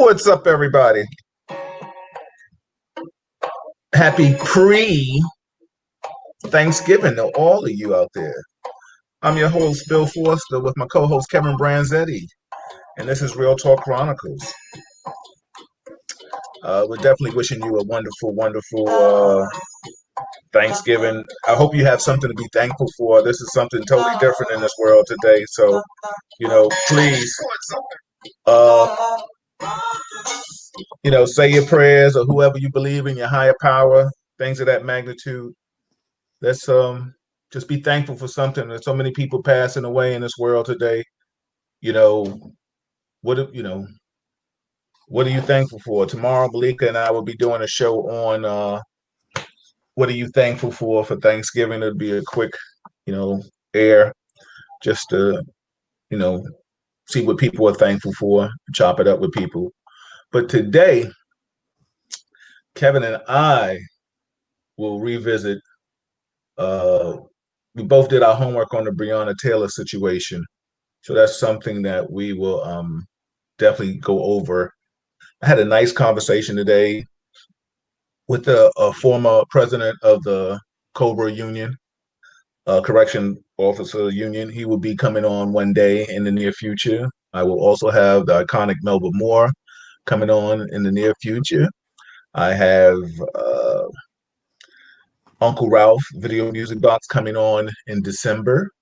What's up, everybody? Happy pre-Thanksgiving to all of you out there. I'm your host, Bill Forster, with my co-host, Kevin Branzetti, and this is Real Talk Chronicles. We're definitely wishing you a wonderful Thanksgiving. I hope you have something to be thankful for. This is something totally different in this world today, so, please, say your prayers, or whoever you believe in, your higher power, things of that magnitude. Let's just be thankful for something. There's so many people passing away in this world today. You know, what are you thankful for? Tomorrow, Malika and I will be doing a show on what are you thankful for Thanksgiving. It'll be a quick, air, just to, see what people are thankful for, chop it up with people. But today, Kevin and I will revisit. We both did our homework on the Breonna Taylor situation, so that's something that we will definitely go over. I had a nice conversation today with a former president of the Cobra Union, Correction Officer Union. He will be coming on one day in the near future. I will also have the iconic Melba Moore coming on in the near future. I have Uncle Ralph Video Music Box coming on in December.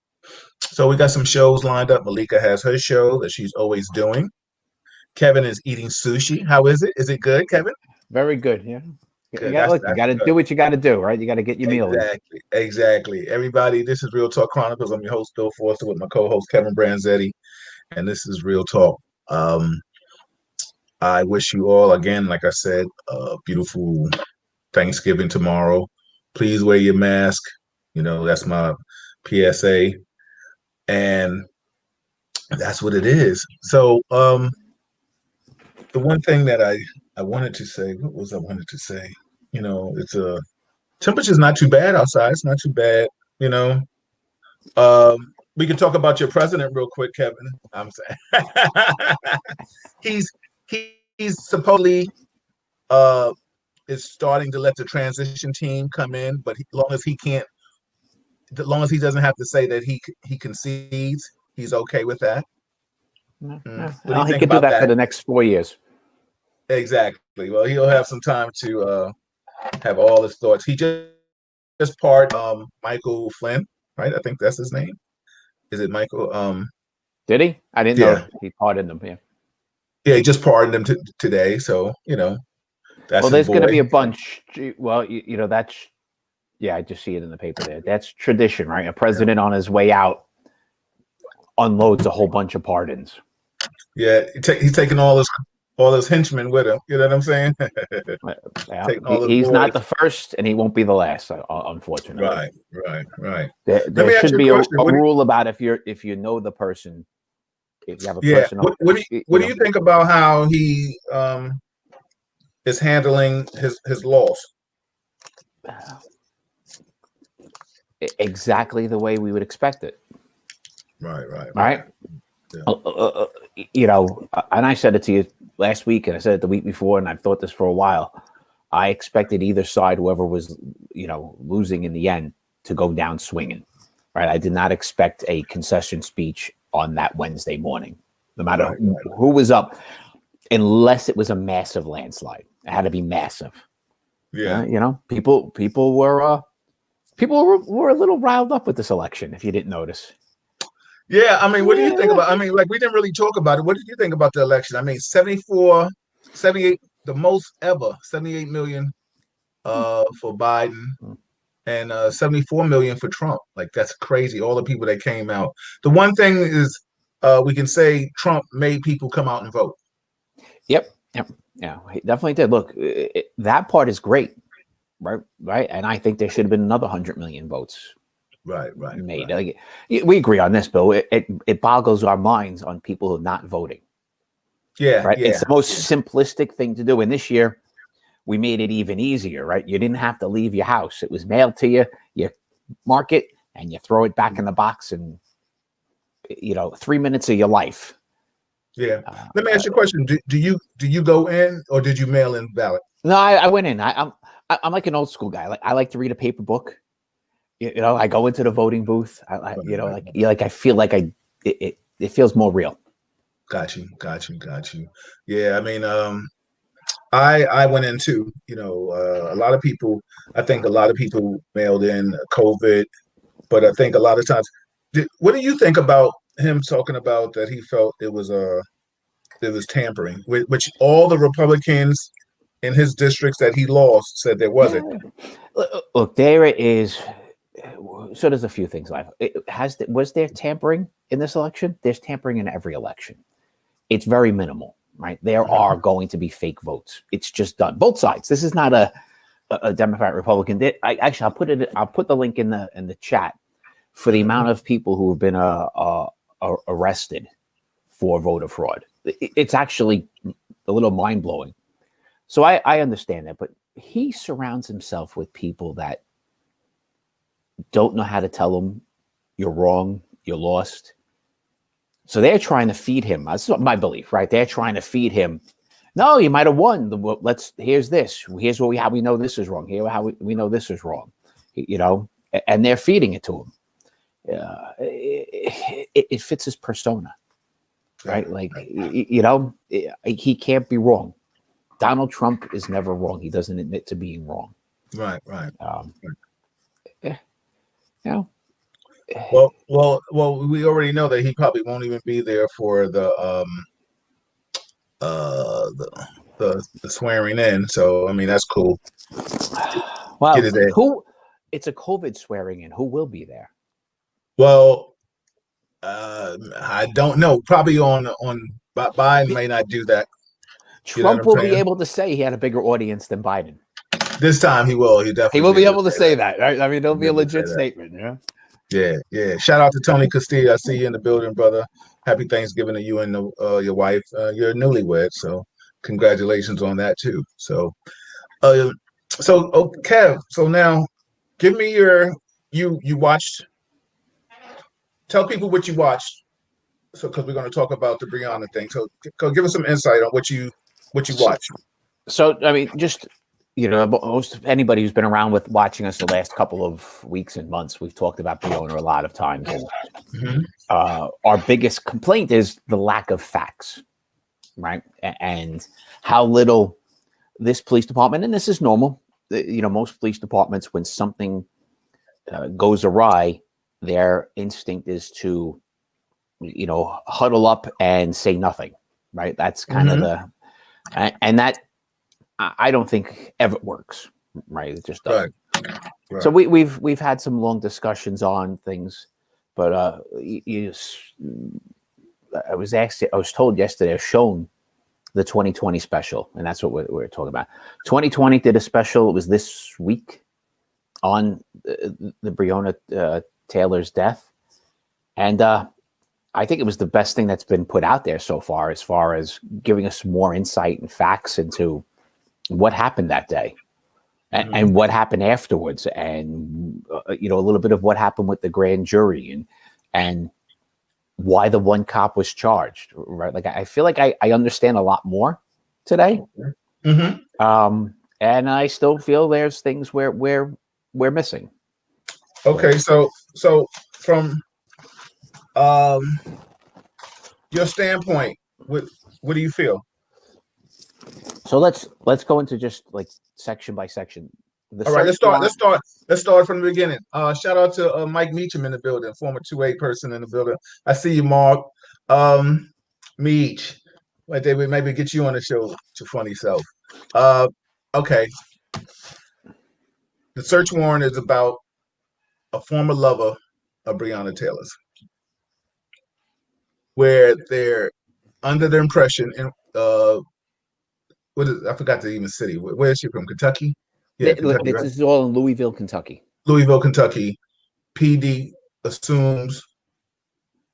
So we got some shows lined up. Malika has her show that she's always doing. Kevin is eating sushi. How is it? Is it good, Kevin? Very good. Yeah. Good. You got to do what you got to do, right? You got to get your meal. Exactly. Everybody, this is Real Talk Chronicles. I'm your host, Bill Forster, with my co-host, Kevin Branzetti, and this is Real Talk. I wish you all, again, like I said, a beautiful Thanksgiving tomorrow. Please wear your mask. That's my PSA. And that's what it is. So the one thing that I wanted to say, what was I wanted to say? It's temperature's not too bad outside. It's not too bad. We can talk about your president real quick, Kevin. I'm saying he's supposedly is starting to let the transition team come in, but as long as he doesn't have to say that he concedes, he's okay with that. What do you think he could do that for the next 4 years. Exactly. Well, he'll have some time to have all his thoughts. He just pardoned Michael Flynn, right? I think that's his name. Is it Michael? Did he? I didn't know he pardoned him. Yeah. Yeah, he just pardoned him today. So that's there's going to be a bunch. Well, that's. Yeah, I just see it in the paper there. That's tradition, right? A president on his way out unloads a whole bunch of pardons. Yeah, he's taking all his henchmen with him. You know what I'm saying? He's not the first, and he won't be the last, unfortunately. Right. There should be a rule about if you know the person, if you have a person. What do you think about how he is handling his loss? Exactly the way we would expect it. Right. Yeah. And I said it to you last week, and I said it the week before, and I've thought this for a while. I expected either side, whoever was, losing in the end, to go down swinging. Right. I did not expect a concession speech on that Wednesday morning, no matter who was up, unless it was a massive landslide. It had to be massive. Yeah. People were a little riled up with this election, if you didn't notice. Yeah, I mean, what do you think about? I mean, we didn't really talk about it. What did you think about the election? I mean, 78, the most ever, 78 million for Biden, and 74 million for Trump. Like, that's crazy. All the people that came out. The one thing is, we can say Trump made people come out and vote. Yep. Yeah, he definitely did. Look, that part is great, right. And I think there should have been another 100 million votes. Right. Made. Like, we agree on this, Bill. It boggles our minds on people who are not voting. Yeah. Right. It's the most simplistic thing to do. And this year, we made it even easier. Right. You didn't have to leave your house. It was mailed to you. You mark it and you throw it back in the box, and 3 minutes of your life. Yeah. Uh, Let me uh, ask you a question. Do you go in or did you mail in ballot? no, I went in. I'm like an old school guy. Like I like to read a paper book. You know, I go into the voting booth. You know, like I feel like it feels more real. Got you. Yeah, I mean, I went in too. A lot of people. I think a lot of people mailed in COVID, but I think a lot of times. What do you think about him talking about that he felt it was tampering, which all the Republicans in his districts that he lost said there wasn't. Yeah. Look, there is. So there's a few things. Was there tampering in this election? There's tampering in every election. It's very minimal, right? There Mhm. are going to be fake votes. It's just done. Both sides. This is not a Democrat Republican. I'll put the link in the chat for the amount of people who have been arrested for voter fraud. It's actually a little mind blowing. So I understand that, but he surrounds himself with people that don't know how to tell him you're wrong, you're lost. So they're trying to feed him. That's my belief, right? They're trying to feed him. No, you might have won. Here's this. Here's how we know this is wrong. Here how we know this is wrong. You know, and they're feeding it to him. It fits his persona, right? Like he can't be wrong. Donald Trump is never wrong. He doesn't admit to being wrong. Right. You know, Well. We already know that he probably won't even be there for the swearing in. So I mean that's cool. Get well, his ass. it's a COVID swearing in. Who will be there? Well, I don't know. Probably on Biden may not do that. You know what Trump I'm will be saying? able to say he had a bigger audience than Biden. This time he will. He He definitely will be be able to able to say that. say that, right? I mean, it'll He'll be be a able to say legit that. statement, yeah. Yeah. Shout out to Tony Castillo. I see you in the building, brother. Happy Thanksgiving to you and your wife. You're newlywed, so congratulations on that too. Uh, Kev. So now, give me you watched. Tell people what you watched. So because we're going to talk about the Brianna thing. So give us some insight on what you watched. So, I mean, just most anybody who's been around with watching us the last couple of weeks and months, we've talked about Brianna a lot of times, and Mm-hmm. our biggest complaint is the lack of facts, right? And how little this police department, and this is normal. Most police departments, when something goes awry, their instinct is to, huddle up and say nothing, right? That's kind of Mm-hmm. and that I don't think ever works, right? It just Right. doesn't. Right. So we've had some long discussions on things, but I was told yesterday, I was shown the 2020 special, and that's what we're talking about. 2020 did a special. It was this week on the Breonna Taylor's death, and I think it was the best thing that's been put out there so far as giving us more insight and facts into what happened that day and what happened afterwards, and a little bit of what happened with the grand jury and why the one cop was charged, right? Like I feel like I understand a lot more today. Mm-hmm. And I still feel there's things where we're missing. Okay. So from um your standpoint, what do you feel? So let's go into just like section by section. The All right, search let's start. warrant. Let's start from the beginning. Shout out to Mike Meacham in the building, former 2A person in the building. I see you, Mark. Meach. Wait, they would maybe get you on the show with your funny self. Uh, okay. The search warrant is about a former lover of Breonna Taylor's, where they're under the impression, and I forgot the even city. Where is she from? Kentucky? Yeah, Look, Kentucky, this right? is all in Louisville, Kentucky. Louisville, Kentucky. PD assumes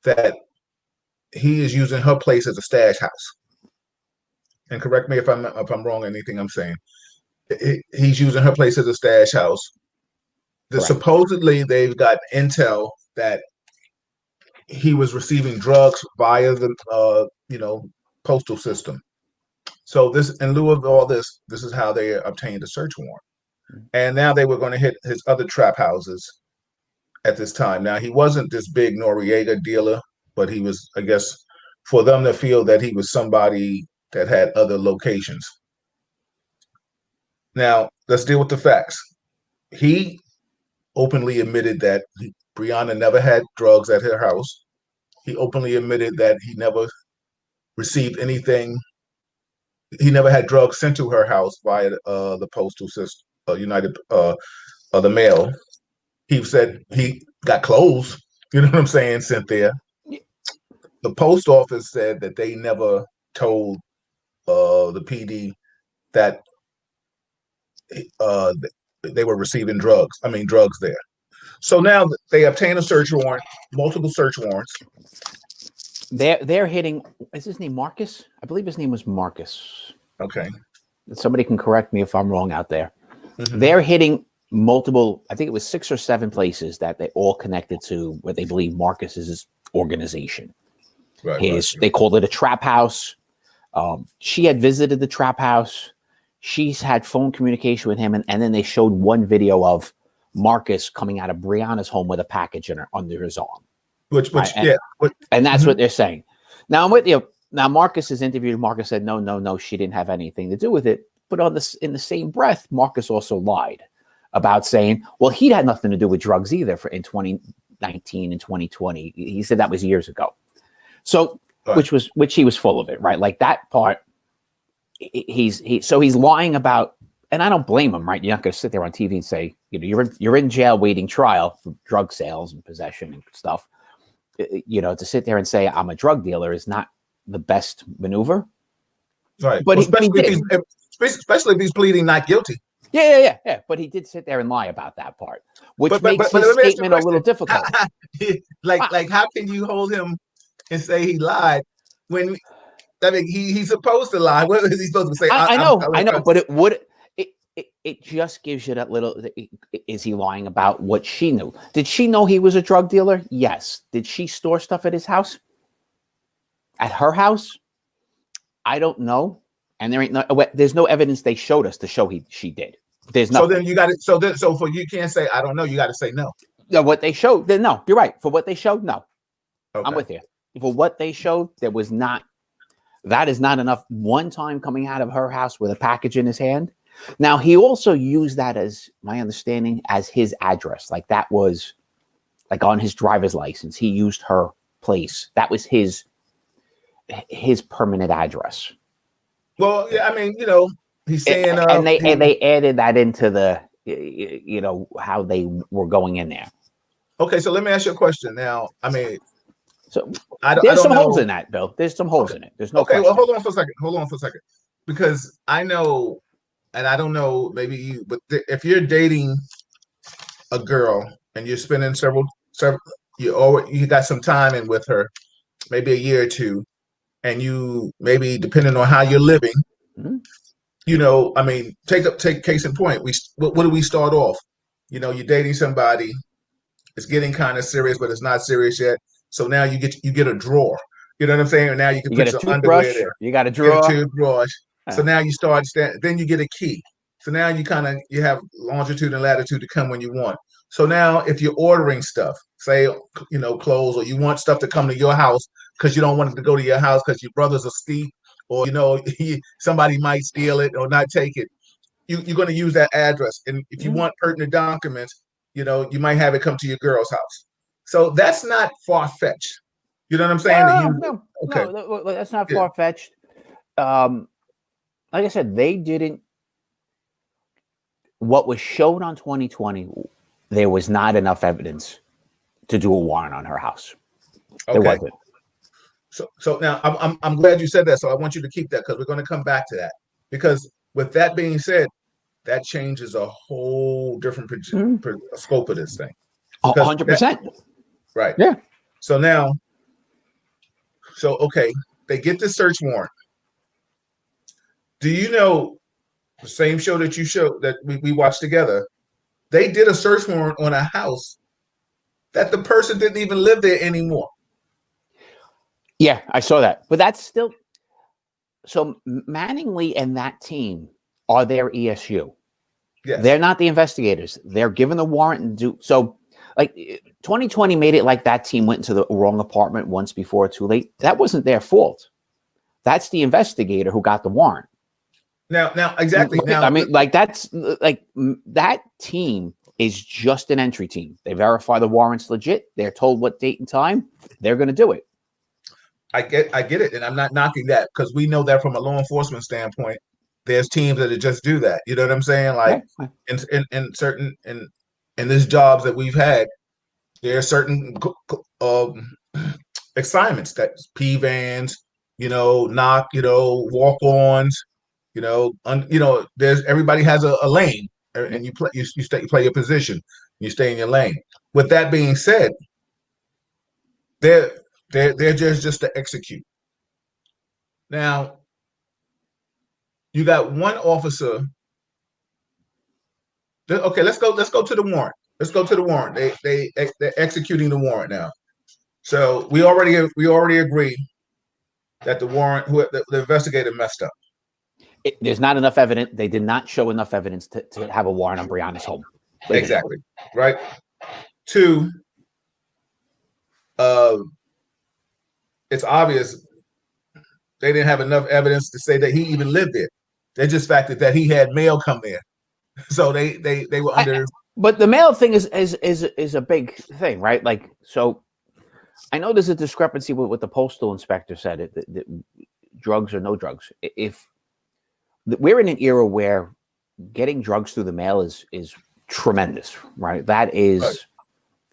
that he is using her place as a stash house. And correct me if I'm wrong on anything I'm saying. He's using her place as a stash house. Correct. Supposedly they've got intel that he was receiving drugs via the postal system. So this, in lieu of all this, this is how they obtained a search warrant. And now they were going to hit his other trap houses at this time. Now he wasn't this big Noriega dealer, but he was, I guess, for them to feel that he was somebody that had other locations. Now let's deal with the facts. He openly admitted that Brianna never had drugs at her house. He openly admitted that he never received anything. He never had drugs sent to her house via the postal system, the mail. He said he got clothes. You know what I'm saying? Sent there. The post office said that they never told the PD that uh, they were receiving drugs. I mean, drugs there. So now they obtain a search warrant, multiple search warrants. They're hitting. Is his name Marcus? I believe his name was Marcus. Okay. Somebody can correct me if I'm wrong out there. Mm-hmm. They're hitting multiple. I think it was 6 or 7 places that they all connected to what they believe Marcus's organization. Right. They called it a trap house. She had visited the trap house. She's had phone communication with him, and then they showed one video of Marcus coming out of Brianna's home with a package under his arm. And that's what they're saying. Now I'm with you. Now Marcus is interviewed. Marcus said, no, she didn't have anything to do with it. But in the same breath, Marcus also lied about saying, well, he had nothing to do with drugs either in 2019 and 2020. He said that was years ago. So, which he was full of it, right? Like that part, he's lying about, and I don't blame him, right? You're not going to sit there on TV and say, you're in jail waiting trial for drug sales and possession and stuff. To sit there and say I'm a drug dealer is not the best maneuver, right? But especially if he's pleading not guilty. Yeah. But he did sit there and lie about that part, which makes his statement a little difficult. How can you hold him and say he lied when he's supposed to lie? What is he supposed to say? I know, but it would. It just gives you that little. Is he lying about what she knew? Did she know he was a drug dealer? Yes. Did she store stuff at his house? At her house? I don't know. And there's no evidence they showed us to show she did. There's nothing. So then you got it. So you can't say I don't know. You got to say no. No, what they showed. Then no, you're right. For what they showed, no. Okay. I'm with you. For what they showed, there was not. That is not enough. One time coming out of her house with a package in his hand. Now, he also used that, as my understanding, as his address. Like that was like on his driver's license. He used her place. That was his permanent address. Well, yeah, I mean, he's saying, and they added that into the, how they were going in there. Okay, so let me ask you a question. Now, I mean, so there's some holes in that, Bill. There's some holes in it. There's no. Okay, question. Well, hold on for a second, because I know. And I don't know, maybe you, but if you're dating a girl and you're spending several, you got some time in with her, maybe a year or two, and you maybe depending on how you're living, I mean, take case in point. What do we start off? You're dating somebody, it's getting kind of serious, but it's not serious yet. So now you get a drawer. You know what I'm saying? And now you can put some underwear there. You got a drawer. You get a toothbrush. So now you start, then you get a key. So now you have longitude and latitude to come when you want. So now if you're ordering stuff, say, clothes, or you want stuff to come to your house because you don't want it to go to your house because your brother's a thief, or, somebody might steal it or not take it, you're going to use that address. And if you want pertinent documents, you might have it come to your girl's house. So that's not far-fetched. You know what I'm saying? No, that's not far-fetched. Like I said, they didn't. What was shown on 2020, there was not enough evidence to do a warrant on her house. There wasn't. So now I'm glad you said that. So I want you to keep that, because we're going to come back to that. Because with that being said, that changes a whole different scope of this thing. 100%. Right. Yeah. So now, okay, they get the search warrant. Do you know the same show that you showed that we watched together? They did a search warrant on a house that the person didn't even live there anymore. Yeah, I saw that. But that's still so Manningly and that team are their ESU. They're Yes. not the investigators. They're given the warrant and do so. Like 2020 made it like that team went into the wrong apartment once before too late. That wasn't their fault. That's the investigator who got the warrant. Now, exactly. I Now, mean, like that's like that team is just an entry team. They verify the warrant's legit. They're told what date and time. They're going to do it. I get it, and I'm not knocking that because we know that from a law enforcement standpoint, there's teams that just do that. You know what I'm saying? Like Yeah. in certain in these jobs that we've had, there are certain assignments that P vans, knock, walk ons, there's everybody has a lane, Yeah. and you play your position, you stay in your lane. With that being said, they're they're just to execute. Now you got one officer. Okay, let's go to the warrant. Let's go to the warrant. They're executing the warrant now. So we already agree that the investigator messed up. There's not enough evidence. They did not show enough evidence to have a warrant on Brianna's home. Exactly. Right. Two, uh, it's obvious they didn't have enough evidence to say that he even lived there. They just factored that he had mail come there. So they were under. But the mail thing is a big thing, right? Like, so I know there's a discrepancy with what the postal inspector said. That drugs or no drugs. If we're in an era where getting drugs through the mail is tremendous, right? That is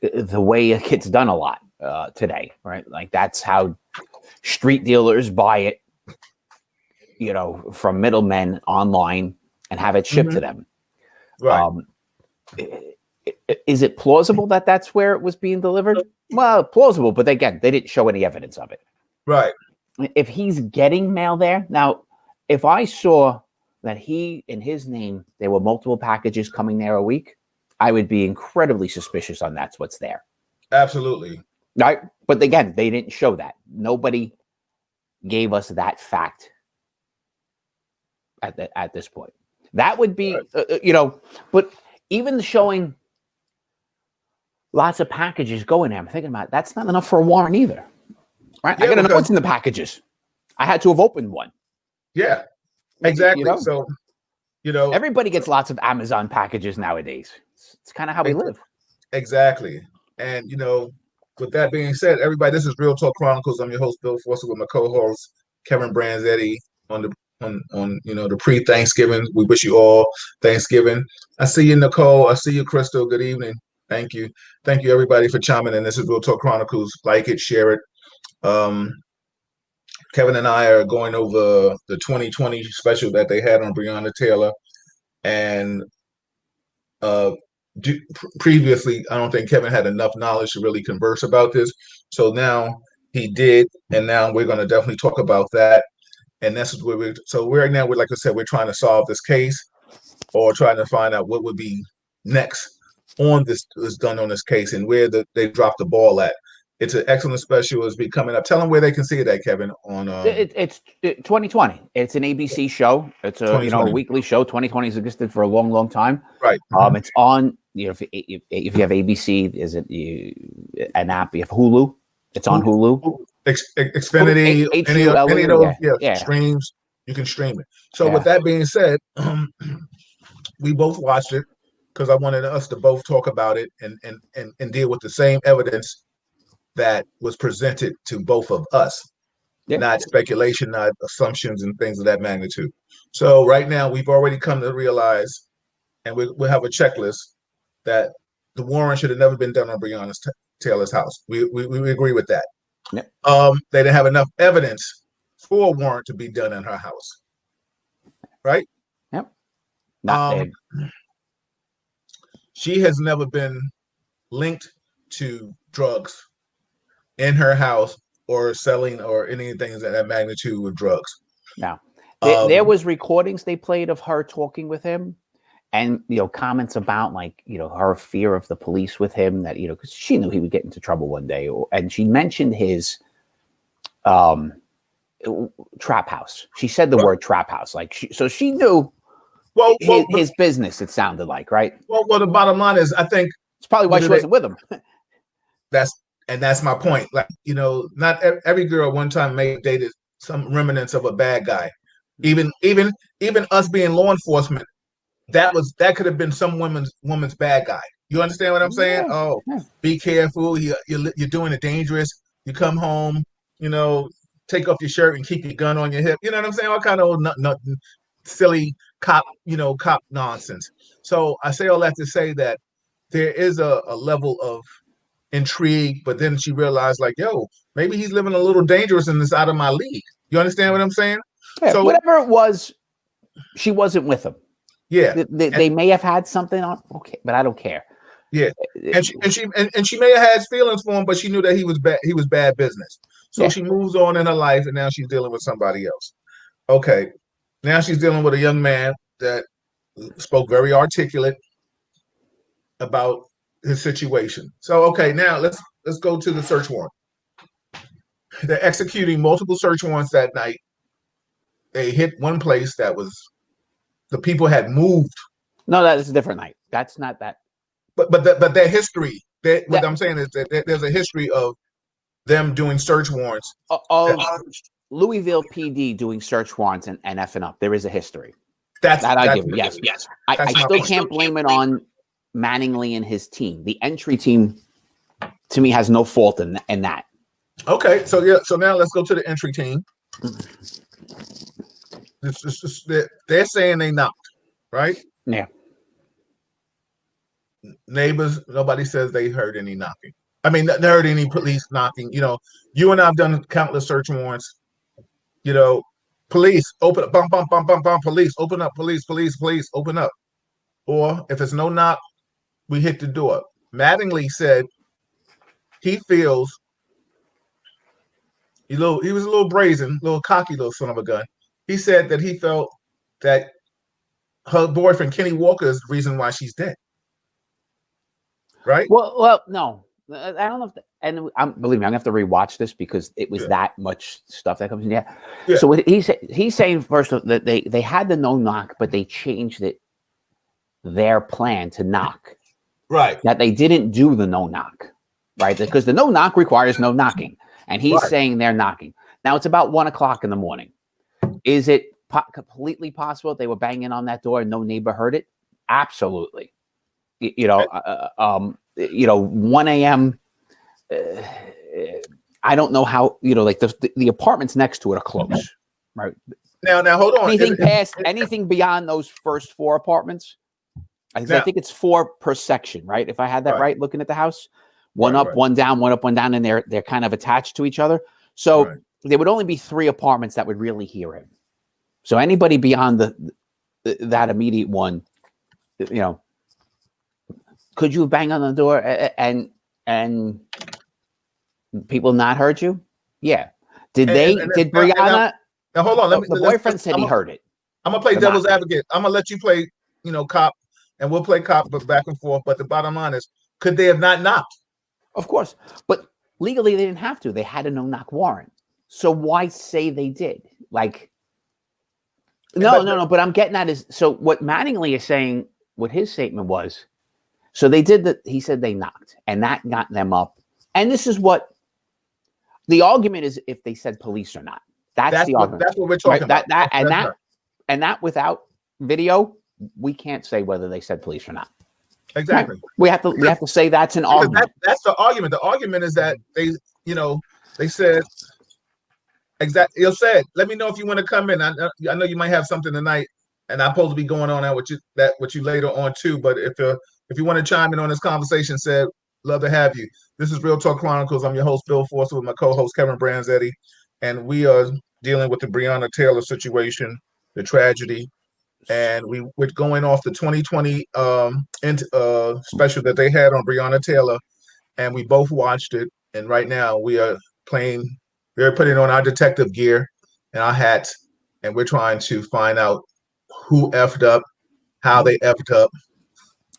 the way it gets done a lot today, right? Like that's how street dealers buy it, from middlemen online and have it shipped to them. Right. Is it plausible that that's where it was being delivered? Well, plausible, but again, they didn't show any evidence of it. Right. If he's getting mail there now, if I saw that in his name, there were multiple packages coming there a week, I would be incredibly suspicious on that's what's there. Absolutely. Right. But again, they didn't show that. Nobody gave us that fact at this point. That would be, but even showing lots of packages going there, I'm thinking about that's not enough for a warrant either. Right. Yeah, I got to know what's in the packages. I had to have opened one. Yeah, exactly. So, everybody gets lots of Amazon packages nowadays. It's kind of how we live. Exactly. And, with that being said, everybody, this is Real Talk Chronicles. I'm your host, Bill Foster, with my co-host, Kevin Branzetti, on the pre-Thanksgiving. We wish you all Thanksgiving. I see you, Nicole. I see you, Crystal. Good evening. Thank you. Thank you, everybody, for chiming in. This is Real Talk Chronicles. Like it, share it. Kevin and I are going over the 2020 special that they had on Breonna Taylor. And previously, I don't think Kevin had enough knowledge to really converse about this. So now he did. And now we're going to definitely talk about that. And this is where right now, like I said, we're trying to solve this case or trying to find out what would be next on this is done on this case and where they dropped the ball at. It's an excellent special. It's be coming up. Tell them where they can see it at, Kevin. On it's 2020. It's an ABC show. It's a weekly show. 2020 has existed for a long, long time. Right. It's on. If you have ABC, is it an app? You have Hulu. It's on Hulu. Xfinity, any of those streams. You can stream it. So with that being said, we both watched it because I wanted us to both talk about it and deal with the same evidence that was presented to both of us, not speculation, not assumptions and things of that magnitude. So right now we've already come to realize, and we'll have a checklist, that the warrant should have never been done on Breonna Taylor's house. We agree with that. Yep. They didn't have enough evidence for a warrant to be done in her house. Right? Yep. Not dead. She has never been linked to drugs in her house or selling or anything of that magnitude with drugs. No. There was recordings they played of her talking with him and, comments about her fear of the police with him, that, because she knew he would get into trouble one day. And she mentioned his trap house. She said the word trap house. Like so she knew his business, it sounded like, right? Well, the bottom line is, I think it's probably why she wasn't with him. That's my point. Like, not every girl one time may have dated some remnants of a bad guy. Even us being law enforcement, that could have been some woman's bad guy. You understand what I'm saying? Yeah, oh, yeah. Be careful. You're doing it dangerous. You come home, take off your shirt and keep your gun on your hip. You know what I'm saying? All kind of old nothing silly cop nonsense. So I say all that to say that there is a level of intrigue, but then she realized, like, yo, maybe he's living a little dangerous and it's out of my league. You understand what I'm saying? Yeah, so whatever it was, she wasn't with him. Yeah, they may have had something on. Okay, but I don't care. Yeah, and she may have had feelings for him, but she knew that he was bad. He was bad business. So she moves on in her life, and now she's dealing with somebody else. Okay, now she's dealing with a young man that spoke very articulate about his situation. So okay, now let's go to the search warrant. They're executing multiple search warrants that night. They hit one place that was the people had moved. No, that is a different night. That's not that. But their history. What I'm saying is that there's a history of them doing search warrants of Louisville PD doing search warrants and effing up. There is a history. That's I give you. Yes. I still can't blame it on Manningly and his team. The entry team, to me, has no fault in that. Okay, so now let's go to the entry team. They're saying they knocked, right? Yeah. Neighbors, nobody says they heard any knocking. I mean, they heard any police knocking. You and I've done countless search warrants. Police, open up, bump, bump, bump, bump, bump, police, open up, police, open up. Or if it's no knock, we hit the door. Mattingly said he feels he was a little brazen, a little cocky, little son of a gun. He said that he felt that her boyfriend Kenny Walker is the reason why she's dead. Right? Well, no, I don't know. And believe me, I'm gonna have to rewatch this because it was that much stuff that comes in. Yeah. So what he's saying first that they had the no knock, but they changed their plan to knock. Right. That they didn't do the no knock, right? Because the no knock requires no knocking, and he's saying they're knocking. Now it's about 1:00 in the morning. Is it completely possible that they were banging on that door and no neighbor heard it? Absolutely. 1 a.m. I don't know how, like the apartments next to it are close, right? Now hold on. Anything beyond those first 4 apartments, I think it's 4 per section, right? If I had that right, looking at the house, one up, one down, one up, one down, and they're kind of attached to each other. So there would only be 3 apartments that would really hear him. So anybody beyond that immediate one, could you bang on the door and people not heard you? Yeah. Did Brianna? Now hold on. The boyfriend said he heard it. I'm gonna play devil's advocate. I'm gonna let you play, cop, and we'll play cop, but back and forth. But the bottom line is, could they have not knocked? Of course, but legally they didn't have to. They had a no knock warrant. So why say they did? Like, no. But I'm getting at is so what Mattingly is saying. What his statement was. So they did that. He said they knocked, and that got them up. And this is what the argument is: if they said police or not. That's the argument. That's what we're talking about. That without video, we can't say whether they said police or not. Exactly. We have to say that's an argument. That's the argument. The argument is that they said exactly. You said, let me know if you want to come in. I know you might have something tonight, and I'm supposed to be going on that with you later on too. But if you want to chime in on this conversation, said, love to have you. This is Real Talk Chronicles. I'm your host, Bill Forster, with my co-host, Kevin Branzetti. And we are dealing with the Breonna Taylor situation, the tragedy. And we're going off the 2020 special that they had on Breonna Taylor. And we both watched it. And right now we're putting on our detective gear and our hats. And we're trying to find out who effed up, how they effed up.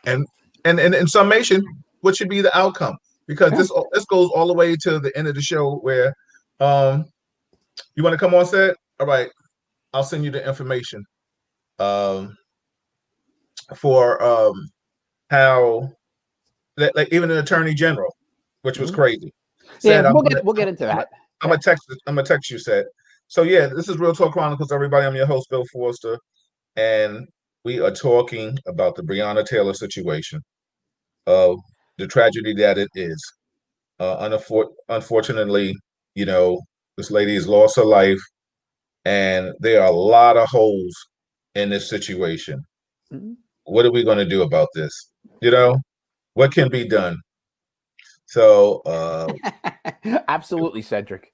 And in summation, what should be the outcome? Because this goes all the way to the end of the show where You want to come on set? All right, I'll send you the information um, for how, like even an attorney general, which was Mhm. crazy, Yeah, said, we'll get into that. I'm Yeah. gonna text, I'm gonna text you." Said, so yeah, this is Real Talk Chronicles. Everybody, I'm your host, Bill Forster, and we are talking about the Breonna Taylor situation, of the tragedy that it is. Unfortunately, you know, this lady has lost her life, and there are a lot of holes in this situation. Mhm. What are we going to do about this? You know, what can be done? So, Absolutely, Cedric.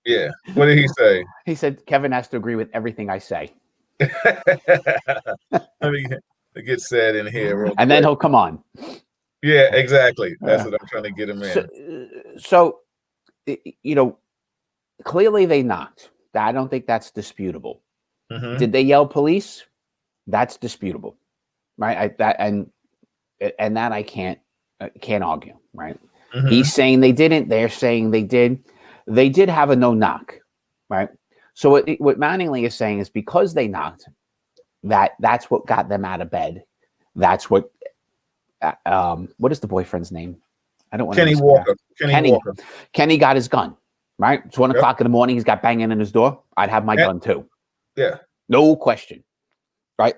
yeah, what did he say? He said Kevin has to agree with everything I say, Let me get said in here real and then quick. he'll come on. Yeah, exactly. That's Uh, what I'm trying to get him so, in. so, you know, clearly they knocked. I don't think that's disputable. Hmm. Did they yell police? That's disputable, right? And that I can't argue, right? Hmm. He's saying they didn't. They're saying they did. They did have a no knock, right? So what Manningly is saying is because they knocked, that's what got them out of bed. That's what is the boyfriend's name? I don't want to Kenny mispronounce. Walker. Kenny Kenny. Walker. Kenny got his gun, right? It's 1 Yep. o'clock in the morning. He's got banging in his door. I'd have my Yeah. gun too. Yeah. No question, right?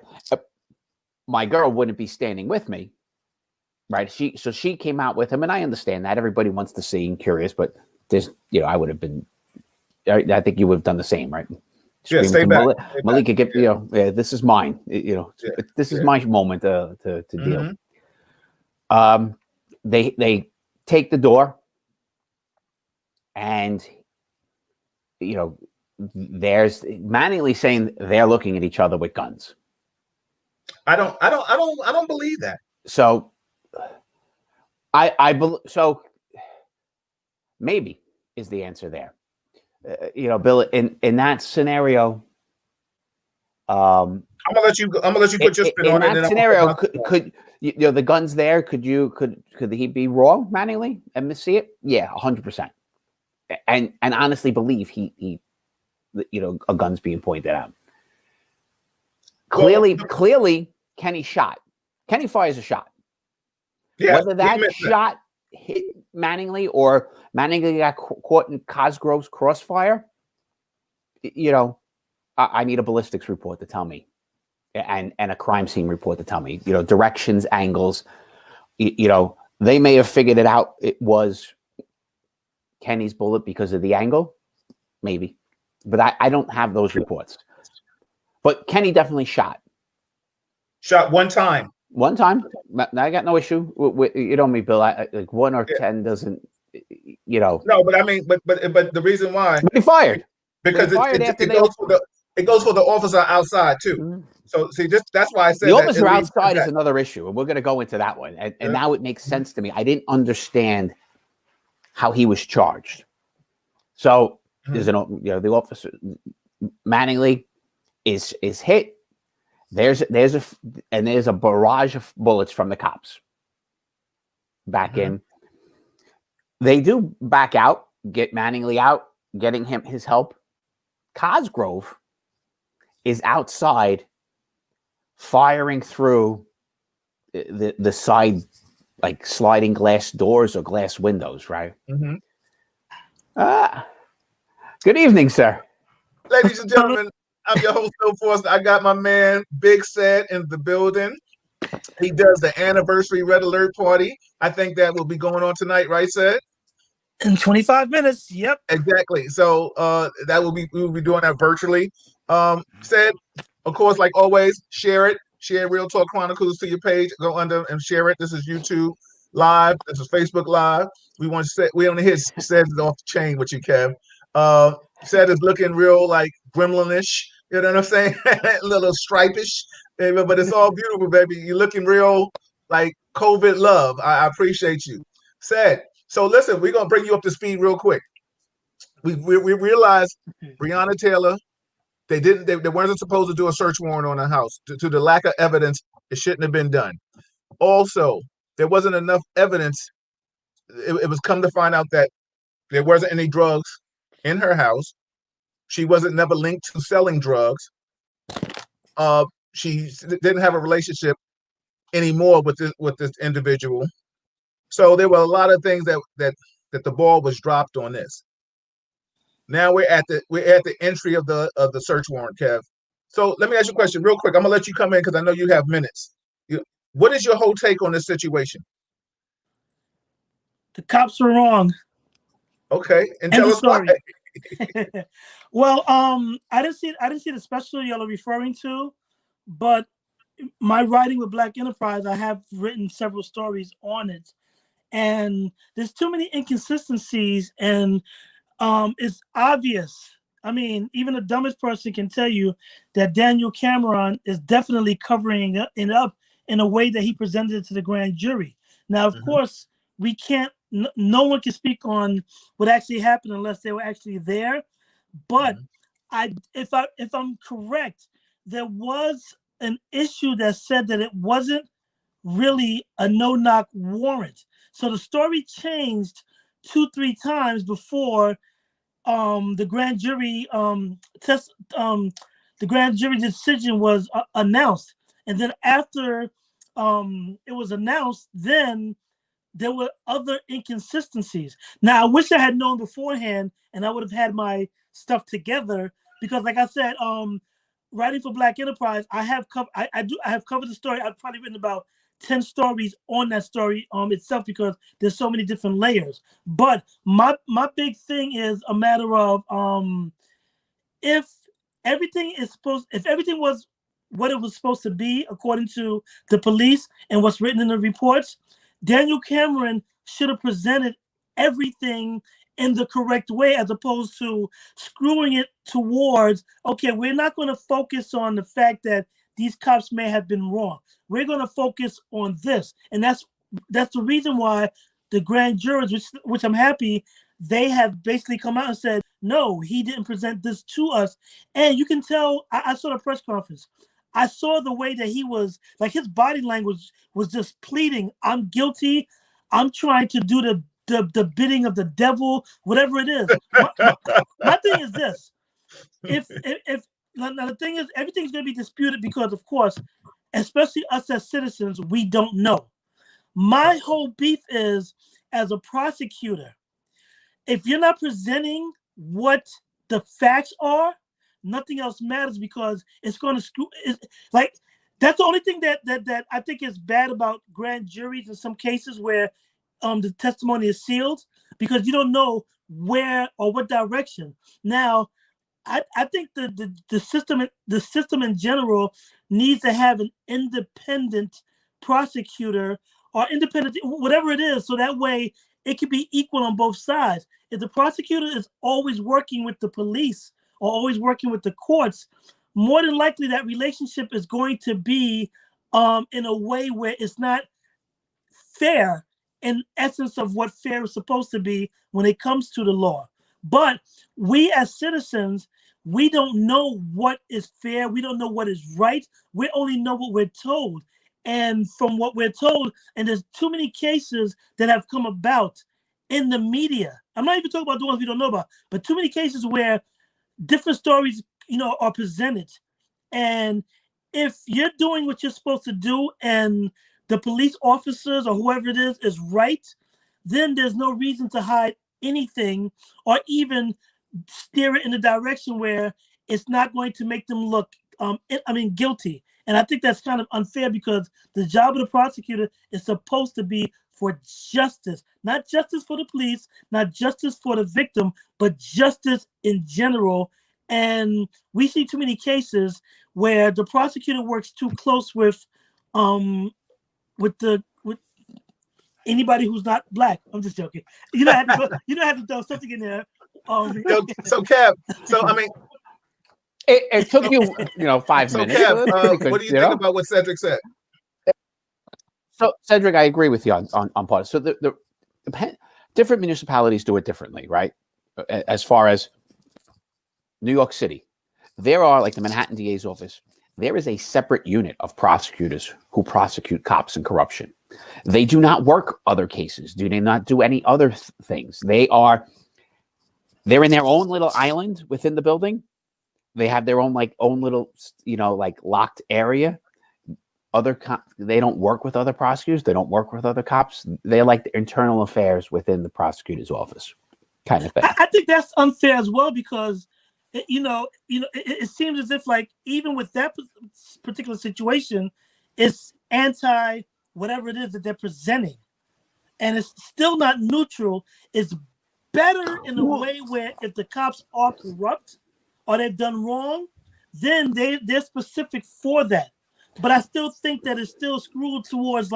My girl wouldn't be standing with me, right? She came out with him, and I understand that everybody wants to see and curious, but there's, I would have been. I think you would have done the same, right? Yeah. Screaming Stay to back. Stay back. Malika, get, Yeah. yeah, this is mine. Yeah. This is Yeah. my moment to deal. Hmm. Um, they take the door, and you know, there's Manningly saying they're looking at each other with guns. I don't believe that. So so maybe is the answer there. Bill, in that scenario, I'm gonna let you put your spin in on it, and that then I'm gonna put scenario, my spin on it. could the guns there? Could he be wrong, Manningly, and missee it? Yeah, 100%. And honestly, believe he a gun's being pointed out. Well, Clearly, Kenny shot. Kenny fires a shot. yeah, Whether he that missed that. shot hit Manningly or Manningly got caught in Cosgrove's crossfire, I need a ballistics report to tell me, and a crime scene report to tell me, directions, angles. They may have figured it out. It was Kenny's bullet because of the angle, maybe, but I don't have those reports. But Kenny definitely shot. Shot one time. One time. I got no issue with me, Bill. Like 1 or Yeah. 10 doesn't, No, but I mean, but the reason why, But he fired. But he because fired after it goes for the officer outside too. Mhm. So see, that's why I The said that it officer leaves outside is that. another issue, and we're going to go into that one. And Yeah. now it makes sense to me. I didn't understand how he was charged. So there's the officer Manningly is hit. There's a barrage of bullets from the cops back in. They do back out, get Manningly out, getting him his help. Cosgrove is outside firing through the side, like sliding glass doors or glass windows, right? Mm-hmm. Good evening, sir. Ladies and gentlemen, I'm your host, Bill Forster. I got my man Big Sad in the building. He does the anniversary Red Alert party. I think that will be going on tonight, right, Sad? In 25 minutes. Yep. Exactly. So we will be doing that virtually. Said, of course, like always, share it. Share Real Talk Chronicles to your page. Go under and share it. This is YouTube Live. This is Facebook Live. We want to hit said off the chain with you, Kev. Said is looking real like gremlinish. You know what I'm saying? A little stripish, baby, but it's all beautiful, baby. You're looking real like COVID love. I appreciate you. Said. So listen, we're gonna bring you up to speed real quick. We realized Breonna Taylor, they weren't supposed to do a search warrant on her house to the lack of evidence. It shouldn't have been done. Also, there wasn't enough evidence. It was come to find out that there wasn't any drugs in her house. She wasn't never linked to selling drugs. She didn't have a relationship anymore with this individual. So there were a lot of things that the ball was dropped on this. Now we're at the entry of the search warrant, Kev. So let me ask you a question real quick. I'm gonna let you come in because I know you have minutes. What is your whole take on this situation? The cops were wrong. Okay, and End tell of us why. story. Well, I didn't see the special y'all are referring to, but my writing with Black Enterprise, I have written several stories on it, and there's too many inconsistencies, and it's obvious. I mean, even the dumbest person can tell you that Daniel Cameron is definitely covering it up in a way that he presented it to the grand jury. Now, of course, we can't. No one can speak on what actually happened unless they were actually there. But if I'm correct, there was an issue that said that it wasn't really a no-knock warrant. So the story changed 2-3 times before the grand jury the grand jury decision was announced, and then after it was announced, then there were other inconsistencies. Now I wish I had known beforehand, and I would have had my stuff together, because like I said, writing for Black Enterprise, I have covered the story. I've probably written about 10 stories on that story itself, because there's so many different layers. But my big thing is a matter of if everything was what it was supposed to be according to the police and what's written in the reports, Daniel Cameron should have presented everything in the correct way, as opposed to screwing it towards, okay, we're not going to focus on the fact that these cops may have been wrong. We're going to focus on this. And that's the reason why the grand jurors, which I'm happy, they have basically come out and said, no, he didn't present this to us. And you can tell, I saw the press conference. I saw the way that he was, like, his body language was just pleading, I'm guilty. I'm trying to do the bidding of the devil, whatever it is. My thing is this. If now the thing is, everything's going to be disputed because, of course, especially us as citizens, we don't know. My whole beef is, as a prosecutor, if you're not presenting what the facts are, nothing else matters, because it's going to screw. Like, that's the only thing that I think is bad about grand juries in some cases, where the testimony is sealed, because you don't know where or what direction. Now, I think the system in general needs to have an independent prosecutor, or independent, whatever it is, so that way it can be equal on both sides. If the prosecutor is always working with the police or always working with the courts, more than likely that relationship is going to be in a way where it's not fair, in essence of what fair is supposed to be when it comes to the law. But we as citizens, we don't know what is fair. We don't know what is right. We only know what we're told. And from what we're told, and there's too many cases that have come about in the media. I'm not even talking about the ones we don't know about, but too many cases where different stories, are presented. And if you're doing what you're supposed to do, and the police officers or whoever it is right, then there's no reason to hide anything, or even steer it in a direction where it's not going to make them look guilty. And I think that's kind of unfair, because the job of the prosecutor is supposed to be for justice, not justice for the police, not justice for the victim, but justice in general. And we see too many cases where the prosecutor works too close with anybody who's not black. I'm just joking. I have to throw something in there. So Kev, I mean, it took you 5 minutes. Kev, So what do you think about what Cedric said? So Cedric, I agree with you on part. So the different municipalities do it differently, right? As far as New York City, there are, like the Manhattan DA's office, there is a separate unit of prosecutors who prosecute cops and corruption. They do not work other cases. Do they not do any other things? They are They're in their own little island within the building. They have their own little, locked area. They don't work with other prosecutors. They don't work with other cops. They're like the internal affairs within the prosecutor's office kind of thing. I think that's unfair as well because, it seems as if even with that particular situation, it's anti whatever it is that they're presenting, and it's still not neutral. It's better in a way where if the cops are corrupt or they've done wrong, then they're specific for that. But I still think that it's still screwed towards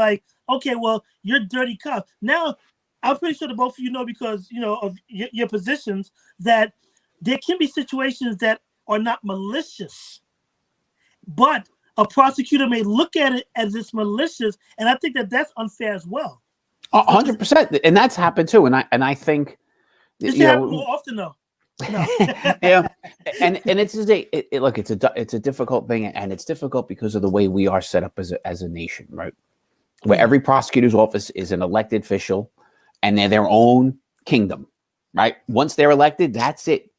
okay, well, you're dirty cop. Now, I'm pretty sure that both of you know because, of your positions that there can be situations that are not malicious, but a prosecutor may look at it as it's malicious, and I think that that's unfair as well. 100%, and that's happened too. And I think this should happen more often though. No. Yeah, and it's a difficult thing, and it's difficult because of the way we are set up as a nation, right? Where every prosecutor's office is an elected official, and they're their own kingdom, right? Once they're elected, that's it.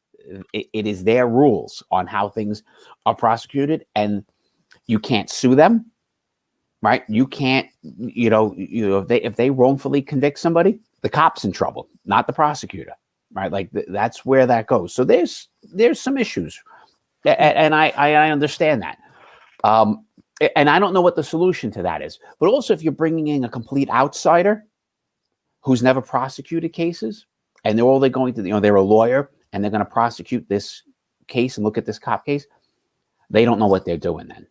It is their rules on how things are prosecuted, and you can't sue them, right? You can't, if they wrongfully convict somebody, the cop's in trouble, not the prosecutor, right? That's where that goes. So there's some issues, and I understand that, and I don't know what the solution to that is. But also, if you're bringing in a complete outsider who's never prosecuted cases, and they're going to, they're a lawyer and they're going to prosecute this case and look at this cop case, they don't know what they're doing then.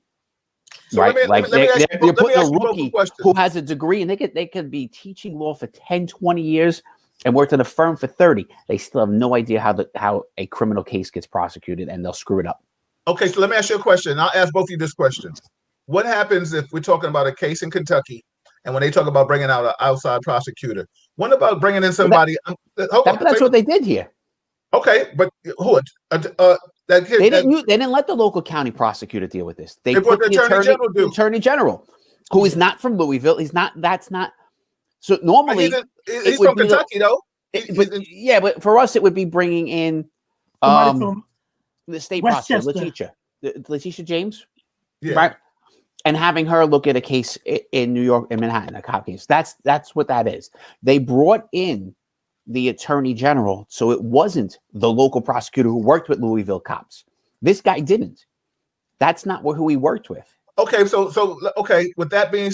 So right? They're putting a rookie who has a degree, and they could be teaching law for 10, 20 years and worked in a firm for 30. They still have no idea how a criminal case gets prosecuted, and they'll screw it up. Okay, so let me ask you a question. I'll ask both of you this question. What happens if we're talking about a case in Kentucky, and when they talk about bringing out an outside prosecutor, what about bringing in somebody? That's what they did here. Okay, but who? They didn't let the local county prosecutor deal with this. They put the attorney general, who is not from Louisville. He's not. That's not. So normally he's from Kentucky, though. But for us, it would be bringing in the state prosecutor, Letitia James, right, and having her look at a case in New York, in Manhattan, a cop case. That's what that is. They brought in the attorney general, so it wasn't the local prosecutor who worked with Louisville cops. This guy didn't. That's not who he worked with. Okay, so with that being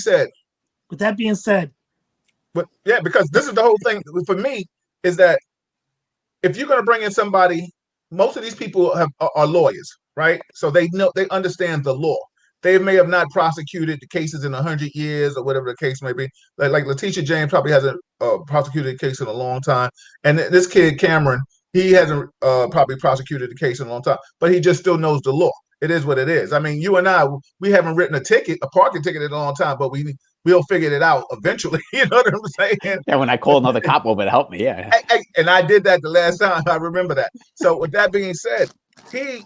said, but yeah, because this is the whole thing for me is that if you're going to bring in somebody, most of these people are lawyers, right? So they understand the law. They may have not prosecuted the cases in 100 years or whatever the case may be. Like Letitia James probably hasn't prosecuted a case in a long time. And this kid, Cameron, he hasn't probably prosecuted a case in a long time, but he just still knows the law. It is what it is. I mean, you and I, we haven't written a parking ticket in a long time, but we'll figure it out eventually. You know what I'm saying? Yeah, when I call another cop over to help me, yeah. And I did that the last time. I remember that. So with that being said, he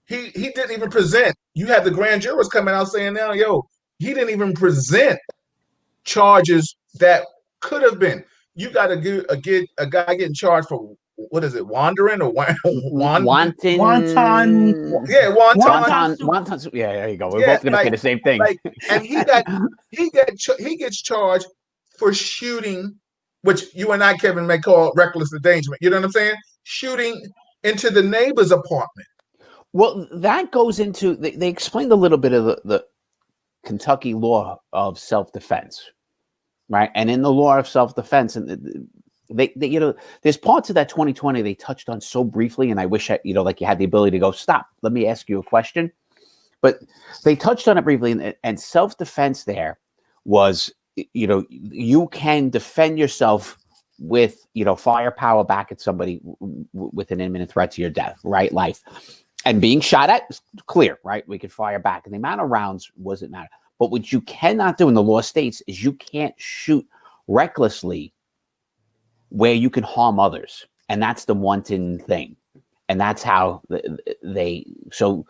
didn't even present. You had the grand jurors coming out saying now, he didn't even present charges that could have been. You got to get a guy getting charged for what is it, wandering or wanton? Yeah, wanton. Yeah, there you go. We're both gonna say the same thing. And he gets charged for shooting, which you and I, Kevin, may call reckless endangerment. You know what I'm saying? Shooting into the neighbor's apartment. Well, that goes into they explained a little bit of the Kentucky law of self-defense, right? And in the law of self-defense, and they there's parts of that 2020 they touched on so briefly, and I wish you had the ability to go, stop, let me ask you a question. But they touched on it briefly, and self-defense there was, you can defend yourself with, firepower back at somebody with an imminent threat to your death, right? Life. And being shot at is clear, right? We could fire back. And the amount of rounds wasn't matter. But what you cannot do in the law states is you can't shoot recklessly where you can harm others. And that's the wanton thing. And that's how so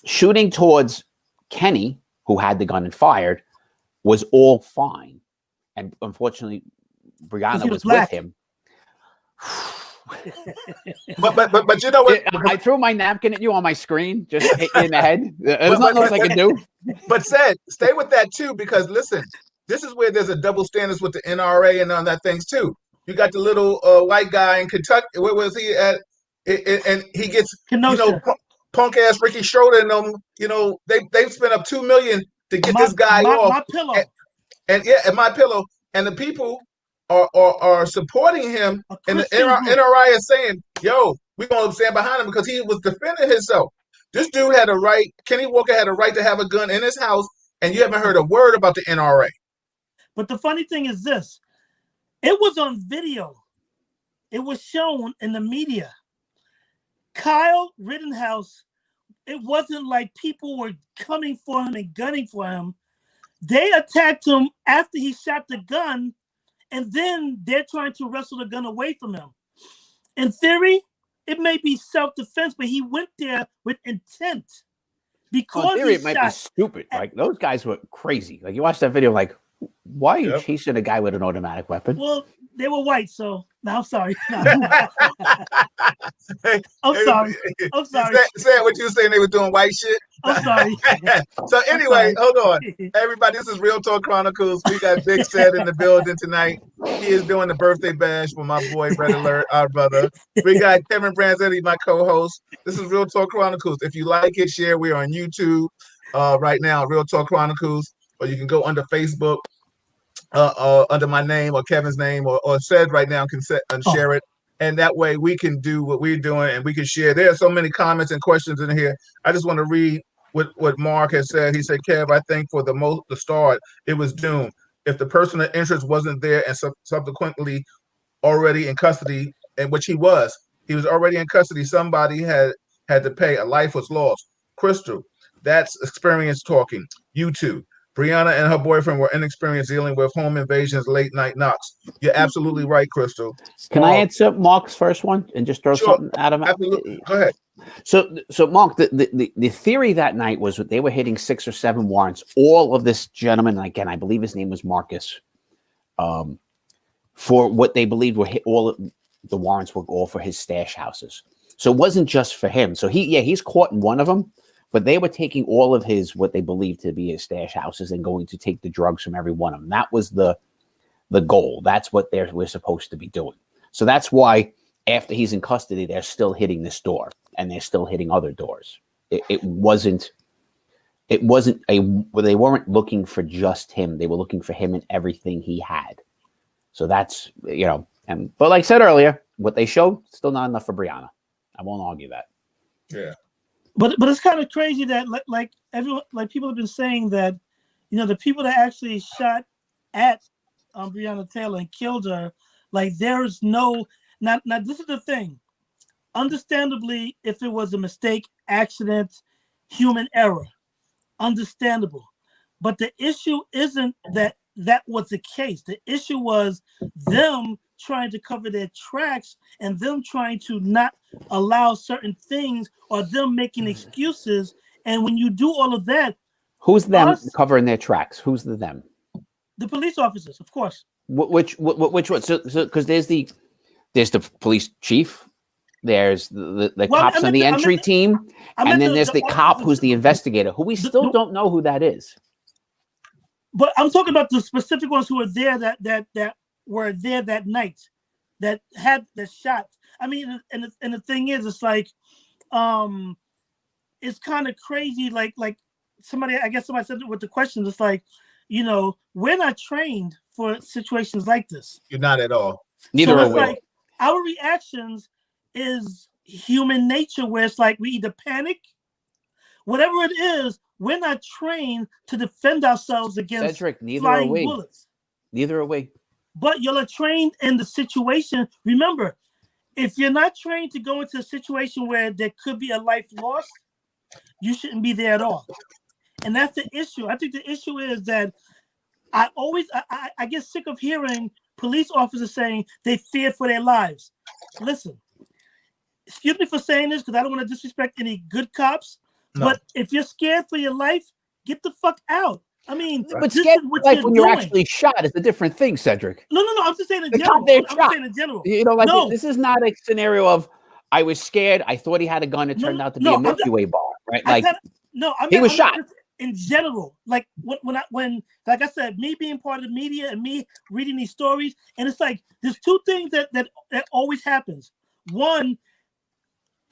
shooting towards Kenny, who had the gun and fired, was all fine. And unfortunately, Brianna was with him. But you know what? I threw my napkin at you on my screen, just hit you in the head. There's nothing else I can do. But said, stay with that too, because listen, this is where there's a double standards with the NRA and on that things too. You got the little white guy in Kentucky. Where was he at? And he gets Kenosha. Punk ass Ricky Schroeder and them. They've spent up $2 million to get this guy off. My pillow. And My Pillow, and the people are supporting him, and the NRI is saying, "Yo, we're gonna stand behind him because he was defending himself." This dude had a right. Kenny Walker had a right to have a gun in his house, and you haven't heard a word about the NRA. But the funny thing is this: it was on video. It was shown in the media. Kyle Rittenhouse. It wasn't like people were coming for him and gunning for him. They attacked him after he shot the gun, and then they're trying to wrestle the gun away from him. In theory, it may be self-defense, but he went there with intent. Because in theory, it might be stupid. Like, those guys were crazy. Like, you watch that video, like, why are you chasing a guy with an automatic weapon? Well, they were white, so no, I'm sorry. No. I'm sorry. Say what you were saying. They were doing white shit. I'm sorry. So anyway, hold on, everybody. This is Real Talk Chronicles. We got Big Set in the building tonight. He is doing the birthday bash for my boy Red Alert, our brother. We got Kevin Branzetti, my co-host. This is Real Talk Chronicles. If you like it, share. We're on YouTube right now, Real Talk Chronicles, or you can go under Facebook. Under my name or Kevin's name or said right now and share it. And that way we can do what we're doing and we can share. There are so many comments and questions in here. I just want to read what Mark has said. He said, Kev, I think for the start, it was doomed. If the person of interest wasn't there and subsequently already in custody, and which he was already in custody, somebody had to pay. A life was lost. Crystal, that's experience talking. You too. Brianna and her boyfriend were inexperienced dealing with home invasions, late night knocks. You're absolutely right, Crystal. Can I answer Mark's first one and just throw something at him? Absolutely. Go ahead. So Mark, the theory that night was that they were hitting 6 or 7 warrants. All of this gentleman, again, I believe his name was Marcus, for what they believed were all the warrants were all for his stash houses. So it wasn't just for him. So he's caught in one of them. But they were taking all of his, what they believed to be his stash houses and going to take the drugs from every one of them. That was the goal. That's what we're supposed to be doing. So that's why after he's in custody, they're still hitting this door and they're still hitting other doors. They weren't looking for just him. They were looking for him and everything he had. So that's, but like I said earlier, what they showed, still not enough for Brianna. I won't argue that. Yeah. But it's kind of crazy that like everyone, like people have been saying that, the people that actually shot at Breonna Taylor and killed her, like there's no now this is the thing. Understandably, if it was a mistake, accident, human error, understandable. But the issue isn't that was the case. The issue was them trying to cover their tracks and them trying to not allow certain things or them making excuses. And when you do all of that, who's them covering their tracks? Who's the them? The police officers, of course. Which one? So because there's the police chief, there's the cops on the entry team, and then there's the cop who's the investigator, who we still don't know who that is. But I'm talking about the specific ones who were there that were there that night, that had the shot. I mean, and the thing is, it's like, it's kind of crazy. Like somebody said it with the questions. It's like, we're not trained for situations like this. You're not at all. Neither are we. Like our reactions is human nature, where it's like we either panic, whatever it is. We're not trained to defend ourselves against flying bullets. Neither are we. But you're trained in the situation. Remember, if you're not trained to go into a situation where there could be a life lost, you shouldn't be there at all. And that's the issue. I think the issue is that I get sick of hearing police officers saying they feared for their lives. Listen, excuse me for saying this because I don't want to disrespect any good cops. No. But if you're scared for your life, get the fuck out. I mean, But this scared is what life you're when you're doing. actually shot is a different thing, Cedric. No. I'm just saying in The general. cop there I'm shot. saying in general. You know, like No. this is not a scenario of I was scared. I thought he had a gun. It turned out to be a Milky Way bar, right? Like he was shot. In general, like when like I said, me being part of the media and me reading these stories, and it's like there's two things that always happens. One,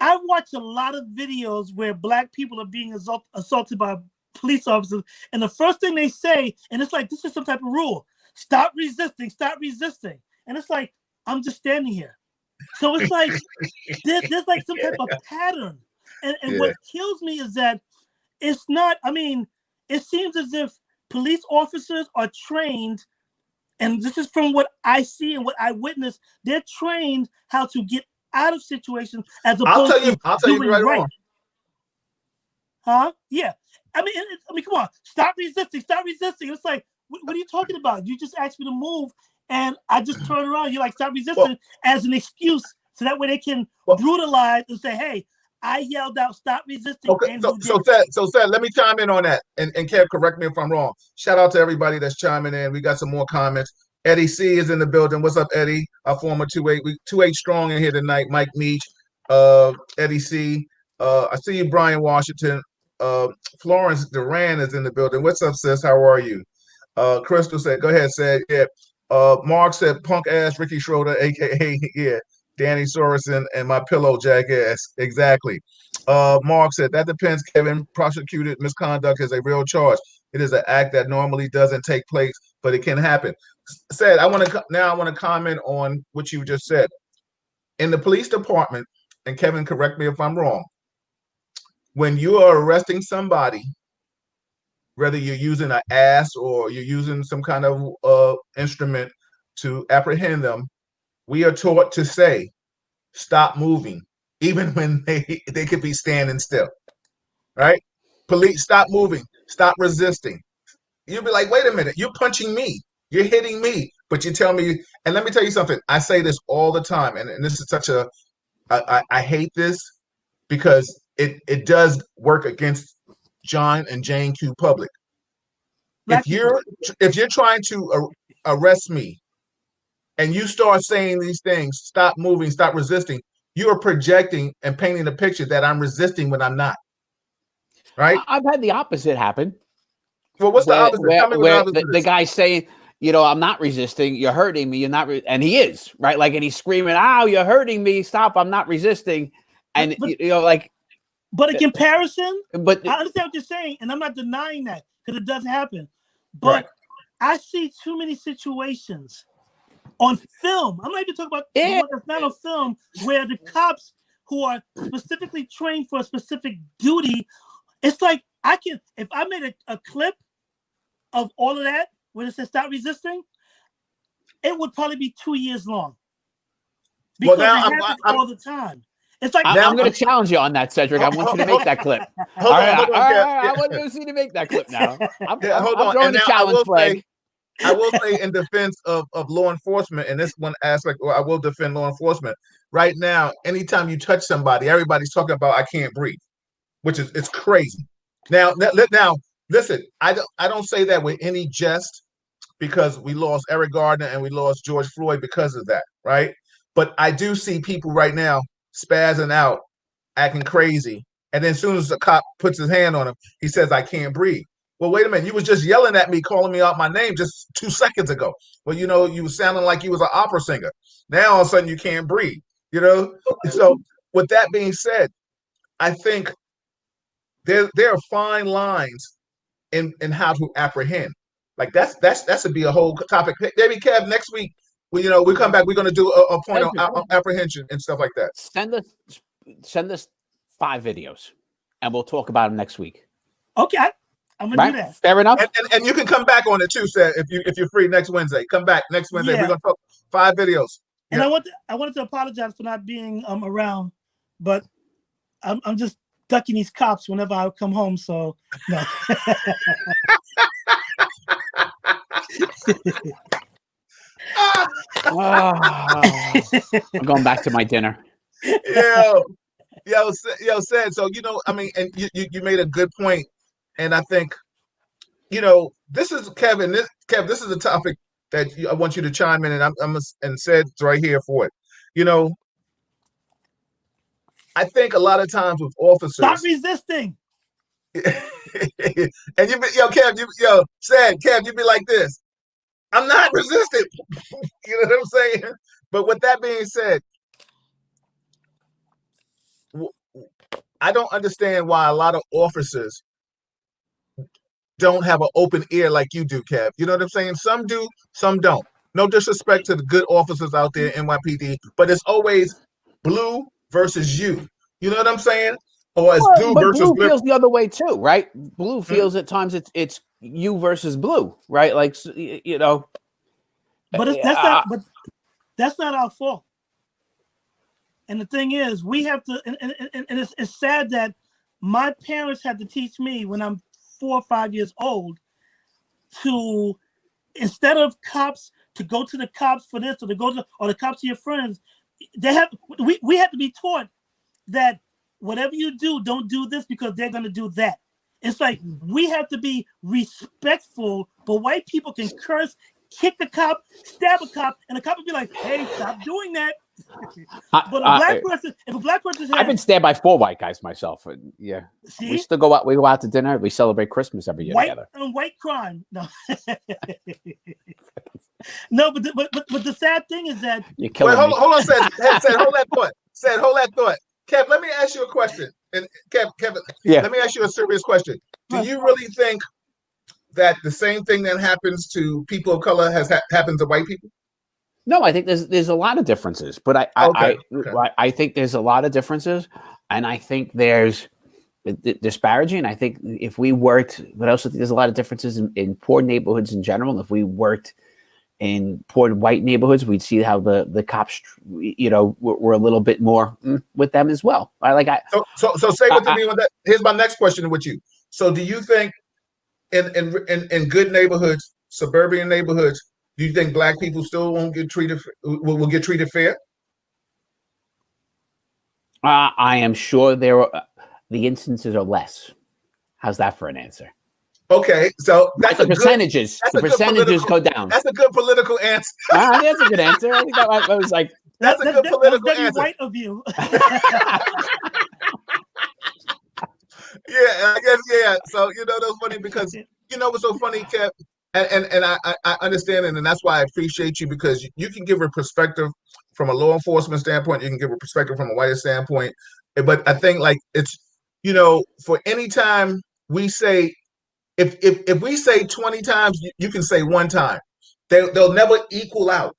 I watch a lot of videos where Black people are being assaulted by police officers, and the first thing they say, and it's like this is some type of rule: stop resisting, and it's like I'm just standing here. So it's like there's like some type of pattern, and what kills me is that it's not. I mean, it seems as if police officers are trained, and this is from what I see and what I witness. They're trained how to get out of situations as opposed I'll tell you right wrong. Huh? Yeah. I mean, come on. Stop resisting. It's like, what are you talking about? You just asked me to move, and I just turn around. You're like, stop resisting as an excuse, so that way they can brutalize and say, hey, I yelled out, stop resisting. Okay, and so Seth, let me chime in on that. And Kev, correct me if I'm wrong. Shout out to everybody that's chiming in. We got some more comments. Eddie C is in the building. What's up, Eddie? Our former 2-8. We 2-8 strong in here tonight. Mike Meach, Eddie C. I see you, Brian Washington. Florence Duran is in the building. What's up, sis? How are you? Crystal said, go ahead, said, yeah. Mark said, punk ass Ricky Schroeder, aka Danny Sorensen, and my pillow jackass. Exactly. Mark said, that depends, Kevin. Prosecuted misconduct is a real charge. It is an act that normally doesn't take place, but it can happen. Said, I want to comment on what you just said. In the police department, and Kevin, correct me if I'm wrong, when you are arresting somebody, whether you're using an ass or you're using some kind of instrument to apprehend them, we are taught to say, stop moving, even when they could be standing still, right? Police, stop moving, stop resisting. You'll be like, wait a minute, you're punching me, you're hitting me, but you tell me, and let me tell you something, I say this all the time, and this is such I hate this because it does work against John and Jane Q. Public. If you're trying to arrest me and you start saying these things, stop moving, stop resisting, you are projecting and painting a picture that I'm resisting when I'm not. Right? I've had the opposite happen. Well, what's the opposite? Tell me what the opposite is. The guy's saying, I'm not resisting. You're hurting me. You're not, and he is, right? Like, and he's screaming, "Ow, you're hurting me! Stop! I'm not resisting." And but in comparison, but I understand what you're saying, and I'm not denying that because it does happen. But I see too many situations on film. I'm not even talking about that's not on film where the cops who are specifically trained for a specific duty. It's like if I made a clip of all of that when it says stop resisting, it would probably be 2 years long. Because it happens all the time. It's like I'm going to challenge you on that, Cedric. I want you to make that clip. Hold on. I want to see you to make that clip now. I'm throwing the challenge flag. I will say in defense of law enforcement, and this one aspect, I will defend law enforcement. Right now, anytime you touch somebody, everybody's talking about I can't breathe, which is it's crazy. Now, listen, I don't say that with any jest because we lost Eric Gardner and we lost George Floyd because of that, right? But I do see people right now spazzing out, acting crazy, and then as soon as the cop puts his hand on him, he says, I can't breathe. Well, wait a minute, you was just yelling at me, calling me out my name just 2 seconds ago. Well, you were sounding like you was an opera singer. Now all of a sudden you can't breathe, So with that being said, I think there are fine lines in how to apprehend. Like that should be a whole topic. Maybe Kev, next week, we come back, we're going to do a point on apprehension and stuff like that. Send us 5 videos, and we'll talk about them next week. Okay, I'm gonna do that. Fair enough. And you can come back on it too, Seth, if you're free next Wednesday. Come back next Wednesday. We're going to talk 5 videos. And I wanted to apologize for not being around, but I'm just ducking these cops whenever I come home. So no. I'm going back to my dinner. Yo, said so. And you made a good point, and I think this is Kevin. This is a topic that I want you to chime in, and I'm and said right here for it. You know, I think a lot of times with Stop officers, resisting. and you be, yo, Kev, Kev, you be like this. I'm not resistant. You know what I'm saying? But with that being said, I don't understand why a lot of officers don't have an open ear like you do, Kev. You know what I'm saying? Some do, some don't. No disrespect to the good officers out there in NYPD, but it's always blue versus you. You know what I'm saying? Or it's Well, blue but versus blue feels the other way too, right? Blue hmm? feels at times it's you versus blue, right? Like you know, But that's not our fault. And the thing is, we have to, and it's sad that my parents had to teach me when I'm 4 or 5 years old to, instead of cops, to go to the cops for this, or to go to, or the cops to your friends. We have to be taught that whatever you do, don't do this because they're going to do that. It's like we have to be respectful, but white people can curse, kick the cop, stab a cop, and the cop will be like, "Hey, stop doing that." But if a black person I've been stabbed by 4 white guys myself. Yeah, see? We still go out. We go out to dinner. We celebrate Christmas every year together. White crime. No, no. But the sad thing is that. Wait, hold on, said hold that thought. Said hold that thought. Kev, let me ask you a question. And Kevin, let me ask you a serious question. Do you really think that the same thing that happens to people of color has happened to white people? No, I think there's a lot of differences, but I think there's a lot of differences, and I think there's disparaging. I think if we worked, but I also think there's a lot of differences in poor neighborhoods in general. If we worked in poor white neighborhoods, we'd see how the cops, you know, were a little bit more with them as well. So say what to me on that. Here's my next question with you. So do you think in good neighborhoods, suburban neighborhoods, do you think black people still won't get treated will get treated fair? I am sure the instances are less. How's that for an answer? Okay, so that's the percentages. The percentages go down. That's a good political answer. That's a good answer. I think that was like that's a good political that's answer. White of you. Yeah, I guess yeah. So you know that's funny because you know what's so funny, Kev, and I understand it, and that's why I appreciate you because you can give a perspective from a law enforcement standpoint. You can give a perspective from a white standpoint, but I think like it's you know for any time we say if we say 20 times, you can say 1 time. They'll never equal out.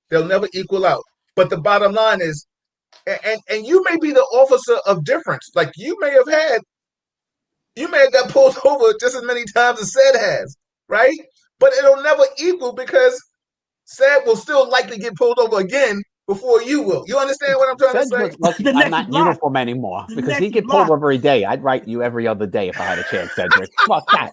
They'll never equal out. But the bottom line is, and you may be the officer of difference. Like you may have got pulled over just as many times as Said has, right? But it'll never equal because Said will still likely get pulled over again before you will. You understand what I'm trying to say? Lucky I'm not in uniform anymore because he'd get pulled over every day. I'd write you every other day if I had a chance, Cedric. Fuck that.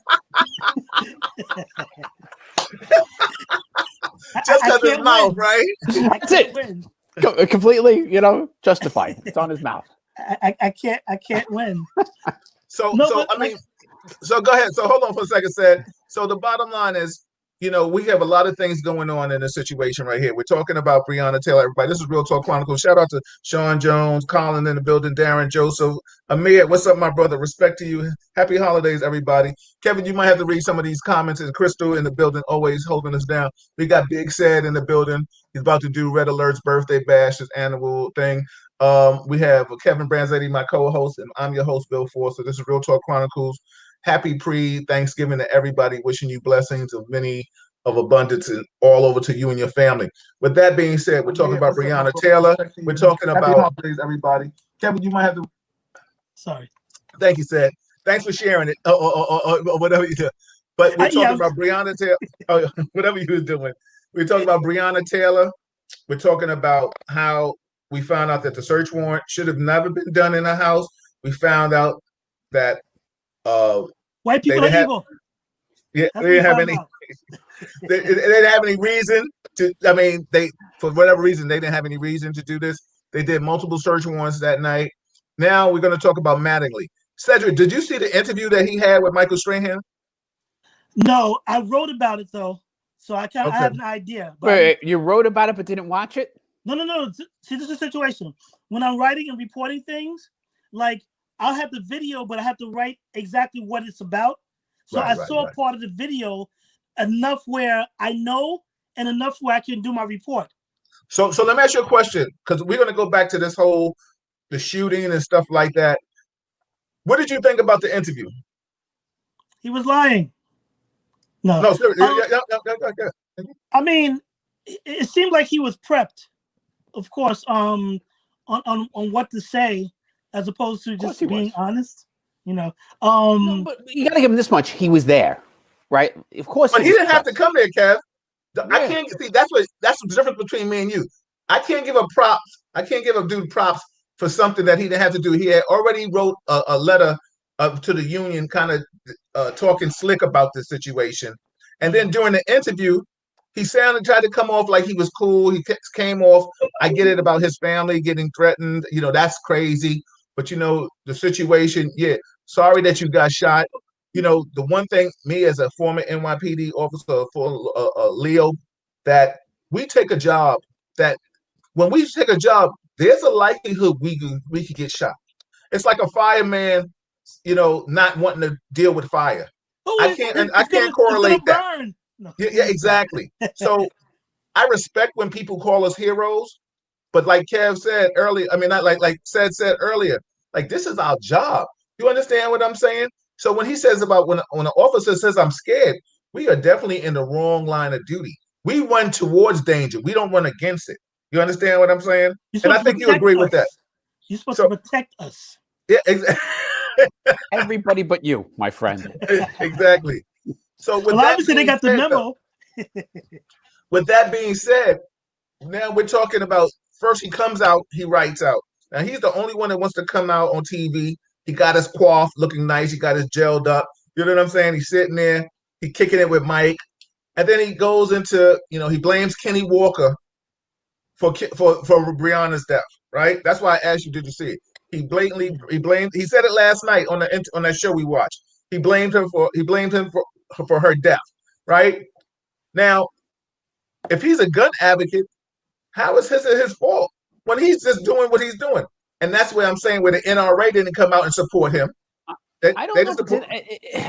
Just because his mouth, right? That's it. Completely, you know, justified. It's on his mouth. I can't win. So go ahead. So hold on for a second, Said. So the bottom line is, you know, we have a lot of things going on in this situation right here. We're talking about Breonna Taylor, everybody. This is Real Talk Chronicles. Shout out to Sean Jones, Colin in the building, Darren, Joseph, Amir. What's up, my brother? Respect to you. Happy holidays, everybody. Kevin, you might have to read some of these comments. And Crystal in the building, always holding us down. We got Big Sad in the building. He's about to do Red Alert's birthday bash, his annual thing. We have Kevin Branzetti, my co-host, and I'm your host, Bill Forster. This is Real Talk Chronicles. Happy pre-Thanksgiving to everybody. Wishing you blessings of many of abundance and all over to you and your family. With that being said, we're talking about Breonna Taylor. We're talking about holidays, everybody. Kevin, you might have to. Sorry. Thank you, Seth. Thanks for sharing it, or whatever you do. But we're talking about Breonna Taylor. Whatever you were doing. We're talking about Breonna Taylor. We're talking about how we found out that the search warrant should have never been done in a house. We found out that white people are evil. Yeah, they didn't have any. They didn't have any reason to. I mean, for whatever reason they didn't have any reason to do this. They did multiple search warrants that night. Now we're going to talk about Mattingly. Cedric, did you see the interview that he had with Michael Strahan? No, I wrote about it though, so I Okay. have an idea. But Wait, you wrote about it but didn't watch it? No. See, this is the situation. When I'm writing and reporting things, like I'll have the video, but I have to write exactly what it's about. So I saw part of the video enough where I know and enough where I can do my report. So let me ask you a question, because we're going to go back to this whole the shooting and stuff like that. What did you think about the interview? He was lying. No, yeah. I mean, it seemed like he was prepped, of course, on what to say, as opposed to just being honest. You know, no, but you got to give him this much. He was there, right? Of course, but he didn't have to come there, Kev. Yeah. I can't see. That's the difference between me and you. I can't give a props. I can't give a dude props for something that he didn't have to do. He had already wrote a letter to the union, kind of talking slick about the situation, and then during the interview, he tried to come off like he was cool. He came off. I get it about his family getting threatened. You know, that's crazy. But you know the situation. Yeah, sorry that you got shot. You know, the one thing, me as a former NYPD officer for Leo, that we take a job that when we take a job, there's a likelihood we could get shot. It's like a fireman, you know, not wanting to deal with fire. I can't correlate that. No. Yeah, exactly. So I respect when people call us heroes, but like Kev said earlier, I mean, not like said earlier, like this is our job. You understand what I'm saying? So when he says about when an officer says I'm scared, we are definitely in the wrong line of duty. We run towards danger. We don't run against it. You understand what I'm saying? And I think you agree with that. You're supposed to protect us. Yeah, exactly. Everybody but you, my friend. Exactly. So with obviously they got the memo. With that being said, now we're talking about first he comes out, he writes out. Now he's the only one that wants to come out on TV. He got his coif looking nice. He got his gelled up. You know what I'm saying? He's sitting there. He kicking it with Mike. And then he goes into, you know, he blames Kenny Walker for Breonna's death, right? That's why I asked you, did you see it? He said it last night on that show we watched. He blamed him for her death, right? Now, if he's a gun advocate, how is his fault when he's just doing what he's doing? And that's where I'm saying where the NRA didn't come out and support him. I don't know.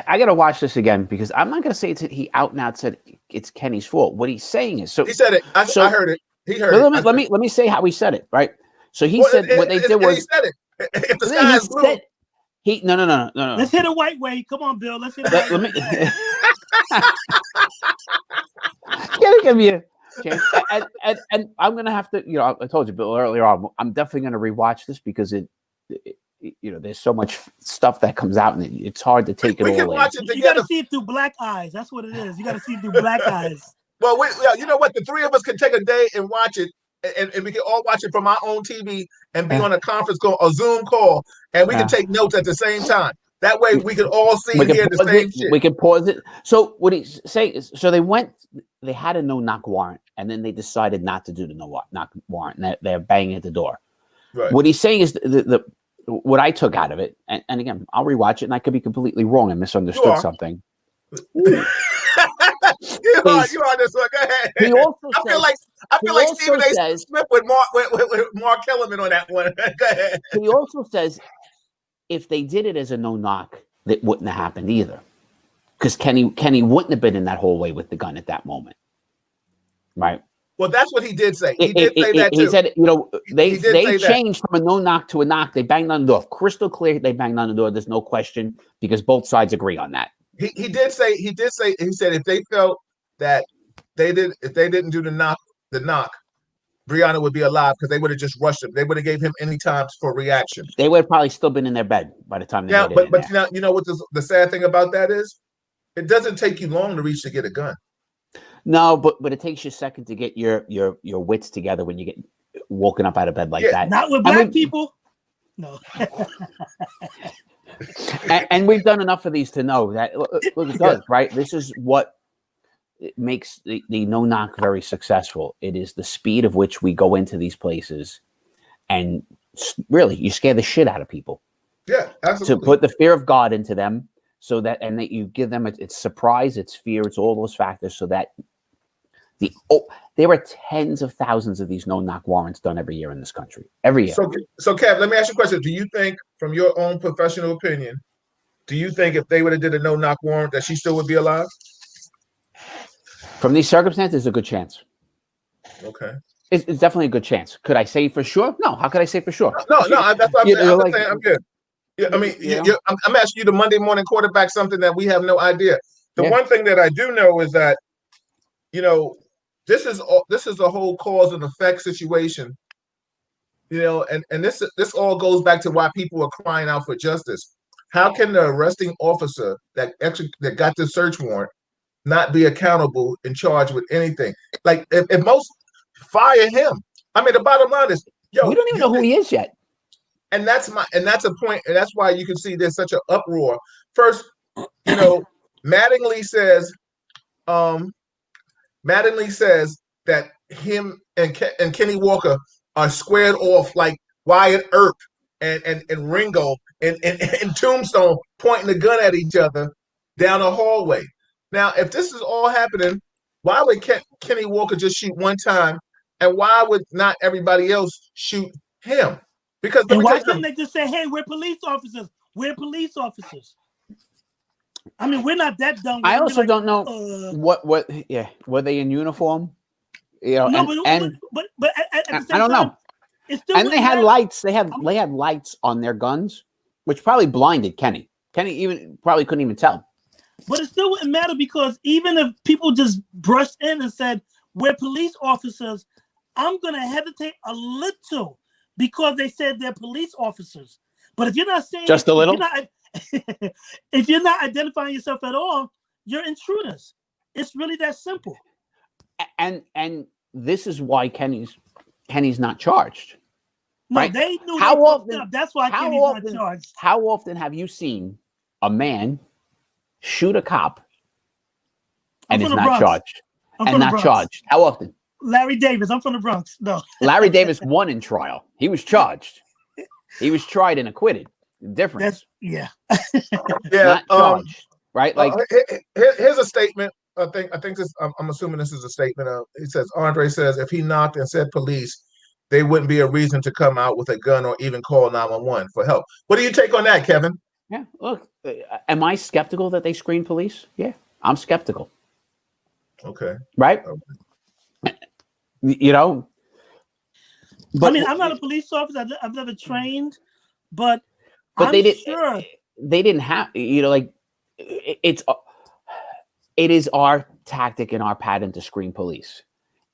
I got to watch this again because I'm not going to say he out and out said it's Kenny's fault. What he's saying is he said it. I heard it. He heard it. Let me say how he said it. Right. So he said what they did was he said it. If the sky is blue, no. Let's hit a white way. Come on, Bill. Let's hit a white way. Give me a chance. And I'm gonna have to. You know, I told you, Bill, earlier on. I'm definitely gonna rewatch this because it you know, there's so much stuff that comes out, and it's hard to take it all in. Watch it you got to see it through black eyes. That's what it is. You got to see it through black eyes. Well, you know what? The three of us can take a day and watch it, and we can all watch it from our own TV and be on a conference call, a Zoom call, and we can take notes at the same time. That way, we can all see and hear the same shit. We can pause it. So what he's saying is, so they had a no-knock warrant, and then they decided not to do the no-knock warrant, and they're banging at the door. Right. What he's saying is what I took out of it, and again, I'll rewatch it, and I could be completely wrong and misunderstood something. You are this one. Go ahead. I feel like Stephen A. Smith with Mark Kellerman on that one. Go ahead. He also says if they did it as a no-knock, that wouldn't have happened either, because Kenny wouldn't have been in that hallway with the gun at that moment, right? Well, that's what he did say. He did say that too. He said, you know, they changed from a no-knock to a knock. They banged on the door. Crystal clear, they banged on the door. There's no question because both sides agree on that. He said if they felt that if they didn't do the knock, Breonna would be alive because they would have just rushed him. They would have gave him any time for reaction. They would have probably still been in their bed by the time they made it. But you know what the sad thing about that is? It doesn't take you long to reach to get a gun. No, but it takes you a second to get your wits together when you get woken up out of bed like that. Not with black people. No. and we've done enough of these to know that look, it does, right? This is what makes the no-knock very successful. It is the speed of which we go into these places, and really, you scare the shit out of people. Yeah, absolutely. To put the fear of God into them, so that, and that you give them it's surprise, it's fear, it's all those factors, so that there are tens of thousands of these no-knock warrants done every year in this country. Every year. So Kev, let me ask you a question. Do you think, from your own professional opinion, do you think if they would have did a no-knock warrant that she still would be alive? From these circumstances, a good chance. Okay. It's definitely a good chance. Could I say for sure? No. How could I say for sure? No, that's what I'm saying. Like, I'm good. Yeah, I mean, I'm asking you the Monday morning quarterback something that we have no idea. The one thing that I do know is that, this is a whole cause and effect situation, and this all goes back to why people are crying out for justice. How can the arresting officer that got the search warrant not be accountable and charged with anything? Like, if most fire him. I mean, the bottom line is, we don't even know who he is yet. And that's a point, and that's why you can see there's such an uproar. First, Mattingly says that him and Kenny Walker are squared off like Wyatt Earp and Ringo and Tombstone pointing the gun at each other down a hallway. Now, if this is all happening, why would Kenny Walker just shoot one time, and why would not everybody else shoot him? Because why couldn't they just say, "Hey, we're police officers. We're police officers." I mean, we're not that dumb. I also don't know what. Yeah, were they in uniform? No, but at the same I don't know. And they had lights. They had lights on their guns, which probably blinded Kenny. Kenny even probably couldn't even tell. But it still wouldn't matter, because even if people just brushed in and said, "We're police officers," I'm gonna hesitate a little, because they said they're police officers. But if you're not saying just a little, if you're not identifying yourself at all, you're intruders. It's really that simple. And this is why Kenny's not charged. No, right? they knew. How often? That's why Kenny's not charged. How often have you seen a man shoot a cop and is not charged? Charged. How often? Larry Davis. I'm from the Bronx. No. Larry Davis won in trial. He was charged. He was tried and acquitted. Difference. Yeah. Not charged. Right? Like, here's a statement. I think this. I'm assuming this is a statement. It says, Andre says, if he knocked and said police, they wouldn't be a reason to come out with a gun or even call 911 for help. What do you take on that, Kevin? Yeah. Look, am I skeptical that they screen police? Yeah, I'm skeptical. Okay. Right. Okay. But I mean, I'm not a police officer. I've never trained, but they didn't have. It is our tactic and our pattern to screen police.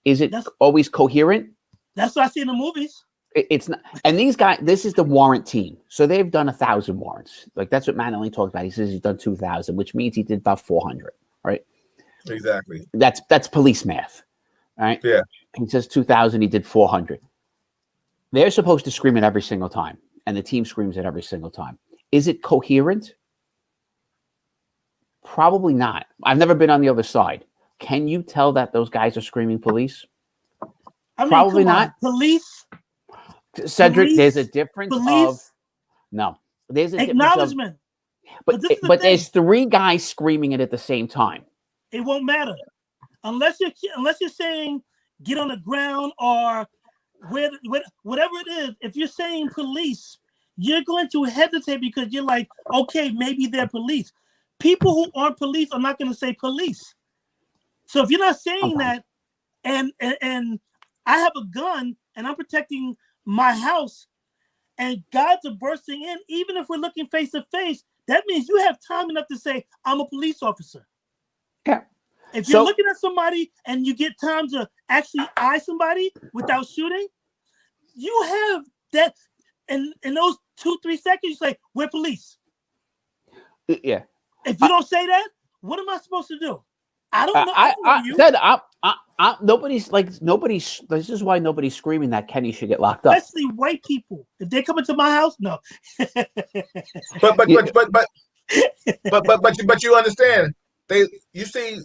Is it always coherent? That's what I see in the movies. It's not. And these guys, this is the warrant team. So they've done 1,000 warrants. Like, that's what Manley talked about. He says he's done 2,000, which means he did about 400. Right. Exactly. That's police math. Right. Yeah. He says 2,000. He did 400. They're supposed to scream it every single time, and the team screams it every single time. Is it coherent? Probably not. I've never been on the other side. Can you tell that those guys are screaming police? Probably not. Police. Cedric, there's a difference of no. There's a acknowledgement. But there's 3 guys screaming it at the same time. It won't matter unless you're saying get on the ground or whatever it is. If you're saying police, you're going to hesitate because you're like, okay, maybe they're police. People who aren't police are not going to say police. So if you're not saying that, and I have a gun and I'm protecting my house, and guys are bursting in, even if we're looking face to face, that means you have time enough to say, I'm a police officer. Yeah. If you're looking at somebody and you get time to actually eye somebody without shooting, you have that. And in those 2-3 seconds, you say, we're police. Yeah. If you don't say that, what am I supposed to do? I don't know. Nobody's. This is why nobody's screaming that Kenny should get locked up. Especially white people. If they come into my house, no. but you understand? You see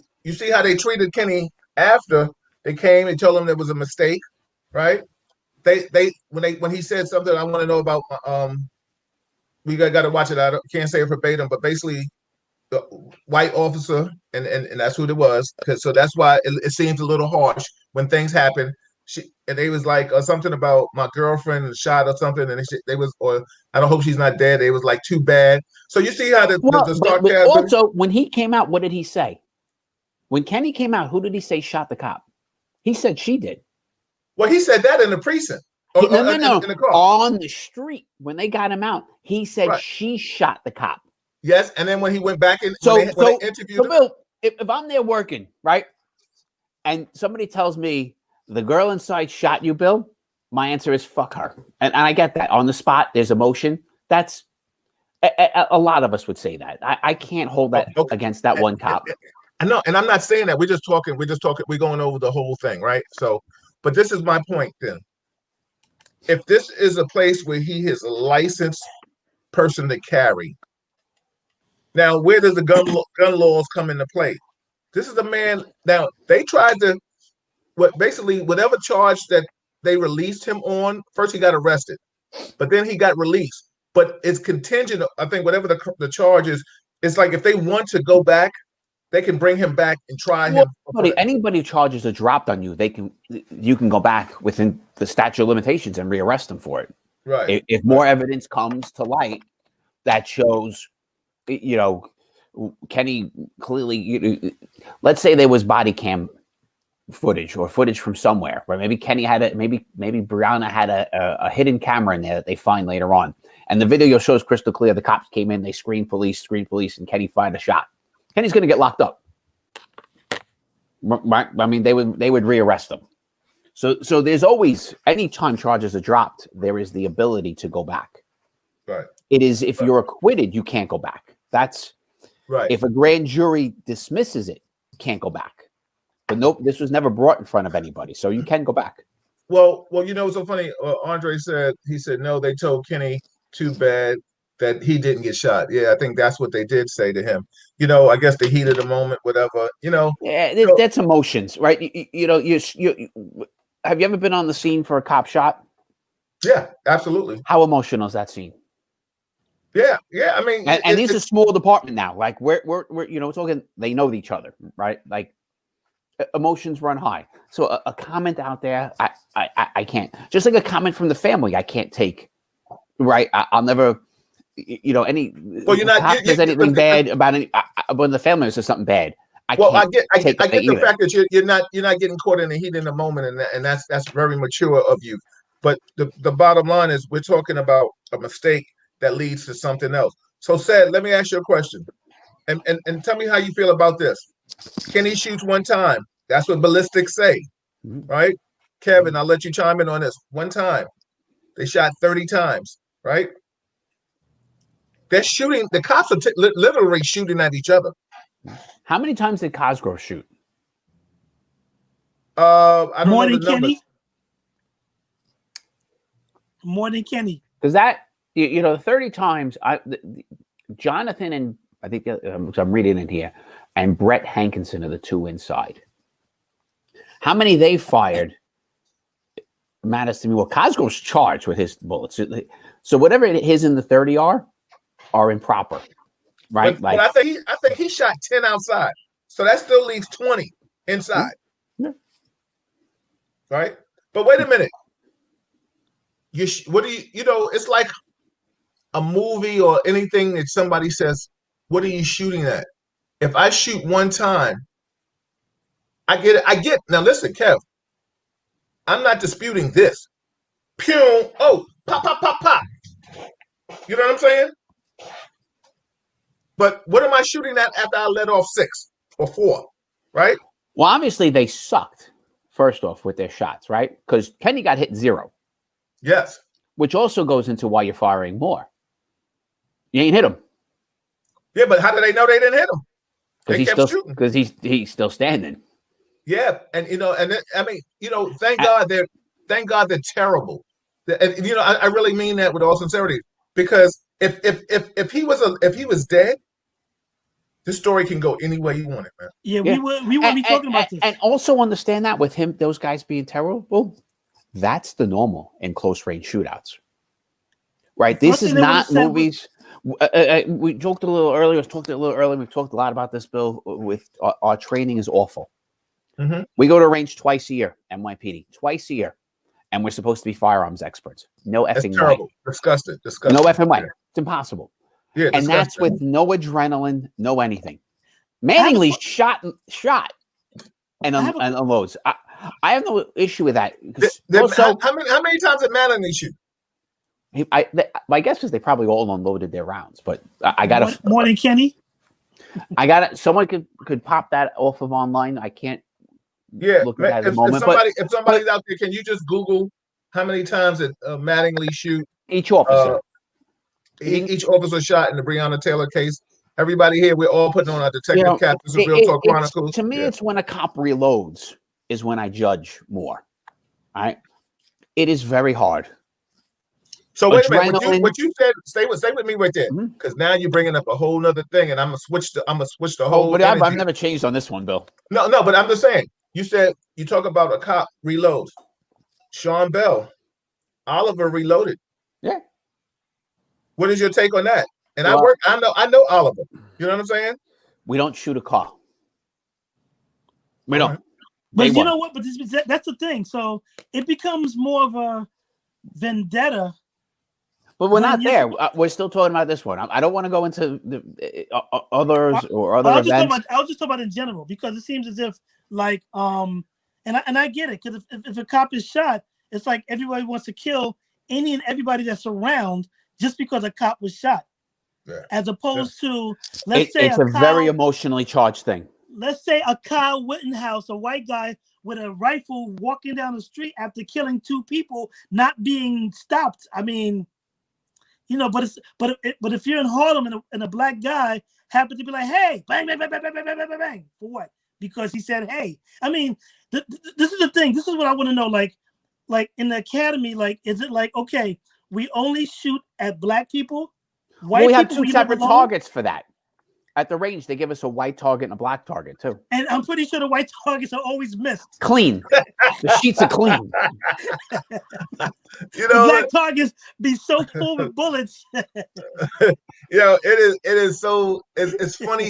how they treated Kenny after they came and told him there was a mistake, right? When he said something, I want to know about. We got to watch it. I can't say it verbatim, but basically, white officer, and that's who it was. So that's why it seems a little harsh when things happen. And they was like something about my girlfriend shot or something, and they was, or I don't hope she's not dead. They was like, too bad. So you see how the but sarcasm. also when he came out, what did he say? When Kenny came out, who did he say shot the cop? He said she did. Well, he said that in the precinct. No. In the car. On the street when they got him out, he said she shot the cop. Yes, and then when he went back in, when they interviewed him, Bill, if I'm there working, right, and somebody tells me the girl inside shot you, Bill, my answer is fuck her, and I get that on the spot. There's emotion. That's a lot of us would say that. I can't hold that against that one cop. I know, and I'm not saying that. We're just talking. We're going over the whole thing, right? So, but this is my point. Then, if this is a place where he is a licensed person to carry, now where does the gun laws come into play? This is a man. Now they tried to, basically whatever charge that they released him on. First, he got arrested, but then he got released. But it's contingent. I think whatever the charge is, it's like if they want to go back, they can bring him back and try him. Anybody charges are dropped on you, you can go back within the statute of limitations and rearrest them for it. Right. If more evidence comes to light that shows, Kenny clearly, let's say there was body cam footage or footage from somewhere, where maybe Kenny had maybe Brianna had a hidden camera in there that they find later on, and the video shows crystal clear. The cops came in, they screamed police, and Kenny fired a shot. Kenny's going to get locked up. I mean, they would rearrest him. So there's always, anytime charges are dropped, there is the ability to go back. Right. It is, if you're acquitted, you can't go back. That's right. If a grand jury dismisses it, you can't go back. But nope, this was never brought in front of anybody, so you can go back. Well, it's so funny. Andre said, no, they told Kenny, too bad that he didn't get shot. Yeah, I think that's what they did say to him. I guess the heat of the moment, whatever. Yeah, that's emotions, right? You have you ever been on the scene for a cop shot? Yeah, absolutely. How emotional is that scene? Yeah. I mean, and these are small department now. Like we're talking. They know each other, right? Like emotions run high. So a comment out there, I can't. Just like a comment from the family, I can't take. Right? I'll never. Any. Well, you're not. Does anything bad about any? When the family says something bad, I get the fact that you're not getting caught in the heat in the moment, and that's very mature of you. But the bottom line is, we're talking about a mistake that leads to something else. So, Sad, let me ask you a question, and tell me how you feel about this. Kenny shoots one time. That's what ballistics say, right? Kevin, I'll let you chime in on this. One time, they shot 30 times, right? They're shooting. The cops are literally shooting at each other. How many times did Cosgrove shoot? I don't know the Kenny. numbers. More than Kenny. Because that 30 times. Jonathan and I think I'm reading it here, and Brett Hankinson are the two inside. How many they fired matters to me. Well, Cosgrove's charged with his bullets, so whatever his in the 30 are improper, right? But I think he shot 10 outside, so that still leaves 20 inside. Yeah. Right? But wait a minute. What do you? It's like a movie or anything that somebody says, "What are you shooting at?" If I shoot one time, I get it. I get. Now listen, Kev. I'm not disputing this. Pew! Oh, pop, pop, pop, pop. You know what I'm saying? But what am I shooting at after I let off 6 or 4? Right? Well, obviously they sucked. First off, with their shots, right? Because Kenny got hit 0. Yes. Which also goes into why you're firing more. You ain't hit him. Yeah, but how do they know they didn't hit him? Because he's still standing. Yeah, and thank God they're terrible. And I really mean that with all sincerity, because if he was dead, this story can go any way you want it, man. Yeah, we wouldn't be talking about this. And also understand that with him, those guys being terrible, that's the normal in close range shootouts, right? This is not movies We joked a little earlier. We've talked a lot about this, Bill. With our training is awful. Mm-hmm. We go to a range twice a year, NYPD, twice a year, and we're supposed to be firearms experts. No That's effing terrible. way. Disgusting. No effing way. Yeah. It's impossible. Yeah, and that's disgusting. with no adrenaline, no anything. Manningly shot and unloads. I have no issue with that. How many times did Mattingly shoot? My guess is they probably all unloaded their rounds, but I got more than Kenny. I got it. Someone could pop that off of online. I can't. Look at that at the moment. If somebody's out there, can you just Google how many times did Mattingly shoot? Each officer. Each officer shot in the Breonna Taylor case. Everybody here, we're all putting on our detective cap. This is Real Talk Chronicles. To me, it's when a cop reloads is when I judge more. All right. It is very hard. So wait a minute. What you said, stay with me right there, because now you're bringing up a whole nother thing, and I'm gonna switch the whole. But I've never changed on this one, Bill. No, but I'm just saying. You said you talk about a cop reloads. Sean Bell, Oliver reloaded. Yeah. What is your take on that? And I know Oliver. You know what I'm saying? We don't shoot a car. We don't. But you know what? But that's the thing. So it becomes more of a vendetta. But we're not there. We're still talking about this one. I don't want to go into the others or other events. I was just talking about in general, because it seems as if and I get it, because if a cop is shot, it's like everybody wants to kill any and everybody that's around just because a cop was shot. Yeah. As opposed to, let's say, it's a very emotionally charged thing. Let's say a Kyle Wittenhouse, a white guy with a rifle walking down the street after killing 2 people, not being stopped. I mean, but if you're in Harlem and a black guy happens to be like, hey, bang, bang, bang, bang, bang, bang, bang, bang, bang, for what? Because he said, hey. I mean, this is the thing. This is what I want to know. Like in the academy, is it like, okay, we only shoot at black people? We have 2 separate targets for that. At the range, they give us a white target and a black target too. And I'm pretty sure the white targets are always missed. Clean. The sheets are clean. The black targets be so full with bullets. It is so. It's funny.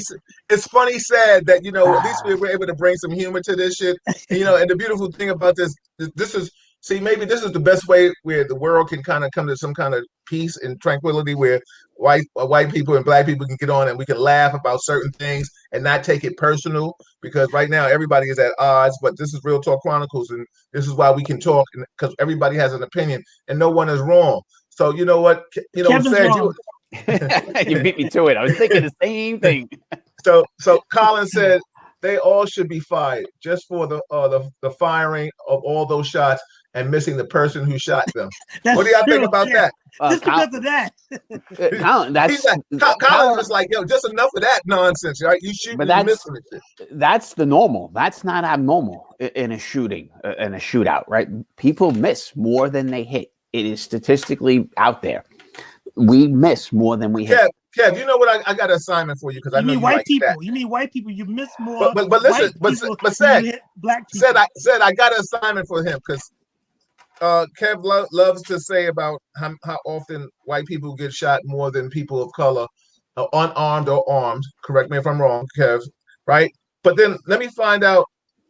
It's funny, sad that at least we were able to bring some humor to this shit. And the beautiful thing about this is. See, maybe this is the best way where the world can kind of come to some kind of peace and tranquility, where white people and black people can get on and we can laugh about certain things and not take it personal, because right now everybody is at odds. But this is Real Talk Chronicles, and this is why we can talk, because everybody has an opinion and no one is wrong. So you know what? Kevin's wrong. You beat me to it. I was thinking the same thing. So Colin said they all should be fired just for the firing of all those shots and missing the person who shot them. What do y'all think about that? Just because of that. Colin's just like, just enough of that nonsense, right? You shoot, but missing it. That's the normal. That's not abnormal in a shooting, in a shootout, right? People miss more than they hit. It is statistically out there. We miss more than we hit. Kev, you know what? I got an assignment for you, because I know you like people. that. You mean white people? You miss more. But listen, but said black people. Said I got an assignment for him, because Kev loves to say about how often white people get shot more than people of color, unarmed or armed. Correct me if I'm wrong, Kev. Right? But then let me find out,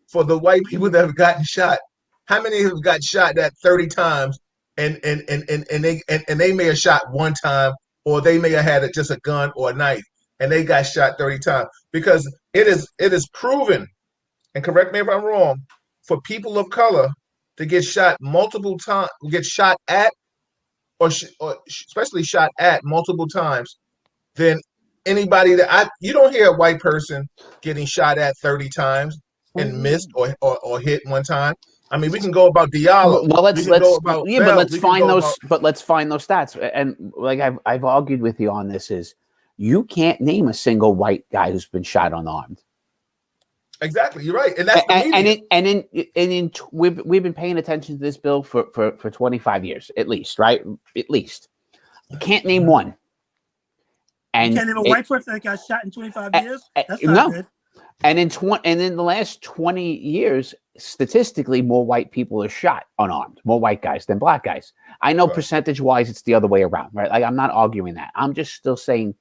for the white people that have gotten shot, how many have got shot that 30 times, and they may have shot one time, or they may have had just a gun or a knife, and they got shot 30 times. Because it is proven, and correct me if I'm wrong, for people of color to get shot multiple times, get shot at, or especially shot at multiple times, than anybody you don't hear a white person getting shot at 30 times and missed or hit one time. I mean, we can go about Diallo. Well, let's find those stats. And like I've argued with you on this, is you can't name a single white guy who's been shot unarmed. Exactly, you're right, and that's we've been paying attention to this, Bill, for 25 years at least, right? At least you can't name one. And you can't name a white person that got shot in 25 years. That's not good. And in the last 20 years, statistically, more white people are shot unarmed, more white guys than black guys. I know Right. percentage-wise, it's the other way around, right? Like, I'm not arguing that. I'm just still saying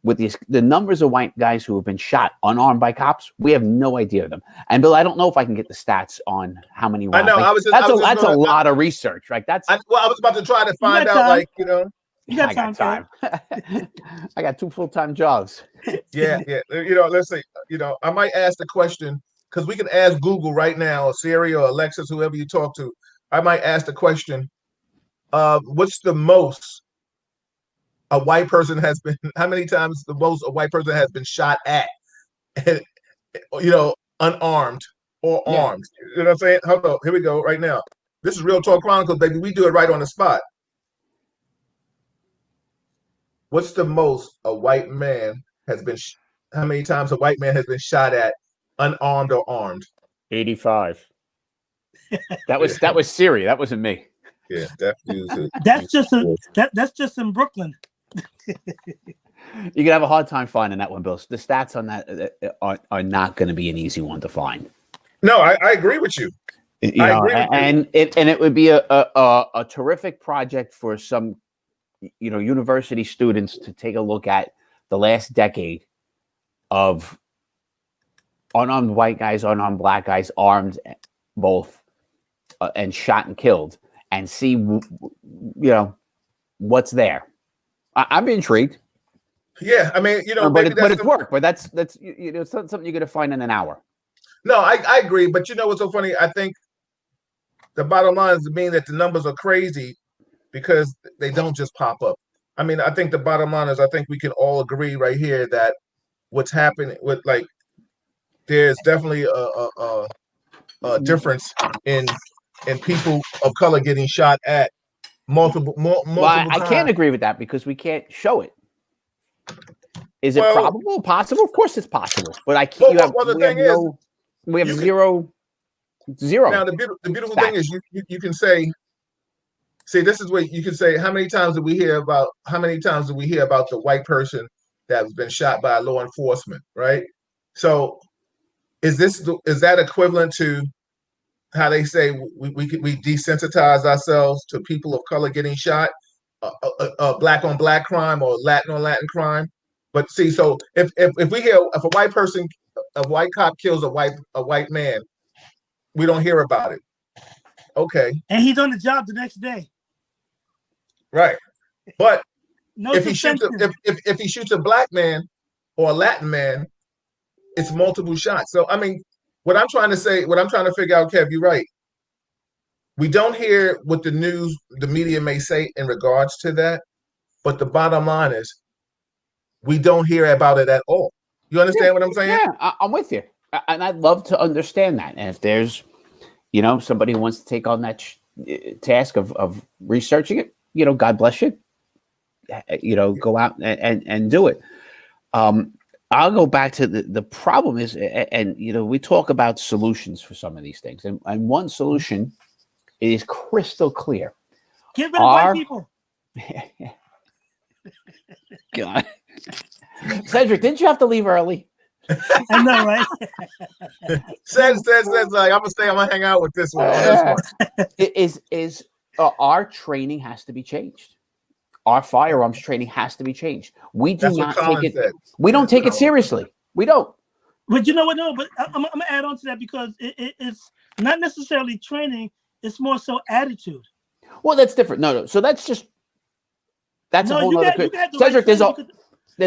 with the numbers of white guys who have been shot unarmed by cops, we have no idea of them. And Bill, I don't know if I can get the stats on how many rounds. I know. Like, that's a lot of research, right? I was about to try to find out, time. like, you know. You got I got time. I got 2 full-time jobs. Yeah. You know, let's say, you know, I might ask the question because we can ask Google right now, or Siri or Alexa, whoever you talk to. I might ask the question, what's the most a white person has been, how many times the most a white person has been shot at, you know, unarmed or armed. You know what I'm saying? Hold on, here we go right now. This is Real Talk Chronicles, baby. We do it right on the spot. What's the most a white man has been, how many times a white man has been shot at, unarmed or armed? 85. That was Siri. That wasn't me. Yeah, definitely. That's just in Brooklyn. You can have a hard time finding that one, Bill. The stats on that are not going to be an easy one to find. No, I agree with you. You know, and it would be a terrific project for some, you know, university students to take a look at the last decade of unarmed white guys, unarmed black guys, armed both, and shot and killed, and see, you know, what's there. I'm intrigued. Yeah, I mean, you know, but it's work. But that's you know, it's not something you're going to find in an hour. No, I agree. But you know what's so funny? I think the bottom line is being that the numbers are crazy because they don't just pop up. I mean, I think the bottom line is I think we can all agree right here that what's happening with, like, there's definitely a difference in people of color getting shot at multiple I times. can't agree with that because we can't show it. Is it probable? Possible? Of course, it's possible. But I can't. We have zero. Now the beautiful thing is you can say, see, this is what you can say. How many times do we hear about the white person that has been shot by law enforcement, right? So is that equivalent to how they say we desensitize ourselves to people of color getting shot, black on black crime or Latin on Latin crime? But see, so if we hear if a white cop kills a white man, we don't hear about it. Okay. And he's on the job the next day. Right. But no if he shoots a black man or a Latin man, it's multiple shots. So I mean, what I'm trying to figure out, Kev, you're right. We don't hear what the media may say in regards to that, but the bottom line is we don't hear about it at all. You understand what I'm saying? Yeah, I'm with you. And I'd love to understand that. And if there's, you know, somebody who wants to take on that task of researching it, you know, God bless you. You know, go out and do it. I'll go back to the problem is, and you know, we talk about solutions for some of these things, and one solution is crystal clear. Get rid of white people. God. Cedric, didn't you have to leave early? I know, right? says like I'm gonna hang out with this one. Our training has to be changed. Our firearms training has to be changed. We do not take it. We don't take it seriously. We don't. But you know what? No, but I'm gonna add on to that because it's not necessarily training. It's more so attitude. Well, that's different. No. So that's a whole other. Cedric, there's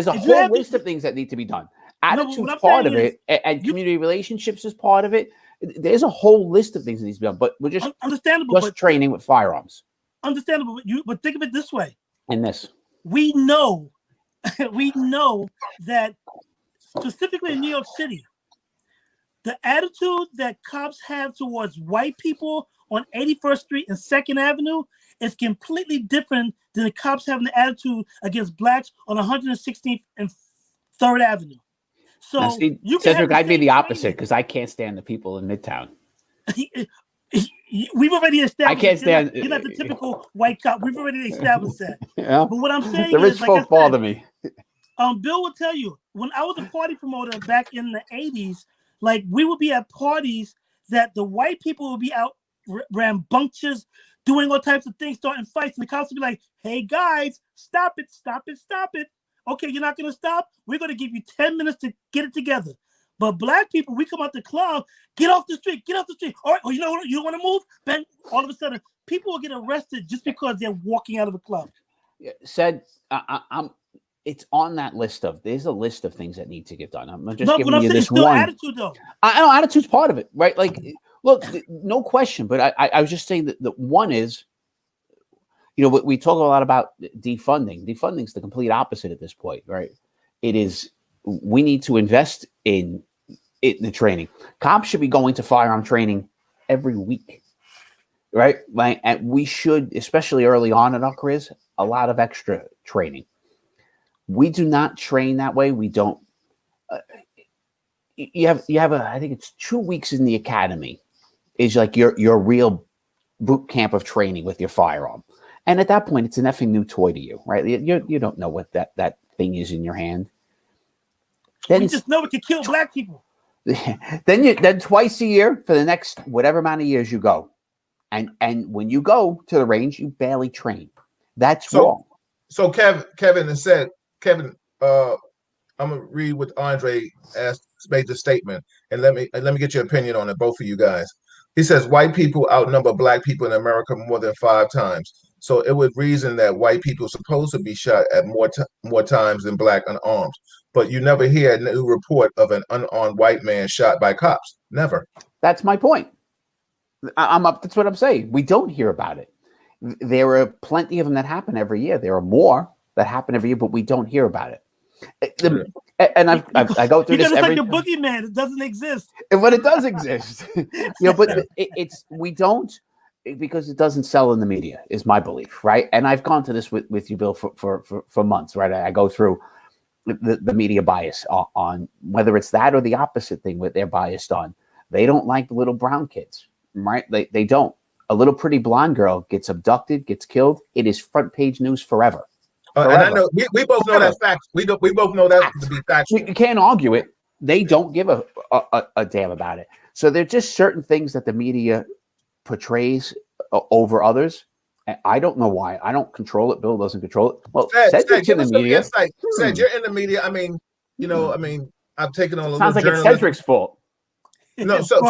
a whole list of things that need to be done. Attitude's part of it, and community relationships is part of it. There's a whole list of things that needs to be done, but we're just understandable. Just training with firearms. Understandable, but think of it this way. In this, we know that specifically in New York City, the attitude that cops have towards white people on 81st Street and 2nd Avenue is completely different than the cops having the attitude against blacks on 116th and 3rd Avenue. So now, see, Cedric, I'd be the opposite because I can't stand the people in Midtown. We've already established. I can't stand. You're not the typical white cop. We've already established that. Yeah. But what I'm saying the rich is, folk bother me. Bill will tell you when I was a party promoter back in the '80s, like we would be at parties that the white people will be out rambunctious, doing all types of things, starting fights, and the cops will be like, "Hey guys, stop it, stop it, stop it. Okay, you're not gonna stop. We're gonna give you 10 minutes to get it together." But black people, we come out the club, get off the street, get off the street. Or you know what? You don't want to move? Bang! All of a sudden, people will get arrested just because they're walking out of the club. Said, I'm. It's on that list of. There's a list of things that need to get done. I'm just No, giving but I'm you saying this still one. attitude though. I know attitude's part of it, right? Like, look, no question. But I was just saying that the one is, we talk a lot about defunding. Defunding is the complete opposite at this point, right? It is. We need to invest in the training. Cops should be going to firearm training every week, right? Like, and we should, especially early on in our careers, a lot of extra training. We do not train that way. We don't. You have I think it's 2 weeks in the academy is like your real boot camp of training with your firearm, and at that point, it's an effing new toy to you, right? You don't know what that thing is in your hand. Then We just know it can kill black people. then twice a year for the next whatever amount of years you go, and when you go to the range, you barely train. That's wrong. So Kevin has said. Kevin, I'm gonna read what Andre made the statement, and let me get your opinion on it, both of you guys. He says white people outnumber black people in America more than 5 times. So it would reason that white people are supposed to be shot at more times than black unarmed. But you never hear a new report of an unarmed white man shot by cops. Never. That's my point. That's what I'm saying. We don't hear about it. There are plenty of them that happen every year. There are more that happen every year, but we don't hear about it. And I go through this every. It's like a boogeyman. It doesn't exist. But it does exist. But we don't, because it doesn't sell in the media, is my belief, right? And I've gone to this with you, Bill, for months, right? I go through the media bias on whether it's that or the opposite thing what they're biased on. They don't like the little brown kids, right? They don't. A little pretty blonde girl gets abducted, gets killed. It is front page news forever. And I know we both know that fact. We both know that to be factual. You can't argue it. They don't give a damn about it. So there's just certain things that the media portrays over others. And I don't know why. I don't control it. Bill doesn't control it. Well, Cedric's in the media. Said you're in the media. I mean, I've taken on a sounds little like it's Cedric's fault. No, so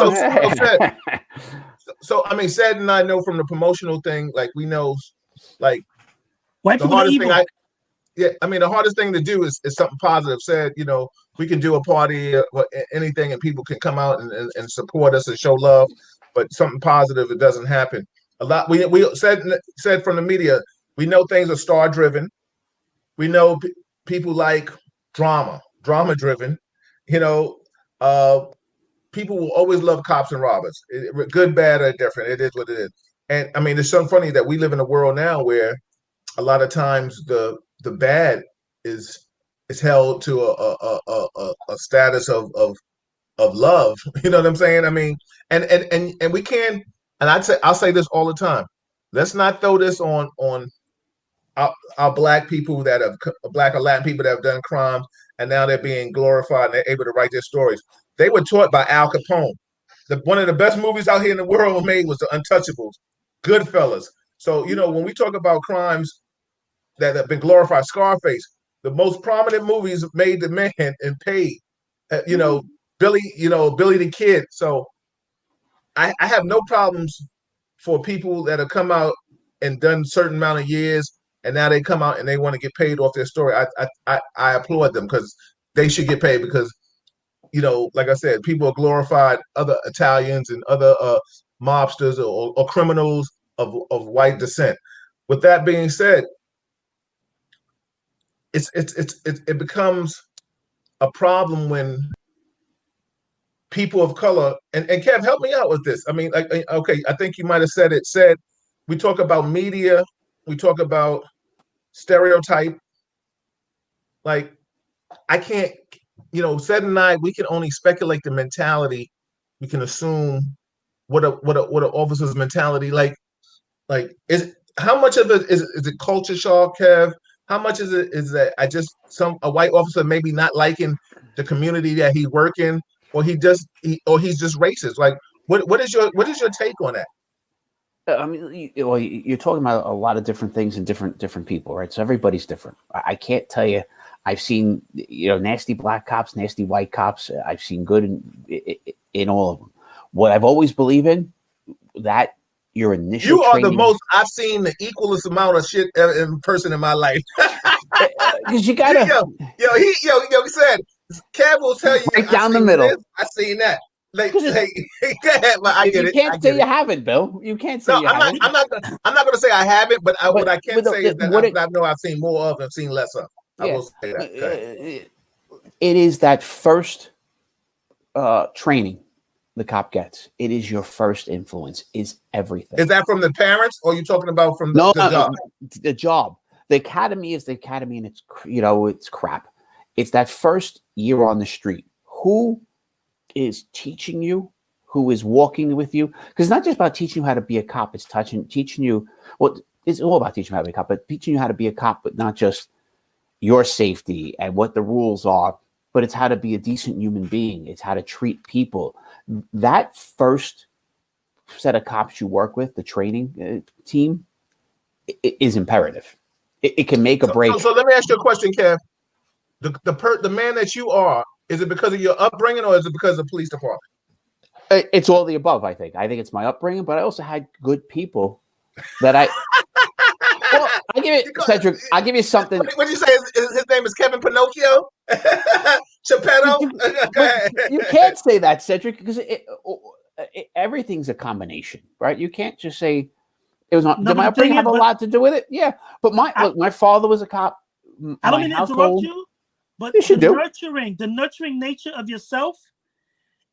I mean, Ced and I know from the promotional thing, like we know, like white the hardest thing the hardest thing to do is something positive. Said, we can do a party or anything and people can come out and support us and show love, but something positive, it doesn't happen. A lot we said from the media, we know things are star driven. We know people like drama driven. People will always love cops and robbers. Good, bad, or different. It is what it is. And I mean, it's so funny that we live in a world now where a lot of times the bad is held to a status of love. You know what I'm saying? I mean, and we can, and I'll say this all the time. Let's not throw this on our black people that have black or Latin people that have done crimes, and now they're being glorified and they're able to write their stories. They were taught by Al Capone. One of the best movies out here in the world made was The Untouchables, Goodfellas. So, when we talk about crimes that have been glorified, Scarface, the most prominent movies made the man and paid. Billy the Kid. So I have no problems for people that have come out and done a certain amount of years, and now they come out and they want to get paid off their story. I applaud them because they should get paid because, like I said, people are glorified other Italians and other mobsters or criminals of white descent. With that being said, it becomes a problem when people of color and Kev, help me out with this. I mean, okay, I think you might have said it. Said we talk about media, we talk about stereotype. Like I can't, Said and I, we can only speculate the mentality. We can assume what an officer's mentality like is. How much of it is it culture shock, Kev? How much is that a white officer maybe not liking the community that he work in, or he's just racist? Like What is your take on that? I mean, you're talking about a lot of different things and different people, right? So everybody's different. I can't tell you. I've seen nasty black cops, nasty white cops. I've seen good in all of them. What I've always believed in, that your initial you are training, the most I've seen the equalest amount of shit in person in my life. because you gotta he said Kev will tell you right I down the seen middle. this, I seen that. Like Go ahead, but I get you it. can't say you haven't, Bill. You can't say No, you haven't. I'm not gonna say I haven't, but what I can with say is that what I know I've seen more of and seen less of. I yeah, will say that. Okay. it is that first training the cop gets. It is your first influence. Is everything. Is that from the parents, or are you talking about from the job? The job. The academy is the academy, and it's crap. It's that first year on the street. Who is teaching you? Who is walking with you? Because it's not just about teaching you how to be a cop. It's teaching you. Well, it's all about teaching you how to be a cop, but teaching you how to be a cop, but not just your safety and what the rules are, but it's how to be a decent human being. It's how to treat people. That first set of cops you work with, the training team, is imperative. It can make a break. So let me ask you a question, Kev. The man that you are, is it because of your upbringing or is it because of the police department? It's all the above, I think. I think it's my upbringing, but I also had good people that I. Well, I give it, Cedric. I'll give you something. What did you say? His name is Kevin Pinocchio? Geppetto? You can't say that, Cedric, because everything's a combination, right? You can't just say it was not. Did my upbringing have a lot to do with it? Yeah, but my father was a cop. I don't mean to interrupt you, but the nurturing nature of yourself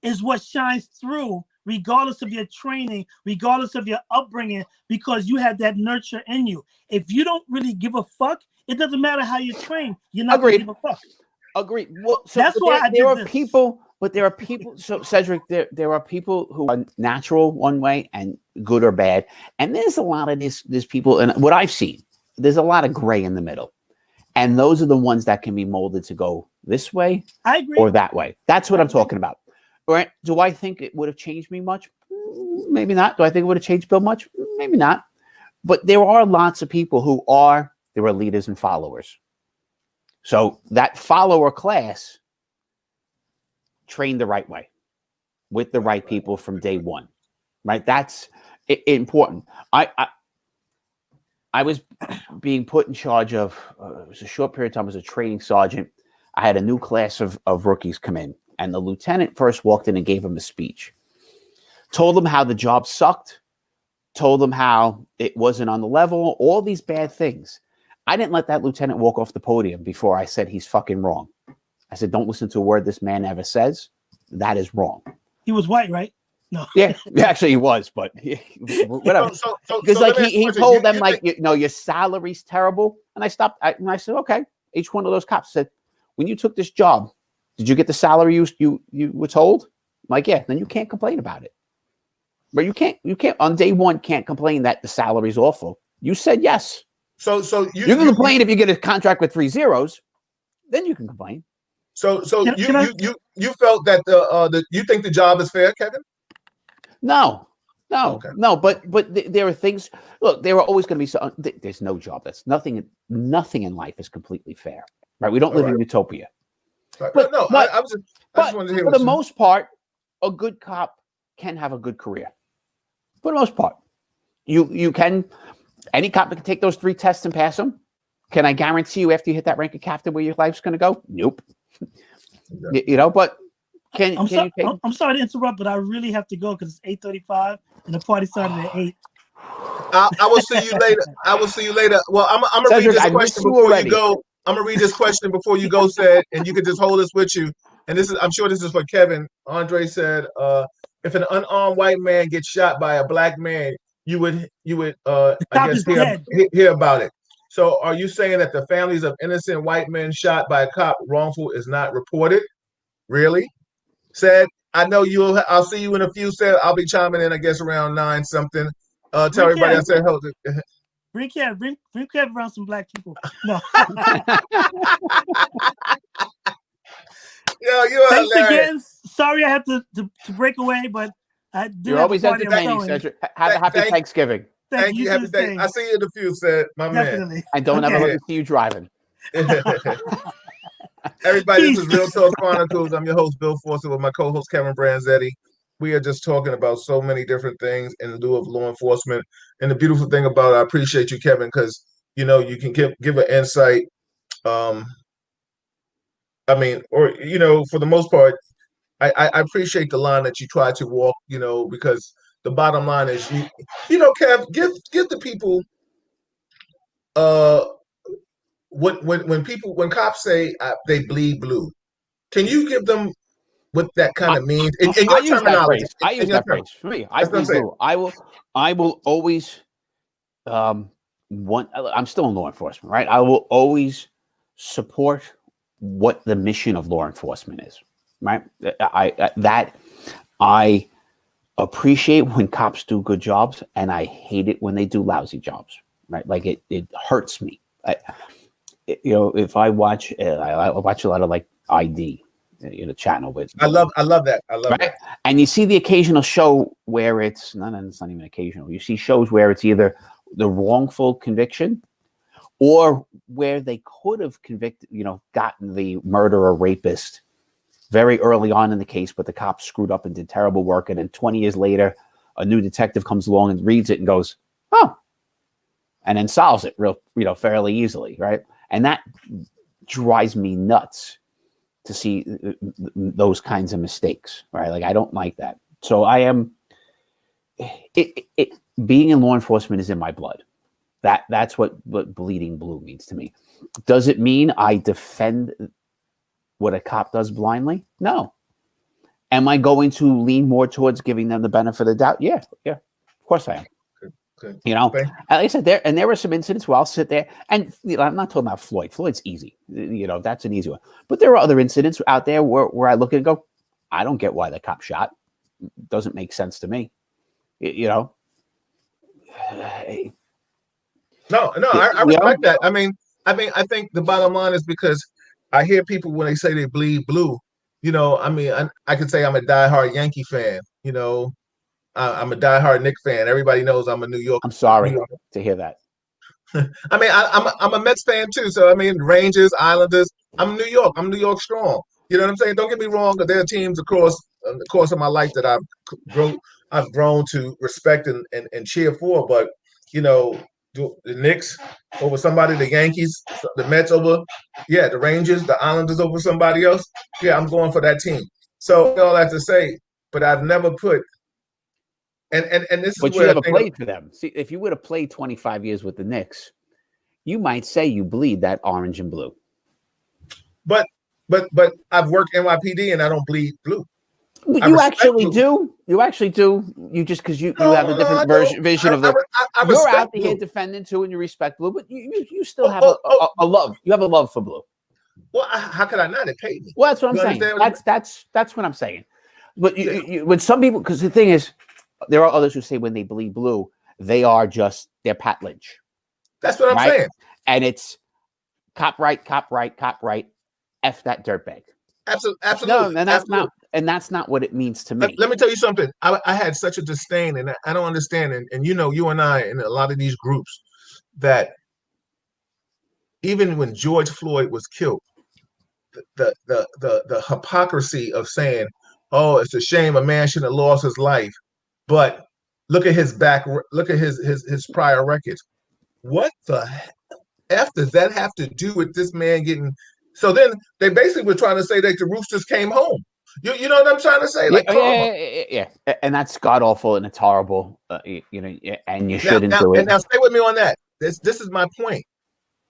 is what shines through, regardless of your training, regardless of your upbringing, because you have that nurture in you. If you don't really give a fuck, it doesn't matter how you train. You're not going to give a fuck. Agreed. Well, so that's why there are people. But there are people. So Cedric, there are people who are natural one way and good or bad, and there's a lot of these people. And what I've seen, there's a lot of gray in the middle, and those are the ones that can be molded to go this way, I agree, or that way. That's what I'm talking about. Right? Do I think it would have changed me much? Maybe not. Do I think it would have changed Bill much? Maybe not. But there are lots of people who are leaders and followers. So that follower class trained the right way with the right people from day one. Right? That's important. I was being put in charge of, it was a short period of time as a training sergeant. I had a new class of rookies come in. And the lieutenant first walked in and gave him a speech. Told him how the job sucked. Told him how it wasn't on the level. All these bad things. I didn't let that lieutenant walk off the podium before I said he's fucking wrong. I said, don't listen to a word this man ever says. That is wrong. He was white, right? No. Yeah, actually he was, but whatever. Because he told them your salary's terrible. And I stopped. And I said, okay. Each one of those cops said, when you took this job, did you get the salary you were told? I'm like, yeah, then you can't complain about it. But you can't on day one can't complain that the salary's awful. You said yes. So you can complain if you get a contract with 3 zeros, then you can complain. So you felt that you think the job is fair, Kevin? No. But there are things. Look, there are always going to be there's no job that's nothing in life is completely fair, right? We don't live in utopia. But no, I just wanted to hear for the most part, a good cop can have a good career. For the most part, you can. Any cop that can take those 3 tests and pass them. Can I guarantee you after you hit that rank of captain where your life's going to go? Nope. But I'm sorry to interrupt, but I really have to go because it's 8:35 and the party started at 8. I will see you later. Well, I'm gonna read this question before you go. I'm gonna read this question before you go, said, and you can just hold this with you. And I'm sure this is for Kevin. Andre said, if an unarmed white man gets shot by a black man, you would I guess hear about it. So are you saying that the families of innocent white men shot by a cop wrongful is not reported? Really? Said, I know I'll see you in a few. Said, I'll be chiming in, I guess, around 9 something. Tell everybody I said hello. Bring Kev around some black people. No. Yo, you're thanks hilarious. again. Sorry I had to break away, but I did You're have a always party. I'm entertaining, throwing. Cedric. Have a happy Thank, Thanksgiving. Thank you. You do happy the day. same. I see you in the field, said my Definitely. And don't ever Okay. let me see you driving. man. Everybody, this Peace. is Real Talk Chronicles. I'm your host, Bill Forster, with my co-host, Kevin Branzetti. We are just talking about so many different things in lieu of law enforcement. And the beautiful thing about it, I appreciate you, Kevin, because, you know, you can give an insight. I mean, or, you know, for the most part, I appreciate the line that you try to walk, you know, because the bottom line is, you know, Kev, give the people, uh, when cops say they bleed blue, can you give them what that kind of means in I your use that terminology? phrase. I use that phrase. For me, I That's what I'm bleed saying. blue. I will always I'm still in law enforcement, right? I will always support what the mission of law enforcement is, right? I appreciate when cops do good jobs, and I hate it when they do lousy jobs, right? Like it hurts me. You know, if I watch I watch a lot of like ID, you know, channel with I love that. I love right? that. And you see the occasional show where it's not even occasional. You see shows where it's either the wrongful conviction or where they could have convicted, you know, gotten the murderer rapist very early on in the case, but the cops screwed up and did terrible work. And then 20 years later, a new detective comes along and reads it and goes, oh, and then solves it real, you know, fairly easily, right? And that drives me nuts to see those kinds of mistakes, right? Like, I don't like that. So I am, being in law enforcement is in my blood. That's what bleeding blue means to me. Does it mean I defend what a cop does blindly? No. Am I going to lean more towards giving them the benefit of the doubt? Yeah, of course I am. Good. You know, like I said, there were some incidents where I'll sit there and, you know, I'm not talking about Floyd. Floyd's easy. You know, that's an easy one. But there are other incidents out there where I look and go, I don't get why the cop shot. Doesn't make sense to me. You know? No, I respect that. I mean, I think the bottom line is because I hear people when they say they bleed blue, you know, I mean, I could say I'm a diehard Yankee fan, you know, I'm a diehard Knicks fan. Everybody knows I'm a New York. I'm sorry to hear that. I mean, I'm a Mets fan too. So I mean, Rangers, Islanders. I'm New York. I'm New York strong. You know what I'm saying? Don't get me wrong. There are teams across the course of my life that I've grown to respect and cheer for. But you know, the Knicks over somebody, the Yankees, the Mets over, yeah, the Rangers, the Islanders over somebody else. Yeah, I'm going for that team. So all that to say, but I've never put. And this is But you where I never think played for them. See, if you would have played 25 years with the Knicks, you might say you bleed that orange and blue. But I've worked NYPD and I don't bleed blue. You actually do. You actually do. You just because you have a different vision of the. You're out here defending too, and you respect blue, but you still have a love. You have a love for blue. Well, how could I not? It paid me. Well, that's what I'm saying. That's what I'm saying. But when some people, because the thing is, there are others who say when they bleed blue, they're patledge. That's what I'm saying. And it's cop right. F that dirtbag. Absolutely. No, and that's not what it means to me. Let me tell you something. I had such a disdain, and I don't understand. And you know, you and I in a lot of these groups that even when George Floyd was killed, the hypocrisy of saying, "Oh, it's a shame a man should have lost his life," but look at his prior records. What the F does that have to do with this man getting? So then they basically were trying to say that the Roosters came home. You know what I'm trying to say? Like, yeah. And that's god awful and it's horrible. You know, and you shouldn't do it. And now stay with me on that. This is my point.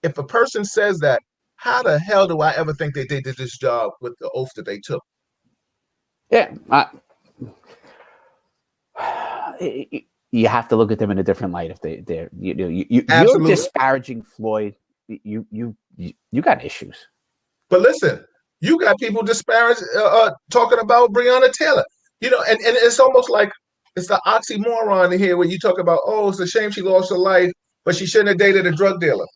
If a person says that, how the hell do I ever think they did this job with the oath that they took? Yeah, you have to look at them in a different light. If you're disparaging Floyd, you got issues. But listen, you got people talking about Breonna Taylor. You know, and it's almost like it's the oxymoron in here where you talk about, oh, it's a shame she lost her life, but she shouldn't have dated a drug dealer.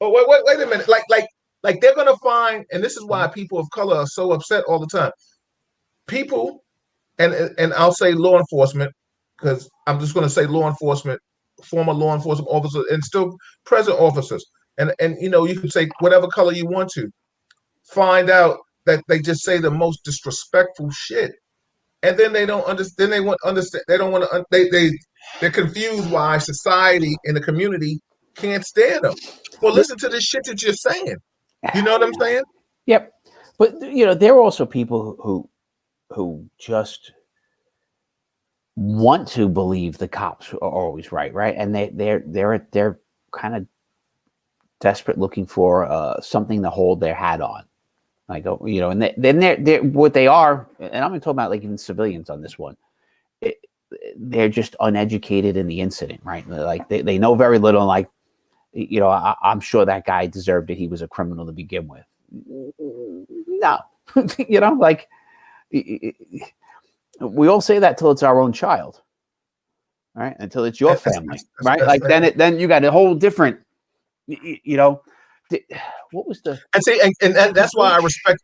Oh, wait a minute. Like they're gonna find, and this is why people of color are so upset all the time. People and I'll say law enforcement because I'm just going to say law enforcement, former law enforcement officers, and still present officers, and you can say whatever color you want to. Find out that they just say the most disrespectful shit, and then they don't understand. They want understand. They don't want to. They're confused why society and the community can't stand them. Well, listen to this shit that you're saying. You know what I'm saying? Yep. But there are also people who just want to believe the cops are always right, and they're kind of desperate, looking for something to hold their hat on. Like, and then they're what they are, and I'm going to talk about like even civilians on this one. They're just uneducated in the incident, right? Like they know very little. Like, I'm sure that guy deserved it. He was a criminal to begin with. No, like we all say that till it's our own child, right? Until it's your family, right? Like then you got a whole different, what was the and see and that's why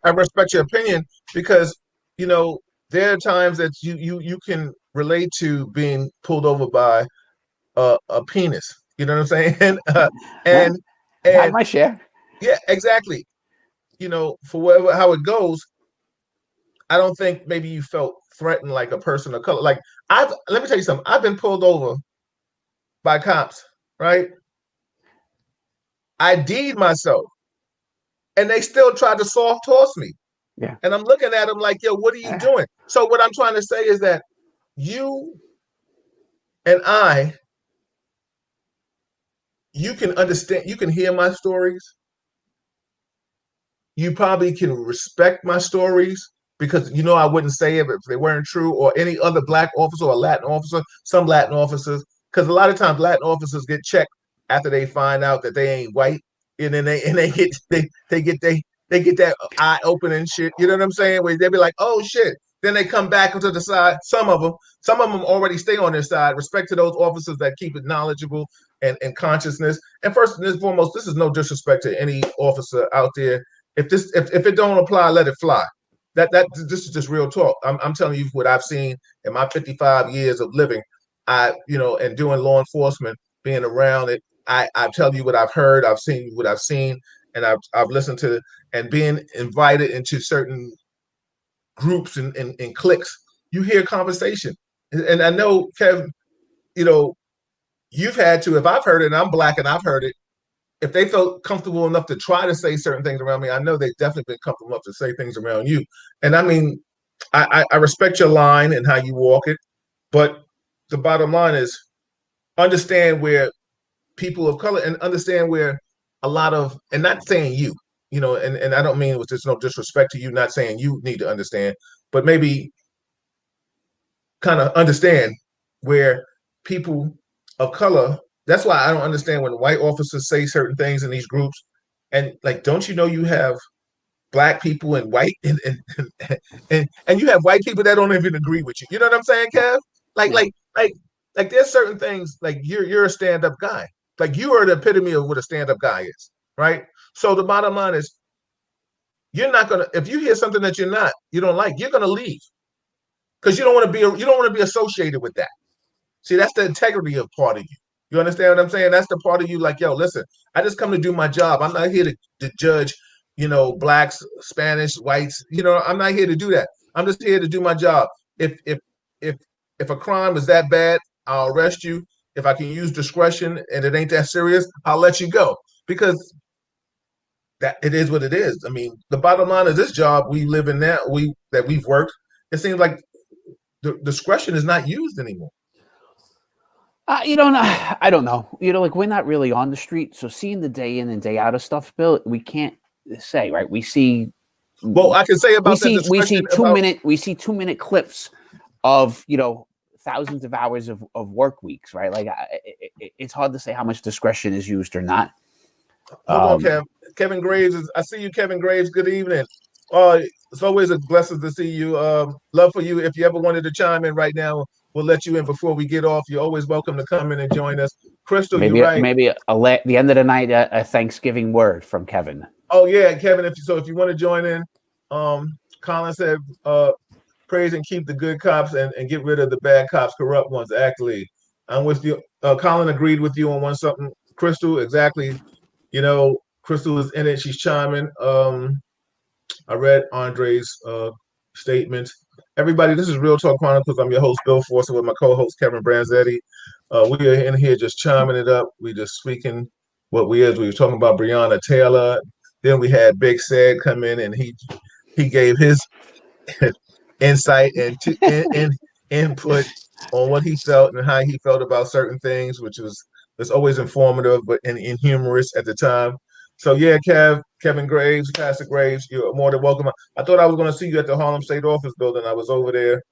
I respect your opinion because there are times that you can relate to being pulled over by a penis. You know what I'm saying? And had my share. Yeah, exactly. For whatever how it goes, I don't think maybe you felt threatened like a person of color. Like let me tell you something. I've been pulled over by cops, right? I D'd myself, and they still tried to soft toss me. Yeah. And I'm looking at them like, yo, what are you doing? So what I'm trying to say is that you and you can understand, you can hear my stories. You probably can respect my stories because I wouldn't say it if they weren't true, or any other black officer or Latin officer, some Latin officers, because a lot of times Latin officers get checked after they find out that they ain't white, and then they get that eye opening shit. You know what I'm saying? Where they be like, oh shit. Then they come back into the side. Some of them already stay on their side. Respect to those officers that keep it knowledgeable and consciousness. And first and foremost, this is no disrespect to any officer out there. If it don't apply, let it fly. This is just real talk. I'm telling you what I've seen in my 55 years of living. And doing law enforcement, being around it. I tell you what I've heard. I've seen what I've seen, and I've listened to, and being invited into certain groups and cliques. You hear conversation, and I know, Kev, you've had to. If I've heard it, and I'm black, and I've heard it. If they felt comfortable enough to try to say certain things around me, I know they've definitely been comfortable enough to say things around you. And I mean, I respect your line and how you walk it, but the bottom line is understand where people of color, and understand where a lot of, and not saying you, and I don't mean with there's no disrespect to you, not saying you need to understand, but maybe kind of understand where people of color. That's why I don't understand when white officers say certain things in these groups. And like, don't you know you have black people and white and you have white people that don't even agree with you. You know what I'm saying, Kev? Like, Yeah. like there's certain things like you're a stand-up guy. Like you are the epitome of what a stand-up guy is, right? So the bottom line is you're not gonna, if you hear something that you don't like, you're gonna leave. Because you don't want to be associated with that. See, that's the integrity of part of you. You understand what I'm saying? That's the part of you like, yo, listen, I just come to do my job. I'm not here to judge, blacks, Spanish, whites. I'm not here to do that. I'm just here to do my job. If a crime is that bad, I'll arrest you. If I can use discretion and it ain't that serious, I'll let you go. Because that it is what it is. I mean, the bottom line is this job we live in now, that we've worked, it seems like the discretion is not used anymore. I don't know. Like we're not really on the street, so seeing the day in and day out of stuff, Bill, we can't say, right? We see. Well, I can say about we see 2-minute clips of thousands of hours of work weeks, right? Like it's hard to say how much discretion is used or not. Hold on, Kevin Graves. I see you, Kevin Graves. Good evening. It's always a blessing to see you. Love for you. If you ever wanted to chime in right now, we'll let you in before we get off. You're always welcome to come in and join us. Crystal, maybe, you're right. Maybe the end of the night, a Thanksgiving word from Kevin. Oh yeah, Kevin. If you want to join in, Colin said, praise and keep the good cops and get rid of the bad cops, corrupt ones. Actually, I'm with you. Colin agreed with you on one something. Crystal, exactly. Crystal is in it. She's chiming. I read Andre's statement. Everybody, this is Real Talk Chronicles. I'm your host, Bill Forster, with my co-host, Kevin Branzetti. We are in here just chiming it up. We just speaking what we is. We were talking about Breonna Taylor. Then we had Big Said come in, and he gave his insight and input on what he felt and how he felt about certain things, which was always informative but and humorous at the time. So yeah, Kevin Graves, Pastor Graves, you're more than welcome. I thought I was going to see you at the Harlem State Office building. I was over there.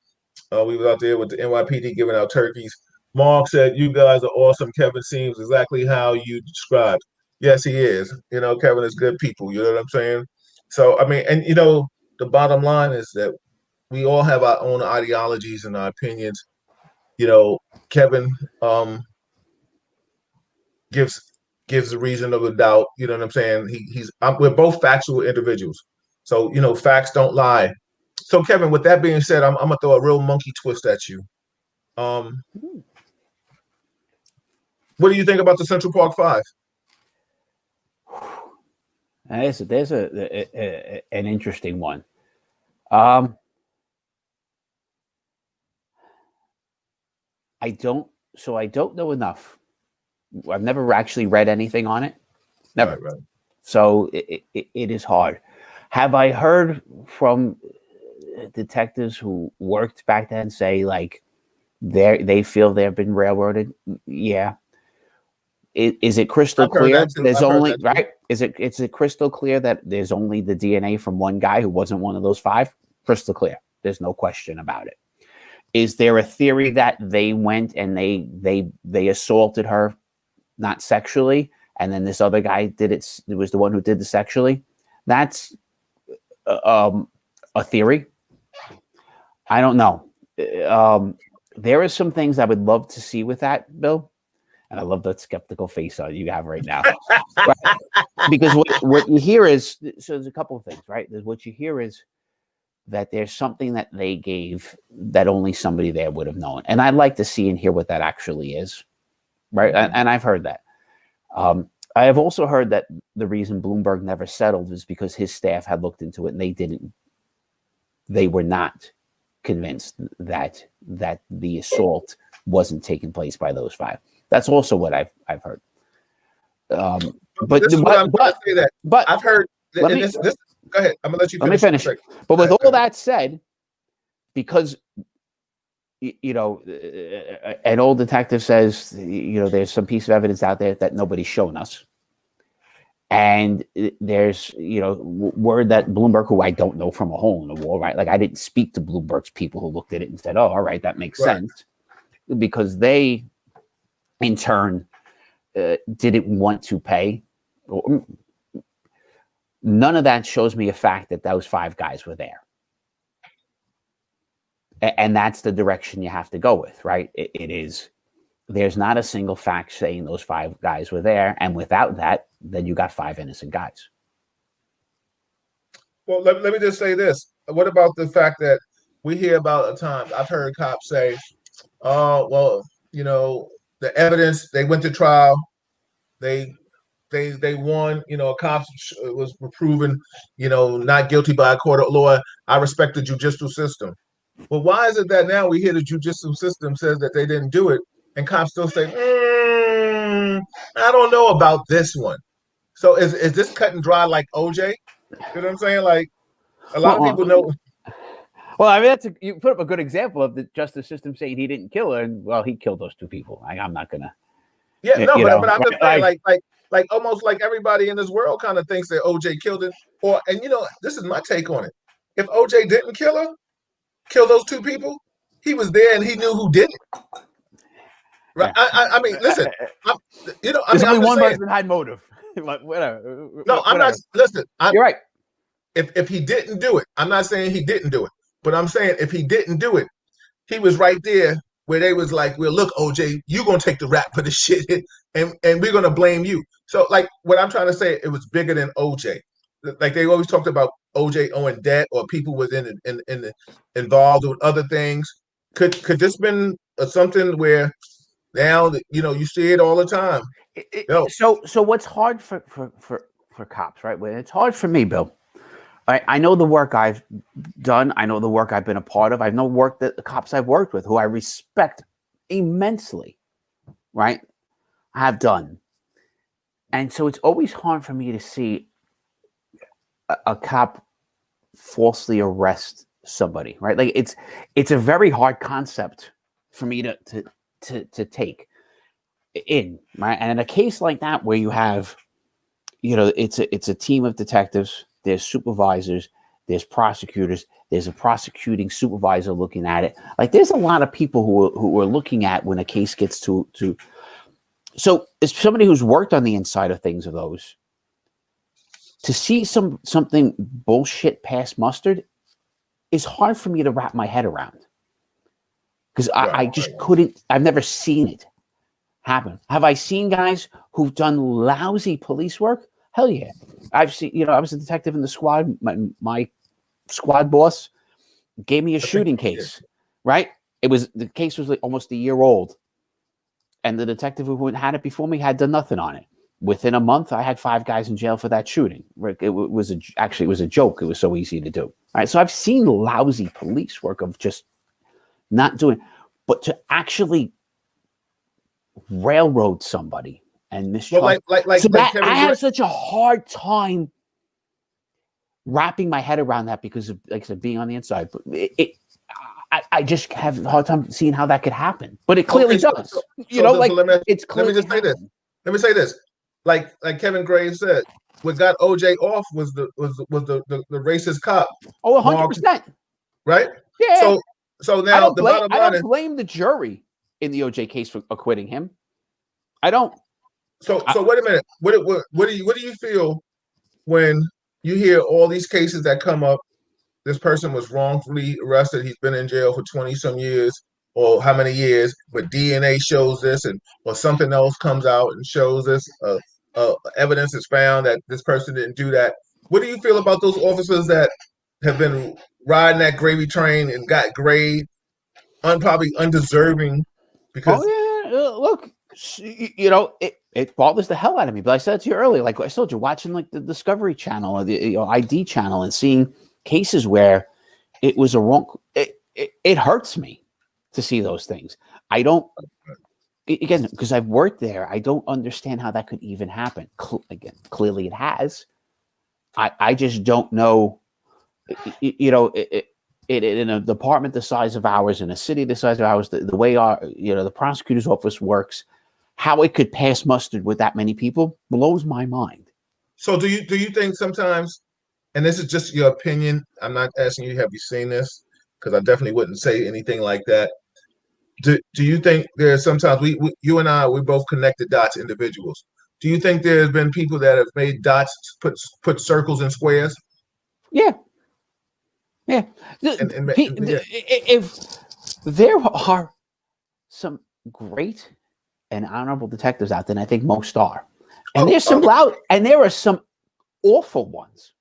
We were out there with the NYPD giving out turkeys. Mark said, "You guys are awesome. Kevin seems exactly how you described." Yes, he is. Kevin is good people. You know what I'm saying? So I mean, and the bottom line is that we all have our own ideologies and our opinions. Kevin gives the reason of a doubt. You know what I'm saying? We're both factual individuals, so facts don't lie. So Kevin, with that being said, I'm gonna throw a real monkey twist at you. What do you think about the Central Park Five? There's an interesting one. I don't know enough. I've never actually read anything on it. Never. Right. So it is hard. Have I heard from detectives who worked back then say like they feel they've been railroaded? Yeah. Is it crystal clear? There's only right. Is it crystal clear that there's only the DNA from one guy who wasn't one of those five? Crystal clear. There's no question about it. Is there a theory that they went and they assaulted her, not sexually, and then this other guy did it? It was the one who did the sexually. That's a theory. I don't know. There are some things I would love to see with that, Bill. And I love that skeptical face on you have right now. Right? Because what you hear is, so there's a couple of things, right? What you hear is that there's something that they gave that only somebody there would have known. And I'd like to see and hear what that actually is, right? And I've heard that. I have also heard that the reason Bloomberg never settled is because his staff had looked into it and they were not convinced that the assault wasn't taking place by those five. That's also what I've heard. But I've heard. Go ahead. I'm gonna let you. Let me finish. But with all that said, because an old detective says there's some piece of evidence out there that nobody's shown us, and there's word that Bloomberg, who I don't know from a hole in the wall, right? Like I didn't speak to Bloomberg's people who looked at it and said, "Oh, all right, that makes sense," because they, in turn, didn't want to pay. None of that shows me a fact that those five guys were there. And that's the direction you have to go with, right? It is. There's not a single fact saying those five guys were there. And without that, then you got five innocent guys. Well, let me just say this. What about the fact that we hear about at times, I've heard cops say, the evidence, they went to trial, they won, cops was proven, not guilty by a court of law. I respect the judicial system. Well, why is it that now we hear the judicial system says that they didn't do it, and cops still say, I don't know about this one. So is this cut and dry like OJ? You know what I'm saying? Like a lot of people know. Well, I mean, you put up a good example of the justice system saying he didn't kill her, and he killed those two people. I'm not gonna. Yeah, no, but I'm just saying, like almost like everybody in this world kind of thinks that OJ killed it. And this is my take on it. If OJ didn't kill those two people, he was there and he knew who did it. Right? I mean, listen. There's only one person had motive. Whatever. No, I'm not. Listen, you're right. If he didn't do it, I'm not saying he didn't do it, but I'm saying if he didn't do it, he was right there where they was like, well, look, OJ, you're going to take the rap for this shit and we're going to blame you. So like what I'm trying to say, it was bigger than OJ. like they always talked about OJ owing debt or people within involved with other things. Could this been something where now that you see it all the time? No, So what's hard for cops, right? Well, it's hard for me, Bill. I know the work I've done. I know the work I've been a part of. I know work that the cops I've worked with, who I respect immensely, right, have done. And so it's always hard for me to see a cop falsely arrest somebody, right? Like it's a very hard concept for me to take in, right? And in a case like that where you have, it's a team of detectives, there's supervisors, there's prosecutors, there's a prosecuting supervisor looking at it. Like there's a lot of people who are looking at when a case gets to. So as somebody who's worked on the inside of things of those, to see something bullshit pass mustard is hard for me to wrap my head around, because I just couldn't. I've never seen it happen. Have I seen guys who've done lousy police work? Hell yeah. I've seen, I was a detective in the squad. My squad boss gave me a shooting case, right? The case was like almost a year old. And the detective who had it before me had done nothing on it. Within a month, I had 5 guys in jail for that shooting. It was a joke. It was so easy to do. All right. So I've seen lousy police work of just not doing, but to actually railroad somebody and mischarge. Well, I have such a hard time wrapping my head around that because of, like I said, being on the inside. But I just have a hard time seeing how that could happen. But it clearly does. It's clearly. Let me say this. Like Kevin Graves said, what got OJ off was the racist cop. Oh, 100%. Right? Yeah. So now the bottom line is, I don't blame the jury in the OJ case for acquitting him. I don't. So wait a minute. What do you feel when you hear all these cases that come up? This person was wrongfully arrested. He's been in jail for 20 some years, or how many years? But DNA shows this, or something else comes out and shows this. Evidence is found that this person didn't do that. What do you feel about those officers that have been riding that gravy train and got grade, probably undeserving? Because look, it bothers the hell out of me. But I said to you earlier, like I told you, watching like the Discovery Channel or the ID channel and seeing cases where it was a wrong. It hurts me to see those things. I don't. Again, because I've worked there, I don't understand how that could even happen. Again, clearly it has. I just don't know. In a department the size of ours, in a city the size of ours, the way the prosecutor's office works, how it could pass mustard with that many people blows my mind. So do you think sometimes, and this is just your opinion, I'm not asking you, have you seen this? Because I definitely wouldn't say anything like that. Do you think there's sometimes you and I, we both connect the dots individuals. Do you think there's been people that have made dots, put circles in squares? Yeah. Yeah. If there are some great and honorable detectives out there, and I think most are, and there's some loud, and there are some awful ones.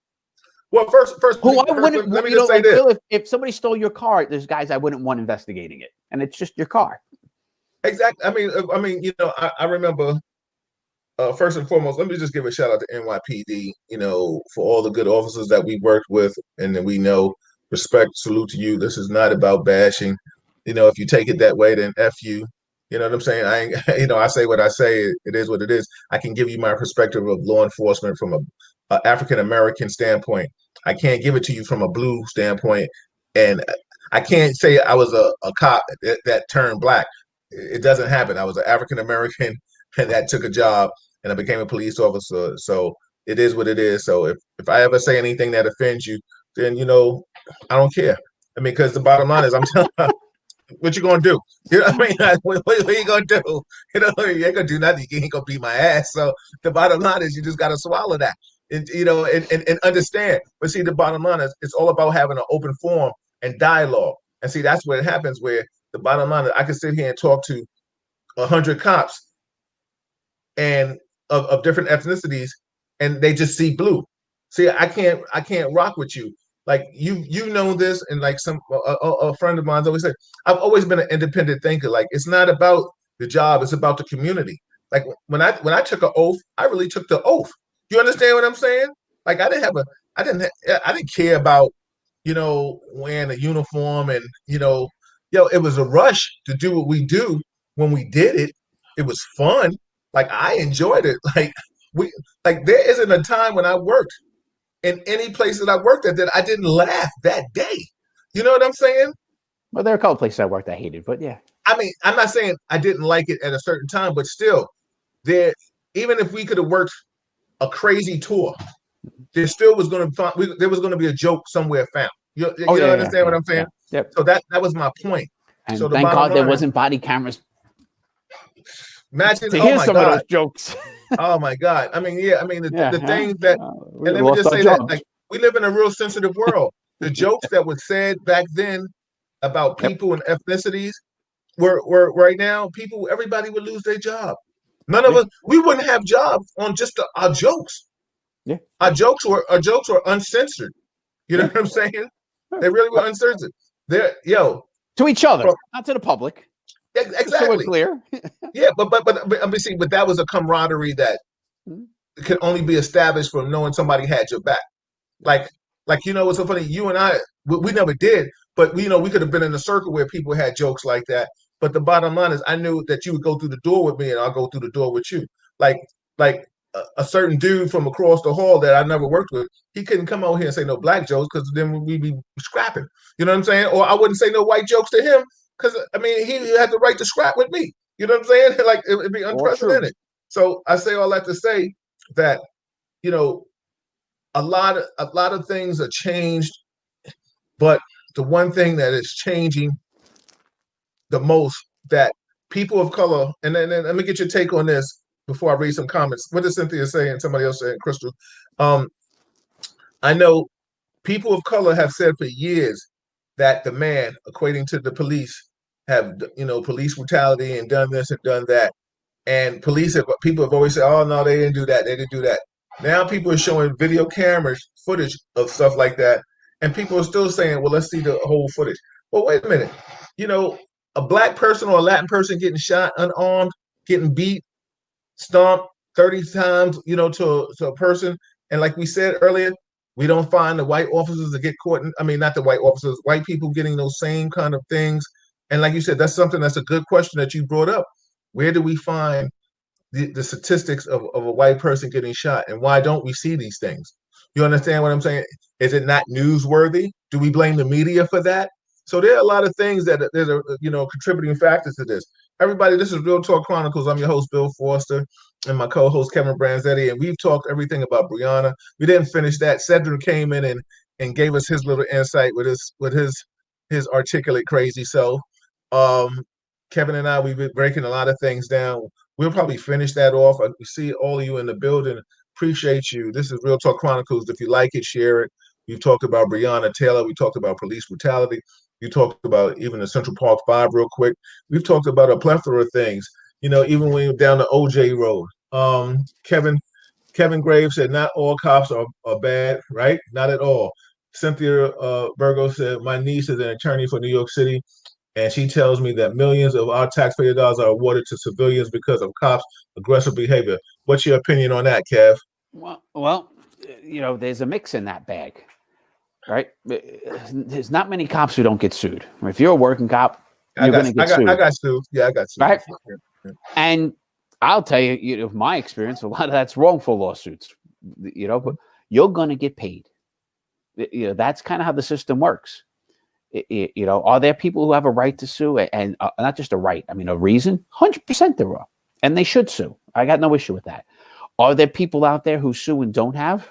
Well, first, let me just say this: if somebody stole your car, there's guys I wouldn't want investigating it, and it's just your car. Exactly. I mean, I remember. First and foremost, let me just give a shout out to NYPD. For all the good officers that we worked with, and that we know. Respect, salute to you. This is not about bashing. If you take it that way, then F you. You know what I'm saying? I ain't, I say what I say. It is what it is. I can give you my perspective of law enforcement from a African American standpoint. I can't give it to you from a blue standpoint, and I can't say I was a cop that turned black. It doesn't happen. I was an African American and that took a job, and I became a police officer. So it is what it is. So if I ever say anything that offends you, then I don't care. I mean, because the bottom line is, I'm telling you, what you gonna do? I mean, what are you gonna do? You ain't gonna do nothing. You ain't gonna beat my ass. So the bottom line is, you just gotta swallow that, and understand. But see, the bottom line is, it's all about having an open forum and dialogue. And see, that's where it happens. Where the bottom line is, I can sit here and talk to 100 cops, and of different ethnicities, and they just see blue. See, I can't rock with you. Like you know this, and like a friend of mine's always said, I've always been an independent thinker. Like it's not about the job, it's about the community. Like when I took an oath, I really took the oath. You understand what I'm saying? Like I didn't care about wearing a uniform and it was a rush to do what we do when we did it. It was fun. Like I enjoyed it. We like there isn't a time when I worked in any place that I worked at that I didn't laugh that day. You know what I'm saying? Well, there are a couple places I worked I hated, but yeah. I mean, I'm not saying I didn't like it at a certain time, but still, there. Even if we could have worked a crazy tour, there still was going to there was going to be a joke somewhere found. You understand what I'm saying? Yep. So that was my point. And so thank God there wasn't body cameras. Imagine to hear some of those jokes. Oh my God! I mean, the things that, and let me just say that, like, we live in a real sensitive world. The jokes that were said back then about people and ethnicities were right now. Everybody would lose their job. None of us, we wouldn't have jobs on just our jokes. Yeah, our jokes were uncensored. You know what I'm saying? They really were uncensored. To each other, not to the public. Exactly. So we're clear. Yeah, but I mean, see, but that was a camaraderie that could only be established from knowing somebody had your back. Like what's so funny? You and I, we never did, but we could have been in a circle where people had jokes like that. But the bottom line is, I knew that you would go through the door with me, and I'll go through the door with you. Like a certain dude from across the hall that I never worked with, he couldn't come out here and say no black jokes because then we'd be scrapping. You know what I'm saying? Or I wouldn't say no white jokes to him because I mean he had the right to scrap with me. You know what I'm saying? Like it'd be unprecedented. So I say all that to say that a lot of things are changed, but the one thing that is changing the most that people of color, and then let me get your take on this before I read some comments. What did Cynthia say and somebody else saying, Crystal? I know people of color have said for years that the man equating to the police have, police brutality and done this and done that. And people have always said, oh, no, they didn't do that. They didn't do that. Now people are showing video cameras footage of stuff like that. And people are still saying, well, let's see the whole footage. Well, wait a minute. A black person or a Latin person getting shot unarmed, getting beat, stomped 30 times, to a person. And like we said earlier, we don't find the white officers that get caught. Not the white officers, white people getting those same kind of things. And like you said, that's a good question that you brought up. Where do we find the statistics of a white person getting shot? And why don't we see these things? You understand what I'm saying? Is it not newsworthy? Do we blame the media for that? So there are a lot of things that are contributing factors to this. Everybody, this is Real Talk Chronicles. I'm your host, Bill Foster, and my co-host, Kevin Branzetti, and we've talked everything about Breonna. We didn't finish that. Cedric came in and gave us his little insight with his articulate, crazy self. Kevin and I, we've been breaking a lot of things down. We'll probably finish that off. I see all of you in the building. Appreciate you. This is Real Talk Chronicles. If you like it, share it. We've talked about Breonna Taylor. We talked about police brutality. You talked about even the Central Park 5 real quick. We've talked about a plethora of things. Even when you're down the OJ road. Kevin Graves said, not all cops are bad, right? Not at all. Cynthia Virgo said, my niece is an attorney for New York City, and she tells me that millions of our taxpayer dollars are awarded to civilians because of cops' aggressive behavior. What's your opinion on that, Kev? Well, there's a mix in that bag, right? There's not many cops who don't get sued. If you're a working cop, you're going to get sued. I got sued. Yeah, I got sued. Right? Yeah. And I'll tell you, my experience, a lot of that's wrongful lawsuits, but you're going to get paid. That's kind of how the system works. Are there people who have a right to sue, and not just a right, a reason? 100% there are, and they should sue. I got no issue with that. Are there people out there who sue and don't have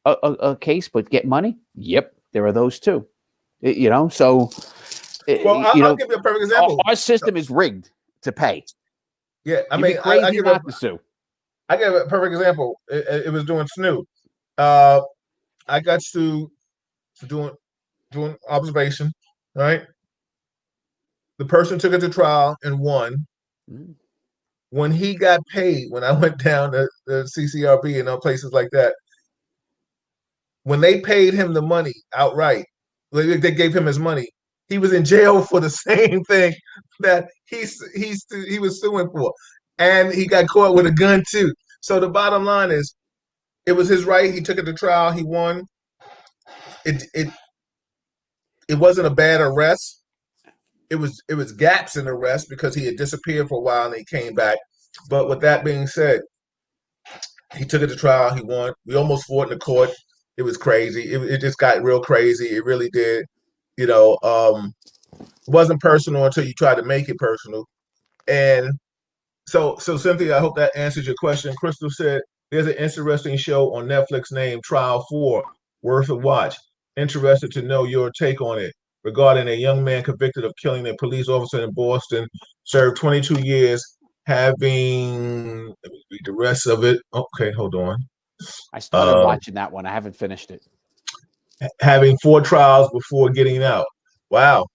a case but get money? Yep, there are those too. So I'll give you a perfect example. Our system is rigged to pay. Yeah, I give not to sue. I give a perfect example. It was doing Snoop. I got sued for doing observation, right? The person took it to trial and won. When he got paid, when I went down to the CCRB and places like that, when they paid him the money outright, they gave him his money. He was in jail for the same thing that he was suing for, and he got caught with a gun too. So the bottom line is, it was his right. He took it to trial. He won. It wasn't a bad arrest. It was gaps in the arrest because he had disappeared for a while and he came back. But with that being said, he took it to trial. He won. We almost fought in the court. It was crazy. It just got real crazy. It really did. It wasn't personal until you tried to make it personal. And so Cynthia, I hope that answers your question. Crystal said there's an interesting show on Netflix named Trial 4, worth a watch. Interested to know your take on it regarding a young man convicted of killing a police officer in Boston, served 22 years, having, let me read the rest of it. Okay, hold on. I started watching that one. I haven't finished it. Having 4 trials before getting out. Wow.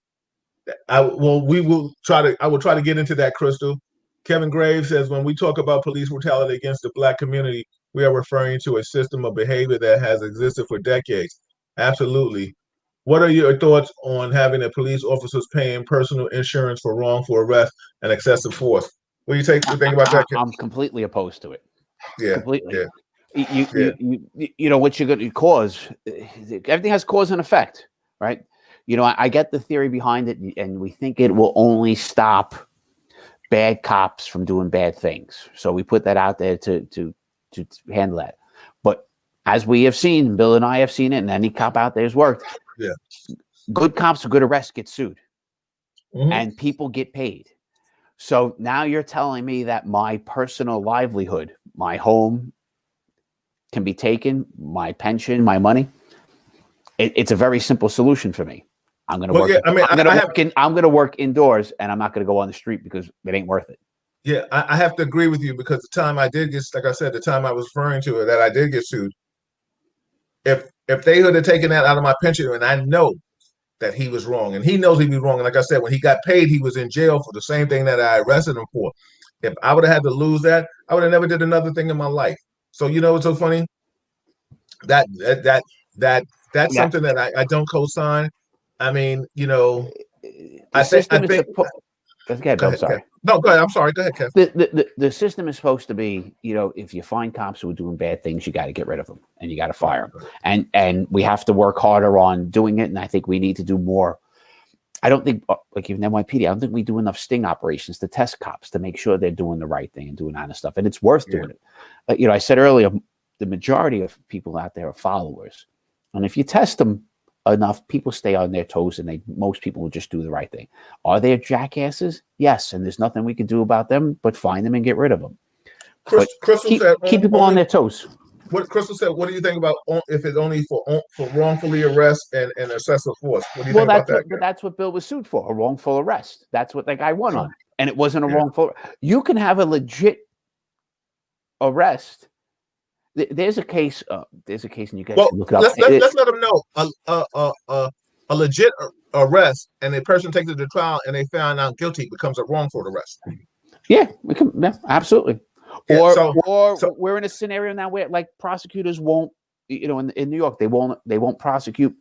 I will try to get into that, Crystal. Kevin Graves says, when we talk about police brutality against the Black community, we are referring to a system of behavior that has existed for decades. Absolutely. What are your thoughts on having the police officers paying personal insurance for wrongful arrest and excessive force? What do you think about that, Kevin? I'm completely opposed to it. Yeah. Completely. Yeah. You know what you're going to cause. Everything has cause and effect, right? I get the theory behind it, and we think it will only stop bad cops from doing bad things. So we put that out there to handle that. But as we have seen, Bill and I have seen it, and any cop out there has worked. Yeah. Good cops or good arrests get sued, mm-hmm. and people get paid. So now you're telling me that my personal livelihood, my home, can be taken, my pension, my money. It's a very simple solution for me. I'm going to work. Yeah, I'm going to work indoors, and I'm not going to go on the street because it ain't worth it. Yeah, I have to agree with you, because the time I did get, like I said, the time I was referring to it, that I did get sued. If they would have taken that out of my pension, and I know that he was wrong, and he knows he was wrong, and like I said, when he got paid, he was in jail for the same thing that I arrested him for. If I would have had to lose that, I would have never did another thing in my life. So what's so funny? That's something that I don't co-sign. I mean, I think. Okay, Bill, I'm sorry. No, go ahead. I'm sorry. Go ahead, Kev. The system is supposed to be, if you find cops who are doing bad things, you got to get rid of them and you got to fire them. And we have to work harder on doing it. And I think we need to do more. I don't think, like even NYPD, I don't think we do enough sting operations to test cops to make sure they're doing the right thing and doing honest stuff. And it's worth doing it. I said earlier, the majority of people out there are followers. And if you test them enough, people stay on their toes, and most people will just do the right thing. Are there jackasses? Yes, and there's nothing we can do about them but find them and get rid of them. Crystal said, keep people on their toes. What Crystal said, what do you think about if it's only for wrongfully arrest and excessive force? What do you think about that? But that's what Bill was sued for, a wrongful arrest. That's what that guy won on, and it wasn't a wrongful. You can have a legit arrest. There's a case. And you guys can look it up. Let's let them know. A legit arrest, and a person takes it to trial, and they found out guilty, becomes a wrongful arrest. Yeah, we can. Yeah, absolutely. Or we're in a scenario now where, like, prosecutors won't. In New York, they won't prosecute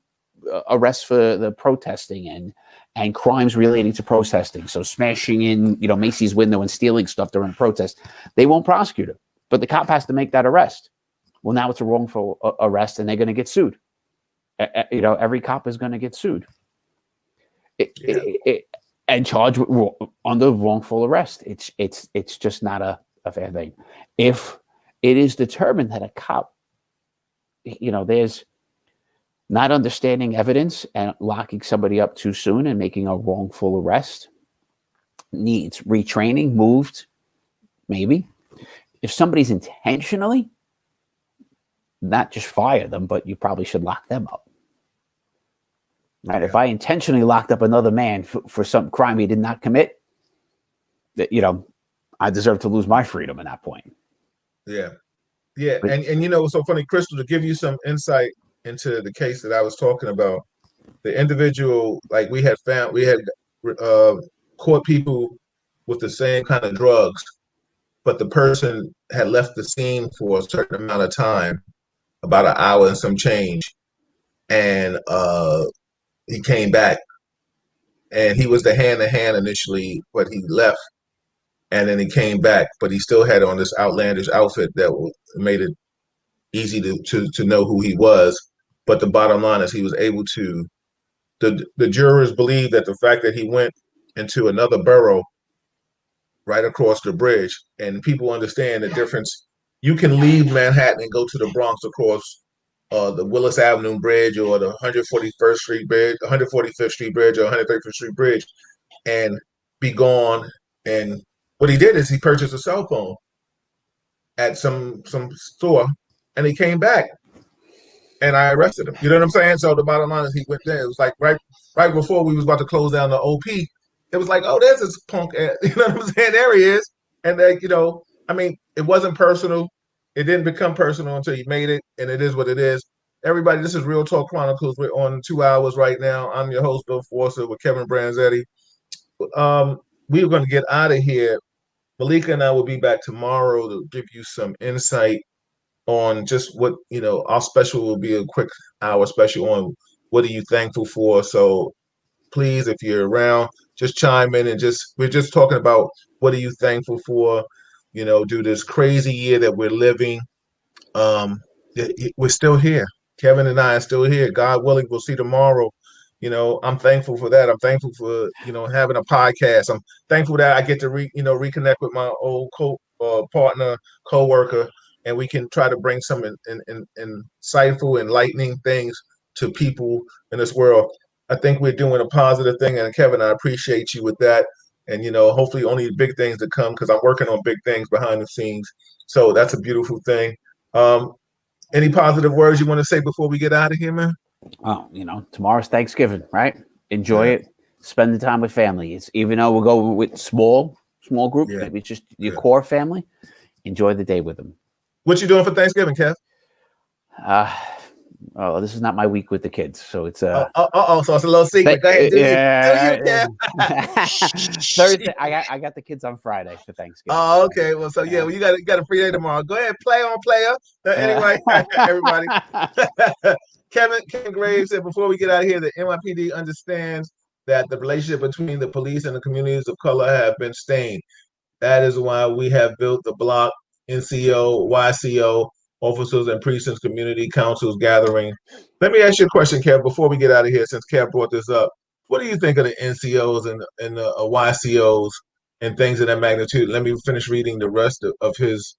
arrests for the protesting and crimes relating to protesting. So smashing in Macy's window and stealing stuff during a protest, they won't prosecute it. But the cop has to make that arrest. Well, now it's a wrongful arrest, and they're going to get sued. Every cop is going to get sued and charged under wrongful arrest. It's just not a fair thing. If it is determined that a cop, there's not understanding evidence and locking somebody up too soon and making a wrongful arrest, needs retraining, moved, maybe. If somebody's intentionally, not just fire them, but you probably should lock them up. Right? Yeah. If I intentionally locked up another man for some crime he did not commit, I deserve to lose my freedom at that point. Yeah. Yeah. But, and it's so funny, Crystal, to give you some insight into the case that I was talking about, the individual, like we had caught people with the same kind of drugs, but the person had left the scene for a certain amount of time. about an hour and some change, and he came back, and he was the hand to hand initially, but he left, and then he came back, but he still had on this outlandish outfit that made it easy to know who he was. But the bottom line is he was able to. The jurors believe that the fact that he went into another borough right across the bridge, and people understand the difference. You can leave Manhattan and go to the Bronx across the Willis Avenue Bridge or the 141st Street Bridge, 145th Street Bridge or 135th Street Bridge, and be gone. And what he did is he purchased a cell phone at some store, and he came back, and I arrested him. You know what I'm saying? So the bottom line is he went there. It was like right before we was about to close down the OP. It was like, oh, there's this punk ass. You know what I'm saying? There he is. And I mean, it wasn't personal. It didn't become personal until you made it, and it is what it is. Everybody, this is Real Talk Chronicles. We're on 2 hours right now. I'm your host, Bill Forster, with Kevin Branzetti. We're going to get out of here. Malika and I will be back tomorrow to give you some insight on just what, our special will be a quick hour special on what are you thankful for. So please, if you're around, just chime in and we're just talking about what are you thankful for, do this crazy year that we're living. We're still here. Kevin and I are still here. God willing, we'll see tomorrow. I'm thankful for that. I'm thankful for, having a podcast. I'm thankful that I get to reconnect with my old partner, co-worker, and we can try to bring some insightful, enlightening things to people in this world. I think we're doing a positive thing, and Kevin, I appreciate you with that. And hopefully only big things to come, because I'm working on big things behind the scenes. So that's a beautiful thing. Any positive words you want to say before we get out of here, man? Oh, tomorrow's Thanksgiving, right? Enjoy it. Spend the time with family. It's even though we'll go with small group, maybe it's just your core family. Enjoy the day with them. What you doing for Thanksgiving, Kev? This is not my week with the kids, so it's so it's a little secret. Go ahead, do you, Thursday. I got the kids on Friday for Thanksgiving. Oh, okay. Well, so you got a free day tomorrow. Go ahead, play on player. Anyway, everybody. Kevin Graves said before we get out of here, the NYPD understands that the relationship between the police and the communities of color have been stained. That is why we have built the block NCO, YCO, officers and precincts community councils gathering. Let me ask you a question, Kev, before we get out of here, since Kev brought this up. What do you think of the NCOs and the YCOs and things of that magnitude? Let me finish reading the rest of his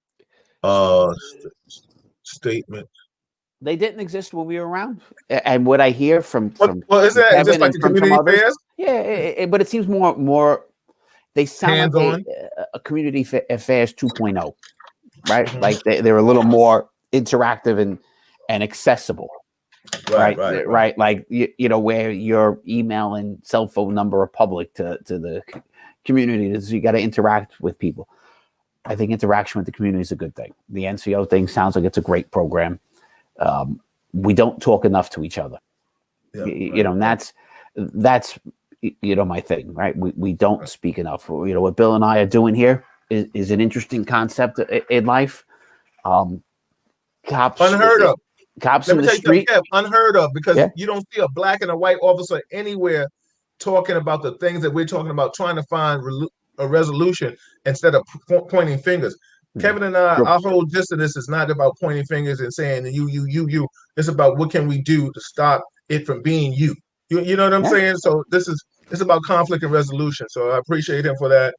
statement. They didn't exist when we were around, and what I hear from is that Kevin just like the community affairs? Yeah, but it seems more. They sound hands-on, like a community affairs 2.0, right? Mm-hmm. Like they're a little more interactive and accessible, right? Like where your email and cell phone number are public to the community. So you got to interact with people. I think interaction with the community is a good thing. The NCO thing sounds like it's a great program. We don't talk enough to each other, and that's my thing, right? We don't speak enough. What Bill and I are doing here is an interesting concept in life. Cops unheard of. Cops in the street, unheard of, because you don't see a black and a white officer anywhere talking about the things that we're talking about, trying to find a resolution instead of pointing fingers. Kevin and I, our whole gist of this is not about pointing fingers and saying you. It's about what can we do to stop it from being you. You know what I'm saying? So it's about conflict and resolution. So I appreciate him for that.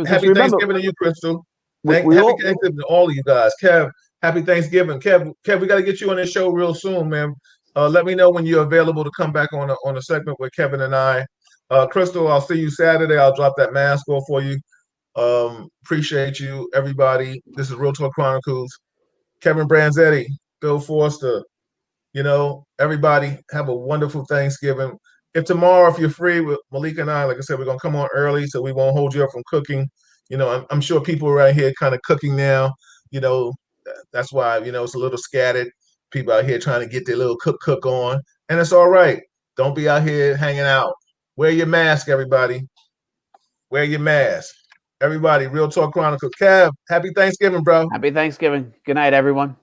Happy Thanksgiving to you, Crystal. Happy Thanksgiving to all of you guys. Kev, happy Thanksgiving. Kev, we got to get you on this show real soon, man. Let me know when you're available to come back on a segment with Kevin and I. Crystal, I'll see you Saturday. I'll drop that mask off for you. Appreciate you, everybody. This is Real Talk Chronicles. Kevin Branzetti, Bill Forster. Everybody have a wonderful Thanksgiving. If you're free with Malika and I, like I said, we're gonna come on early so we won't hold you up from cooking. I'm sure people around here kind of cooking now. That's why it's a little scattered. People out here trying to get their little cook on, and it's all right. Don't be out here hanging out. Wear your mask, everybody. Wear your mask. Everybody, Real Talk Chronicles. Kev, happy Thanksgiving, bro. Happy Thanksgiving. Good night, everyone.